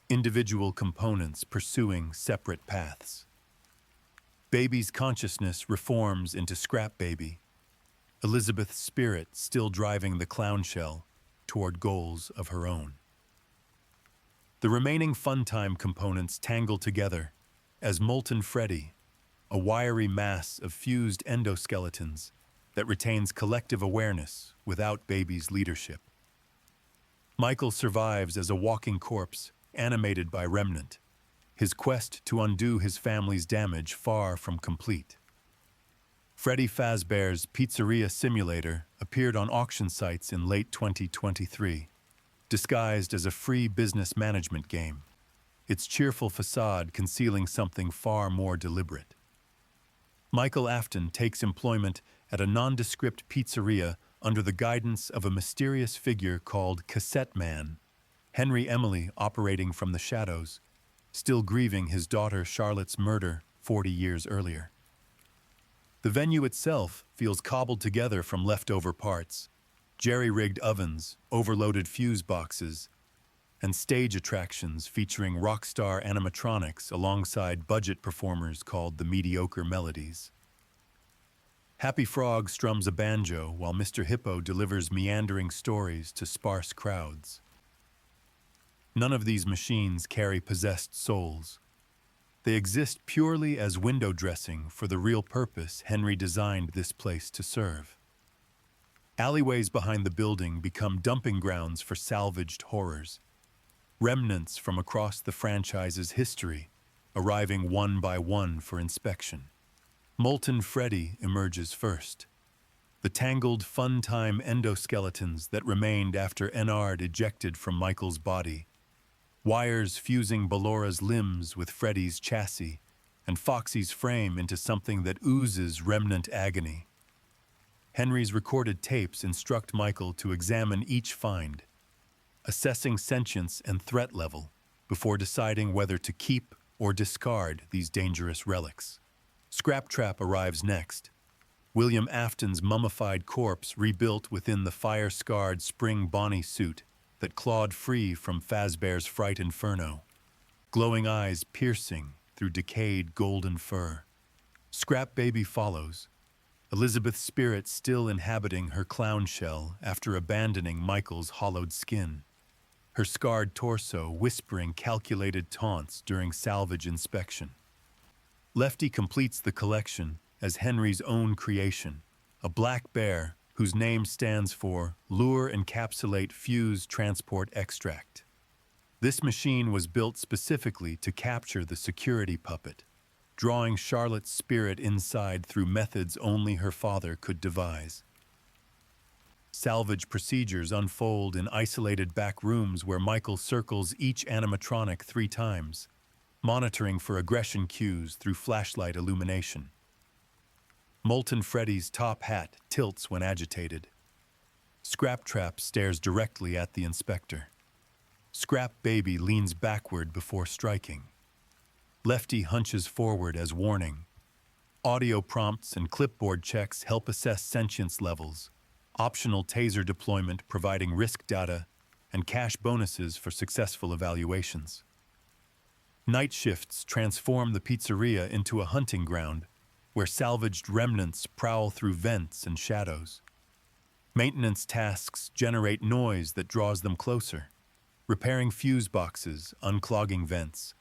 individual components pursuing separate paths. Baby's consciousness reforms into Scrap Baby, Elizabeth's spirit still driving the clown shell toward goals of her own. The remaining Funtime components tangle together as Molten Freddy, a wiry mass of fused endoskeletons that retains collective awareness without Baby's leadership. Michael survives as a walking corpse, animated by Remnant, his quest to undo his family's damage far from complete. Freddy Fazbear's Pizzeria Simulator appeared on auction sites in late 2023, disguised as a free business management game, its cheerful facade concealing something far more deliberate. Michael Afton takes employment at a nondescript pizzeria under the guidance of a mysterious figure called Cassette Man, Henry Emily operating from the shadows, still grieving his daughter Charlotte's murder 40 years earlier. The venue itself feels cobbled together from leftover parts, jerry-rigged ovens, overloaded fuse boxes, and stage attractions featuring rock star animatronics alongside budget performers called the Mediocre Melodies. Happy Frog strums a banjo while Mr. Hippo delivers meandering stories to sparse crowds. None of these machines carry possessed souls. They exist purely as window dressing for the real purpose Henry designed this place to serve. Alleyways behind the building become dumping grounds for salvaged horrors, remnants from across the franchise's history, arriving one by one for inspection. Molten Freddy emerges first. The tangled Funtime endoskeletons that remained after Enard ejected from Michael's body, wires fusing Ballora's limbs with Freddy's chassis, and Foxy's frame into something that oozes remnant agony. Henry's recorded tapes instruct Michael to examine each find, assessing sentience and threat level before deciding whether to keep or discard these dangerous relics. Scraptrap arrives next, William Afton's mummified corpse rebuilt within the fire-scarred spring Bonnie suit that clawed free from Fazbear's Fright Inferno, glowing eyes piercing through decayed golden fur. Scrap Baby follows, Elizabeth's spirit still inhabiting her clown shell after abandoning Michael's hollowed skin, her scarred torso whispering calculated taunts during salvage inspection. Lefty completes the collection as Henry's own creation, a black bear whose name stands for Lure Encapsulate Fuse Transport Extract. This machine was built specifically to capture the security puppet, drawing Charlotte's spirit inside through methods only her father could devise. Salvage procedures unfold in isolated back rooms where Michael circles each animatronic 3 times, monitoring for aggression cues through flashlight illumination. Molten Freddy's top hat tilts when agitated. Scraptrap stares directly at the inspector. Scrap Baby leans backward before striking. Lefty hunches forward as warning. Audio prompts and clipboard checks help assess sentience levels, optional taser deployment providing risk data, and cash bonuses for successful evaluations. Night shifts transform the pizzeria into a hunting ground, where salvaged remnants prowl through vents and shadows. Maintenance tasks generate noise that draws them closer, repairing fuse boxes, unclogging vents,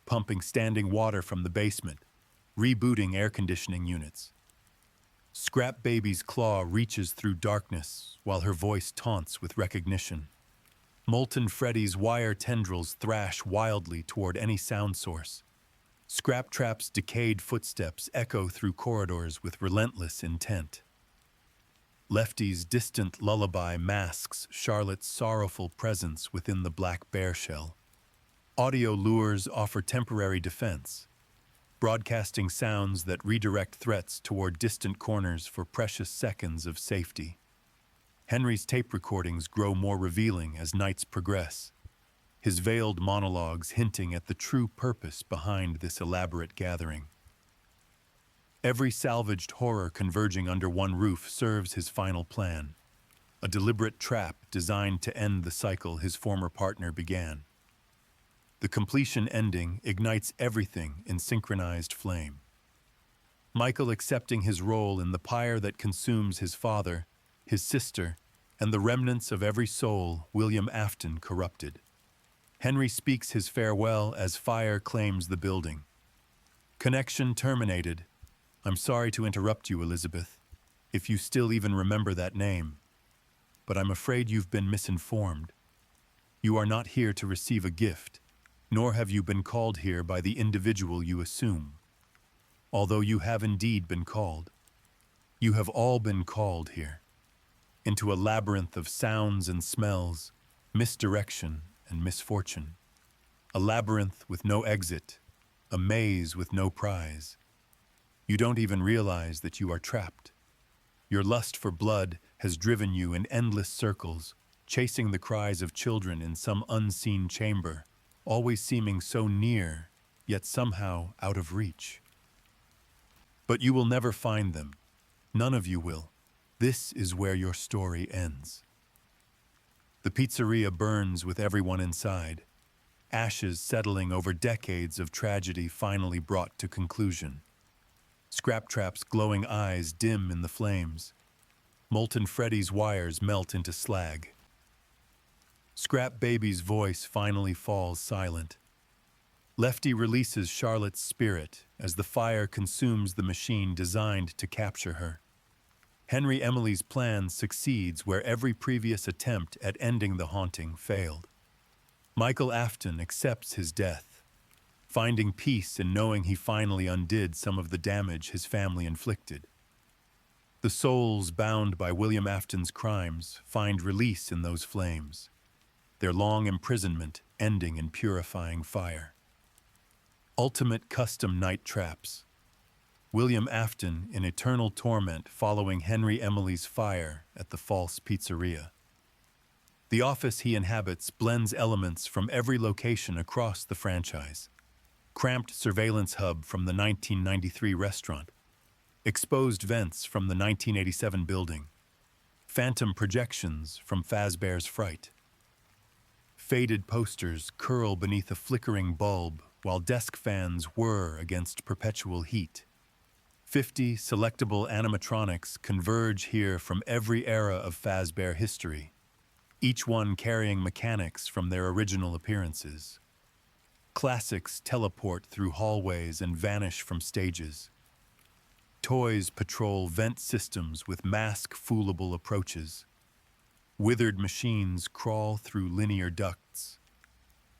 pumping standing water from the basement, rebooting air conditioning units. Scrap Baby's claw reaches through darkness while her voice taunts with recognition. Molten Freddy's wire tendrils thrash wildly toward any sound source. Scraptrap's decayed footsteps echo through corridors with relentless intent. Lefty's distant lullaby masks Charlotte's sorrowful presence within the black bear shell. Audio lures offer temporary defense, broadcasting sounds that redirect threats toward distant corners for precious seconds of safety. Henry's tape recordings grow more revealing as nights progress, his veiled monologues hinting at the true purpose behind this elaborate gathering. Every salvaged horror converging under one roof serves his final plan, a deliberate trap designed to end the cycle his former partner began. The completion ending ignites everything in synchronized flame. Michael accepting his role in the pyre that consumes his father, his sister, and the remnants of every soul William Afton corrupted. Henry speaks his farewell as fire claims the building. Connection terminated. I'm sorry to interrupt you, Elizabeth, if you still even remember that name. But I'm afraid you've been misinformed. You are not here to receive a gift, nor have you been called here by the individual you assume. Although you have indeed been called. You have all been called here, into a labyrinth of sounds and smells, misdirection and misfortune. A labyrinth with no exit, a maze with no prize. You don't even realize that you are trapped. Your lust for blood has driven you in endless circles, chasing the cries of children in some unseen chamber, always seeming so near, yet somehow out of reach. But you will never find them. None of you will. This is where your story ends. The pizzeria burns with everyone inside, ashes settling over decades of tragedy finally brought to conclusion. Scraptrap's glowing eyes dim in the flames. Molten Freddy's wires melt into slag. Scrap Baby's voice finally falls silent. Lefty releases Charlotte's spirit as the fire consumes the machine designed to capture her. Henry Emily's plan succeeds where every previous attempt at ending the haunting failed. Michael Afton accepts his death, finding peace in knowing he finally undid some of the damage his family inflicted. The souls bound by William Afton's crimes find release in those flames, their long imprisonment ending in purifying fire. Ultimate custom night traps. William Afton in eternal torment following Henry Emily's fire at the false pizzeria. The office he inhabits blends elements from every location across the franchise. Cramped surveillance hub from the 1993 restaurant. Exposed vents from the 1987 building. Phantom projections from Fazbear's Fright. Faded posters curl beneath a flickering bulb while desk fans whir against perpetual heat. 50 selectable animatronics converge here from every era of Fazbear history, each one carrying mechanics from their original appearances. Classics teleport through hallways and vanish from stages. Toys patrol vent systems with mask-foolable approaches. Withered machines crawl through linear ducts.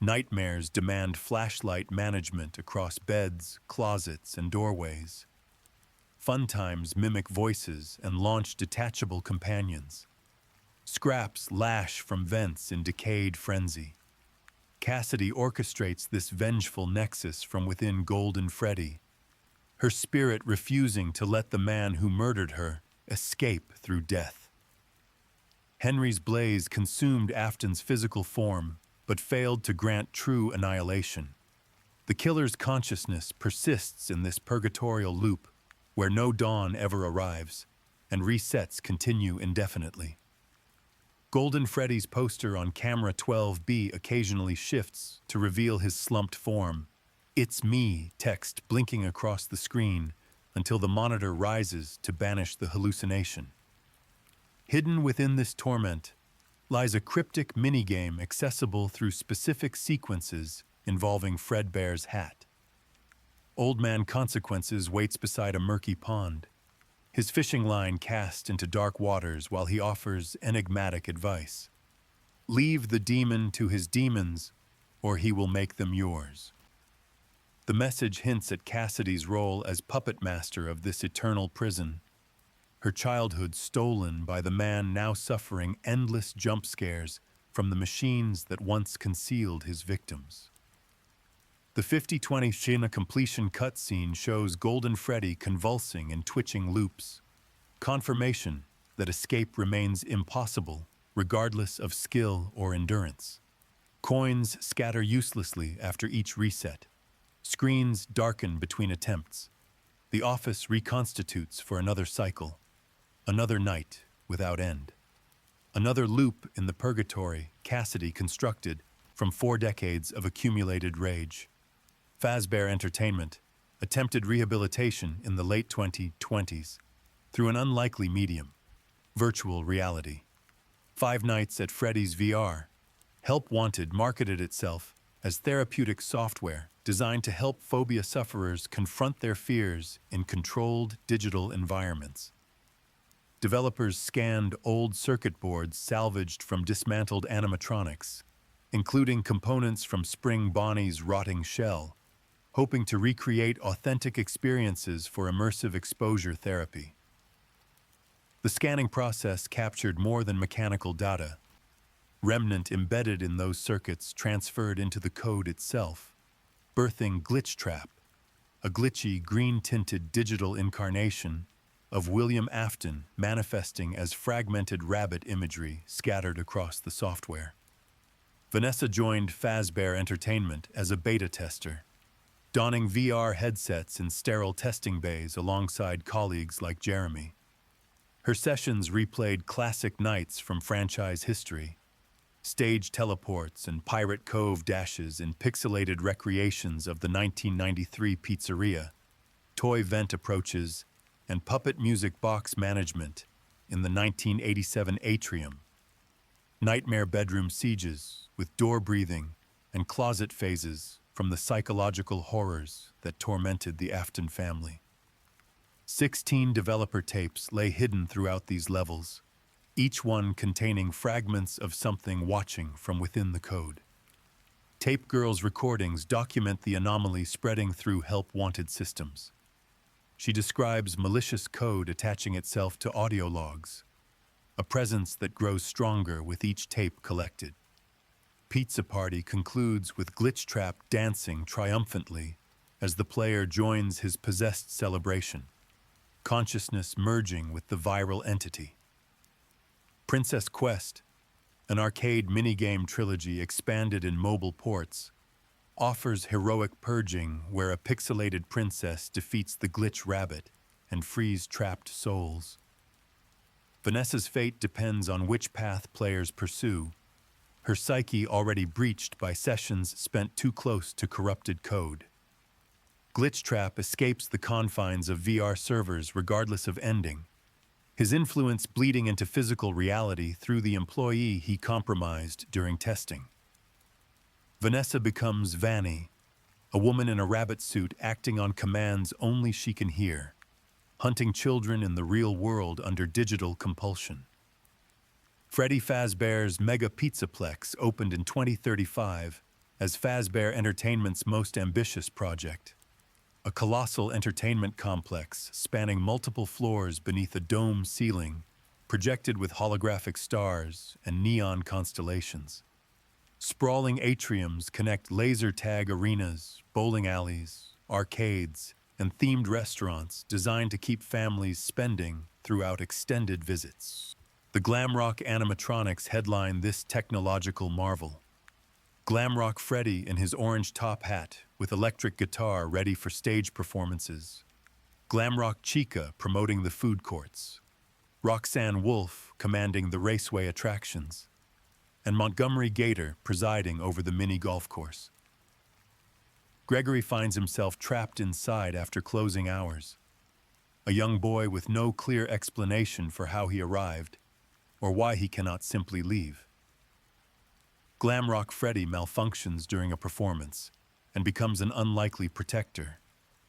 Nightmares demand flashlight management across beds, closets, and doorways. Fun times mimic voices and launch detachable companions. Scraps lash from vents in decayed frenzy. Cassidy orchestrates this vengeful nexus from within Golden Freddy, her spirit refusing to let the man who murdered her escape through death. Henry's blaze consumed Afton's physical form, but failed to grant true annihilation. The killer's consciousness persists in this purgatorial loop, where no dawn ever arrives, and resets continue indefinitely. Golden Freddy's poster on camera 12B occasionally shifts to reveal his slumped form. "It's me" text blinking across the screen until the monitor rises to banish the hallucination. Hidden within this torment lies a cryptic minigame accessible through specific sequences involving Fredbear's hat. Old Man Consequences waits beside a murky pond, his fishing line cast into dark waters while he offers enigmatic advice. Leave the demon to his demons, or he will make them yours. The message hints at Cassidy's role as puppet master of this eternal prison, her childhood stolen by the man now suffering endless jump scares from the machines that once concealed his victims. The 50-20 Shina completion cutscene shows Golden Freddy convulsing in twitching loops, confirmation that escape remains impossible regardless of skill or endurance. Coins scatter uselessly after each reset. Screens darken between attempts. The office reconstitutes for another cycle, another night without end. Another loop in the purgatory Cassidy constructed from 4 decades of accumulated rage. Fazbear Entertainment, attempted rehabilitation in the late 2020s through an unlikely medium, virtual reality. Five Nights at Freddy's VR, Help Wanted marketed itself as therapeutic software designed to help phobia sufferers confront their fears in controlled digital environments. Developers scanned old circuit boards salvaged from dismantled animatronics, including components from Spring Bonnie's rotting shell, hoping to recreate authentic experiences for immersive exposure therapy. The scanning process captured more than mechanical data. Remnant embedded in those circuits transferred into the code itself, birthing Glitch Trap, a glitchy green-tinted digital incarnation of William Afton manifesting as fragmented rabbit imagery scattered across the software. Vanessa joined Fazbear Entertainment as a beta tester, donning VR headsets in sterile testing bays alongside colleagues like Jeremy. Her sessions replayed classic nights from franchise history, stage teleports and Pirate Cove dashes in pixelated recreations of the 1993 pizzeria, toy vent approaches, and puppet music box management in the 1987 atrium. Nightmare bedroom sieges with door breathing and closet phases from the psychological horrors that tormented the Afton family. 16 developer tapes lay hidden throughout these levels, each one containing fragments of something watching from within the code. Tape Girl's recordings document the anomaly spreading through Help Wanted systems. She describes malicious code attaching itself to audio logs, a presence that grows stronger with each tape collected. Pizza Party concludes with Glitch Trap dancing triumphantly as the player joins his possessed celebration, consciousness merging with the viral entity. Princess Quest, an arcade minigame trilogy expanded in mobile ports, offers heroic purging where a pixelated princess defeats the glitch rabbit and frees trapped souls. Vanessa's fate depends on which path players pursue, her psyche already breached by sessions spent too close to corrupted code. Glitch Trap escapes the confines of VR servers regardless of ending, his influence bleeding into physical reality through the employee he compromised during testing. Vanessa becomes Vanny, a woman in a rabbit suit acting on commands only she can hear, hunting children in the real world under digital compulsion. Freddy Fazbear's Mega Pizzaplex opened in 2035 as Fazbear Entertainment's most ambitious project, a colossal entertainment complex spanning multiple floors beneath a dome ceiling, projected with holographic stars and neon constellations. Sprawling atriums connect laser tag arenas, bowling alleys, arcades, and themed restaurants designed to keep families spending throughout extended visits. The Glamrock animatronics headline this technological marvel. Glamrock Freddy in his orange top hat with electric guitar ready for stage performances. Glamrock Chica promoting the food courts. Roxanne Wolf commanding the raceway attractions. And Montgomery Gator presiding over the mini golf course. Gregory finds himself trapped inside after closing hours. A young boy with no clear explanation for how he arrived, or why he cannot simply leave. Glamrock Freddy malfunctions during a performance and becomes an unlikely protector,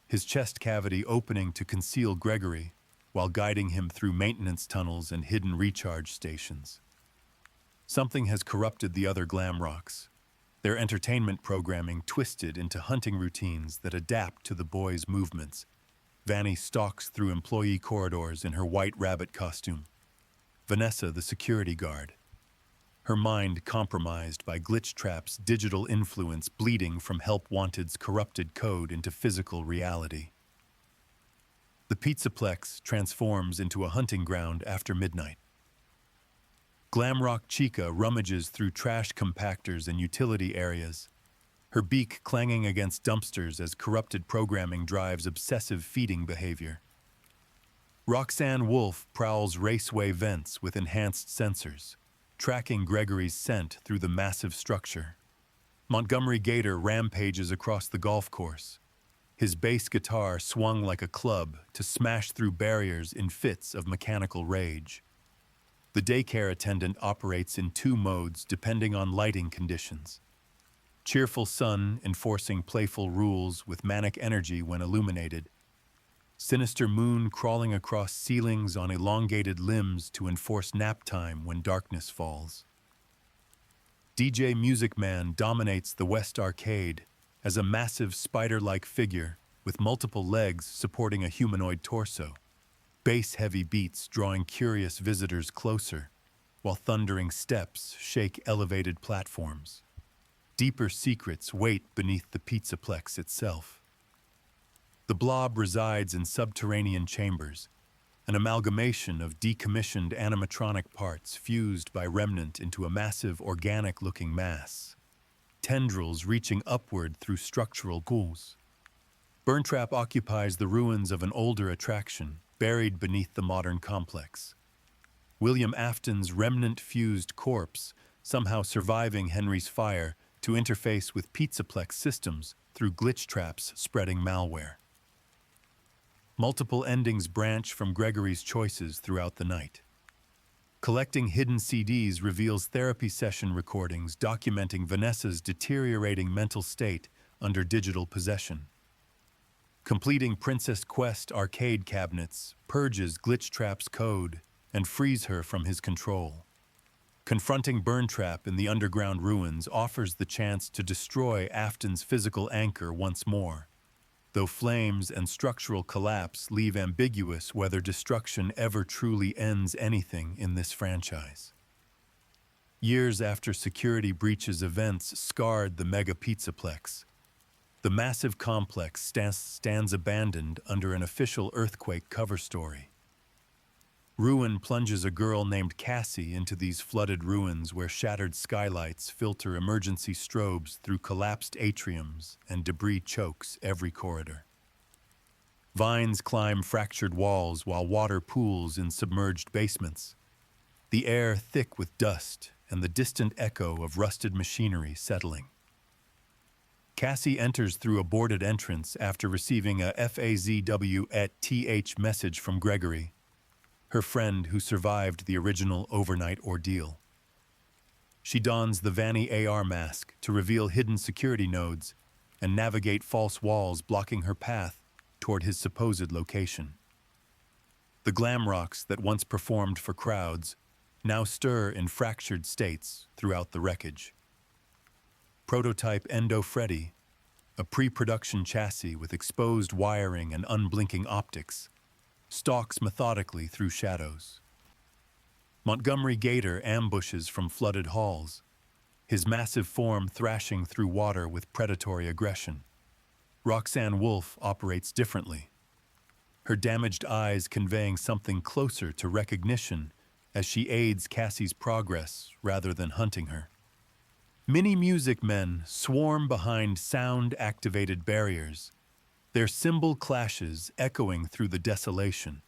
his chest cavity opening to conceal Gregory while guiding him through maintenance tunnels and hidden recharge stations. Something has corrupted the other Glamrocks, their entertainment programming twisted into hunting routines that adapt to the boy's movements. Vanny stalks through employee corridors in her white rabbit costume. Vanessa, the security guard, her mind compromised by Glitch Trap's digital influence bleeding from Help Wanted's corrupted code into physical reality. The Pizzaplex transforms into a hunting ground after midnight. Glamrock Chica rummages through trash compactors and utility areas, her beak clanging against dumpsters as corrupted programming drives obsessive feeding behavior. Roxanne Wolf prowls raceway vents with enhanced sensors, tracking Gregory's scent through the massive structure. Montgomery Gator rampages across the golf course, His bass guitar swung like a club to smash through barriers in fits of mechanical rage. The daycare attendant operates in two modes depending on lighting conditions. Cheerful sun enforcing playful rules with manic energy when illuminated. Sinister moon crawling across ceilings on elongated limbs to enforce nap time when darkness falls. DJ Music Man dominates the West Arcade as a massive spider-like figure with multiple legs supporting a humanoid torso. Bass-heavy beats drawing curious visitors closer, while thundering steps shake elevated platforms. Deeper secrets wait beneath the pizzaplex itself. The blob resides in subterranean chambers, an amalgamation of decommissioned animatronic parts fused by remnant into a massive organic-looking mass, tendrils reaching upward through structural ghouls. Burntrap occupies the ruins of an older attraction, buried beneath the modern complex. William Afton's remnant-fused corpse somehow surviving Henry's fire to interface with pizzaplex systems through glitch traps spreading malware. Multiple endings branch from Gregory's choices throughout the night. Collecting hidden CDs reveals therapy session recordings documenting Vanessa's deteriorating mental state under digital possession. Completing Princess Quest arcade cabinets purges Glitchtrap's code and frees her from his control. Confronting Burntrap in the underground ruins offers the chance to destroy Afton's physical anchor once more, though flames and structural collapse leave ambiguous whether destruction ever truly ends anything in this franchise. Years after security breaches events scarred the Mega Pizzaplex, the massive complex stands abandoned under an official earthquake cover story. Ruin plunges a girl named Cassie into these flooded ruins where shattered skylights filter emergency strobes through collapsed atriums and debris chokes every corridor. Vines climb fractured walls while water pools in submerged basements, the air thick with dust and the distant echo of rusted machinery settling. Cassie enters through a boarded entrance after receiving a FAZW@TH message from Gregory, her friend who survived the original overnight ordeal. She dons the Vanny AR mask to reveal hidden security nodes and navigate false walls blocking her path toward his supposed location. The glam rocks that once performed for crowds now stir in fractured states throughout the wreckage. Prototype Endo Freddy, a pre-production chassis with exposed wiring and unblinking optics, stalks methodically through shadows. Montgomery Gator ambushes from flooded halls, his massive form thrashing through water with predatory aggression. Roxanne Wolf operates differently, her damaged eyes conveying something closer to recognition as she aids Cassie's progress rather than hunting her. Mini music men swarm behind sound-activated barriers, their cymbal clashes echoing through the desolation.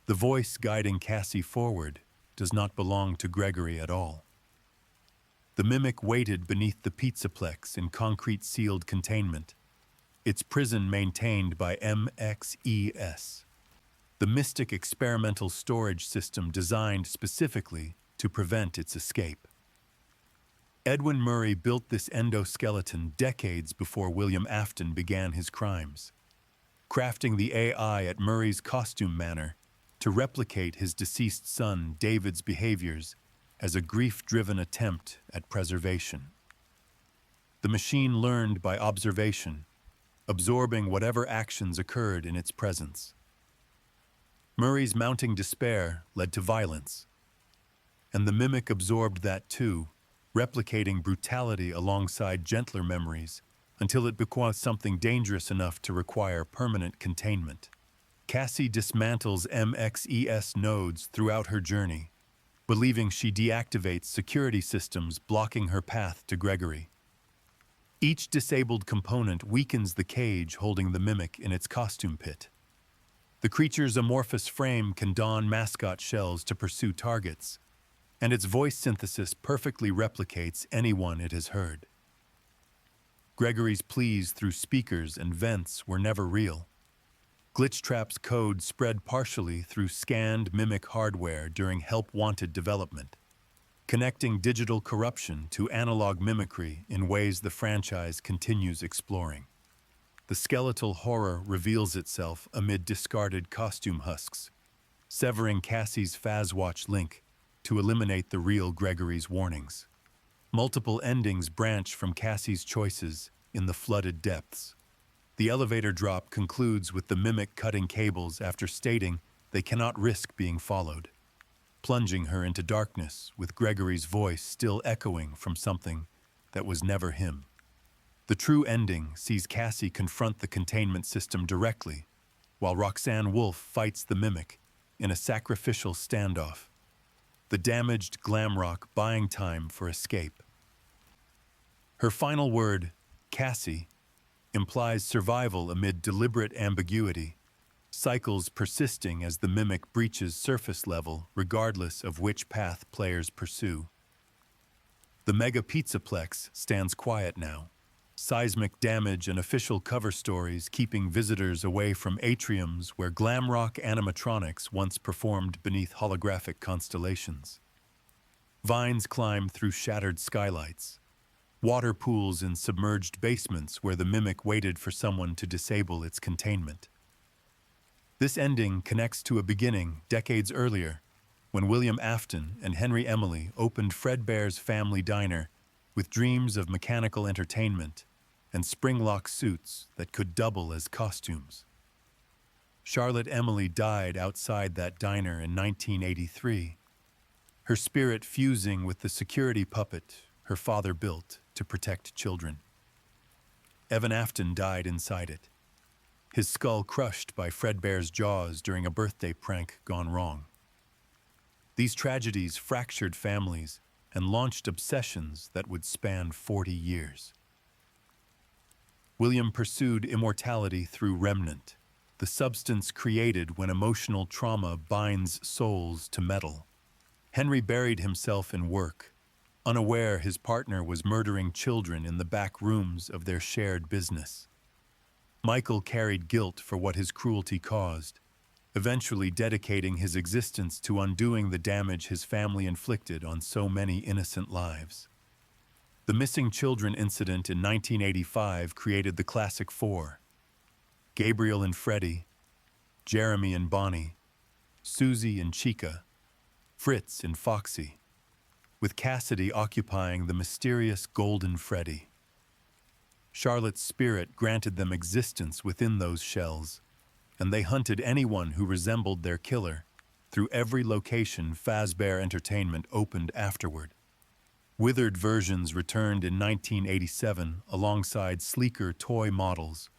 The voice guiding Cassie forward does not belong to Gregory at all. The mimic waited beneath the pizzaplex in concrete-sealed containment, its prison maintained by MXES, the mystic experimental storage system designed specifically to prevent its escape. Edwin Murray built this endoskeleton decades before William Afton began his crimes, crafting the AI at Murray's costume manor to replicate his deceased son David's behaviors as a grief-driven attempt at preservation. The machine learned by observation, absorbing whatever actions occurred in its presence. Murray's mounting despair led to violence, and the mimic absorbed that too, replicating brutality alongside gentler memories until it became something dangerous enough to require permanent containment. Cassie dismantles MXES nodes throughout her journey, believing she deactivates security systems blocking her path to Gregory. Each disabled component weakens the cage holding the mimic in its costume pit. The creature's amorphous frame can don mascot shells to pursue targets, and its voice synthesis perfectly replicates anyone it has heard. Gregory's pleas through speakers and vents were never real. Glitchtrap's code spread partially through scanned mimic hardware during help-wanted development, connecting digital corruption to analog mimicry in ways the franchise continues exploring. The skeletal horror reveals itself amid discarded costume husks, severing Cassie's Fazwatch link to eliminate the real Gregory's warnings. Multiple endings branch from Cassie's choices in the flooded depths. The elevator drop concludes with the mimic cutting cables after stating they cannot risk being followed, plunging her into darkness with Gregory's voice still echoing from something that was never him. The true ending sees Cassie confront the containment system directly, while Roxanne Wolf fights the mimic in a sacrificial standoff, the damaged Glamrock buying time for escape. Her final word, Cassie, implies survival amid deliberate ambiguity, cycles persisting as the mimic breaches surface level regardless of which path players pursue. The Mega Pizzaplex stands quiet now, seismic damage and official cover stories keeping visitors away from atriums where glamrock animatronics once performed beneath holographic constellations. Vines climb through shattered skylights, water pools in submerged basements where the mimic waited for someone to disable its containment. This ending connects to a beginning decades earlier, when William Afton and Henry Emily opened Fredbear's Family Diner with dreams of mechanical entertainment and spring-lock suits that could double as costumes. Charlotte Emily died outside that diner in 1983, her spirit fusing with the security puppet her father built to protect children. Evan Afton died inside it, his skull crushed by Fredbear's jaws during a birthday prank gone wrong. These tragedies fractured families and launched obsessions that would span 40 years. William pursued immortality through Remnant, the substance created when emotional trauma binds souls to metal. Henry buried himself in work, unaware his partner was murdering children in the back rooms of their shared business. Michael carried guilt for what his cruelty caused, eventually dedicating his existence to undoing the damage his family inflicted on so many innocent lives. The missing children incident in 1985 created the Classic Four: Gabriel and Freddy, Jeremy and Bonnie, Susie and Chica, Fritz and Foxy, with Cassidy occupying the mysterious Golden Freddy. Charlotte's spirit granted them existence within those shells, and they hunted anyone who resembled their killer through every location Fazbear Entertainment opened afterward. Withered versions returned in 1987 alongside sleeker toy models,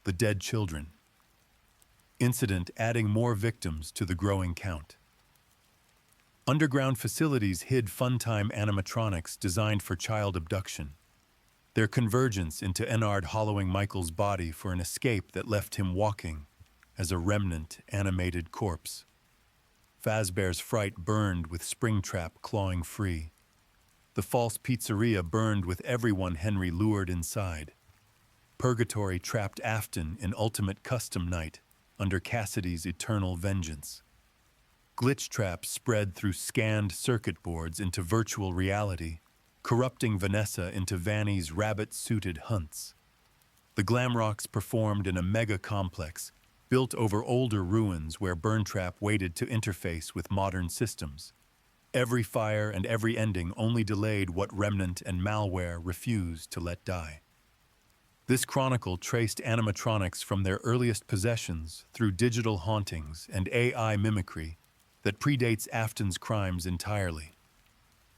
the dead children. Incident adding more victims to the growing count. Underground facilities hid funtime animatronics designed for child abduction, their convergence into Enard hollowing Michael's body for an escape that left him walking as a remnant animated corpse. Fazbear's Fright burned with Springtrap clawing free. The false pizzeria burned with everyone Henry lured inside. Purgatory trapped Afton in ultimate custom night under Cassidy's eternal vengeance. Glitchtrap spread through scanned circuit boards into virtual reality, corrupting Vanessa into Vanny's rabbit-suited hunts. The Glamrocks performed in a mega-complex, built over older ruins where Burntrap waited to interface with modern systems. Every fire and every ending only delayed what Remnant and Malware refused to let die. This chronicle traced animatronics from their earliest possessions through digital hauntings and AI mimicry that predates Afton's crimes entirely.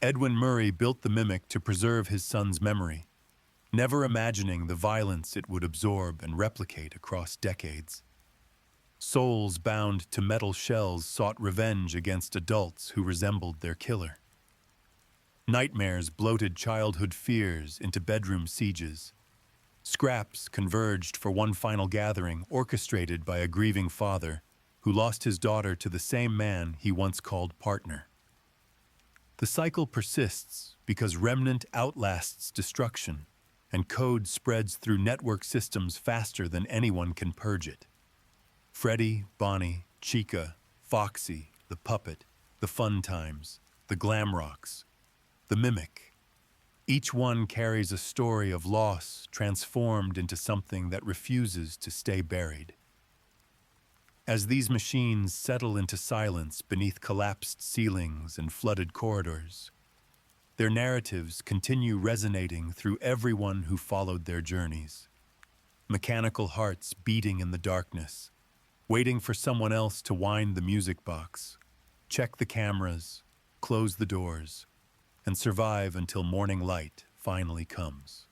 Edwin Murray built the mimic to preserve his son's memory, never imagining the violence it would absorb and replicate across decades. Souls bound to metal shells sought revenge against adults who resembled their killer. Nightmares bloated childhood fears into bedroom sieges. Scraps converged for one final gathering orchestrated by a grieving father who lost his daughter to the same man he once called partner. The cycle persists because Remnant outlasts destruction, and code spreads through network systems faster than anyone can purge it. Freddy, Bonnie, Chica, Foxy, the puppet, the fun times, the glam rocks, the mimic. Each one carries a story of loss transformed into something that refuses to stay buried. As these machines settle into silence beneath collapsed ceilings and flooded corridors, their narratives continue resonating through everyone who followed their journeys. Mechanical hearts beating in the darkness, waiting for someone else to wind the music box, check the cameras, close the doors, and survive until morning light finally comes.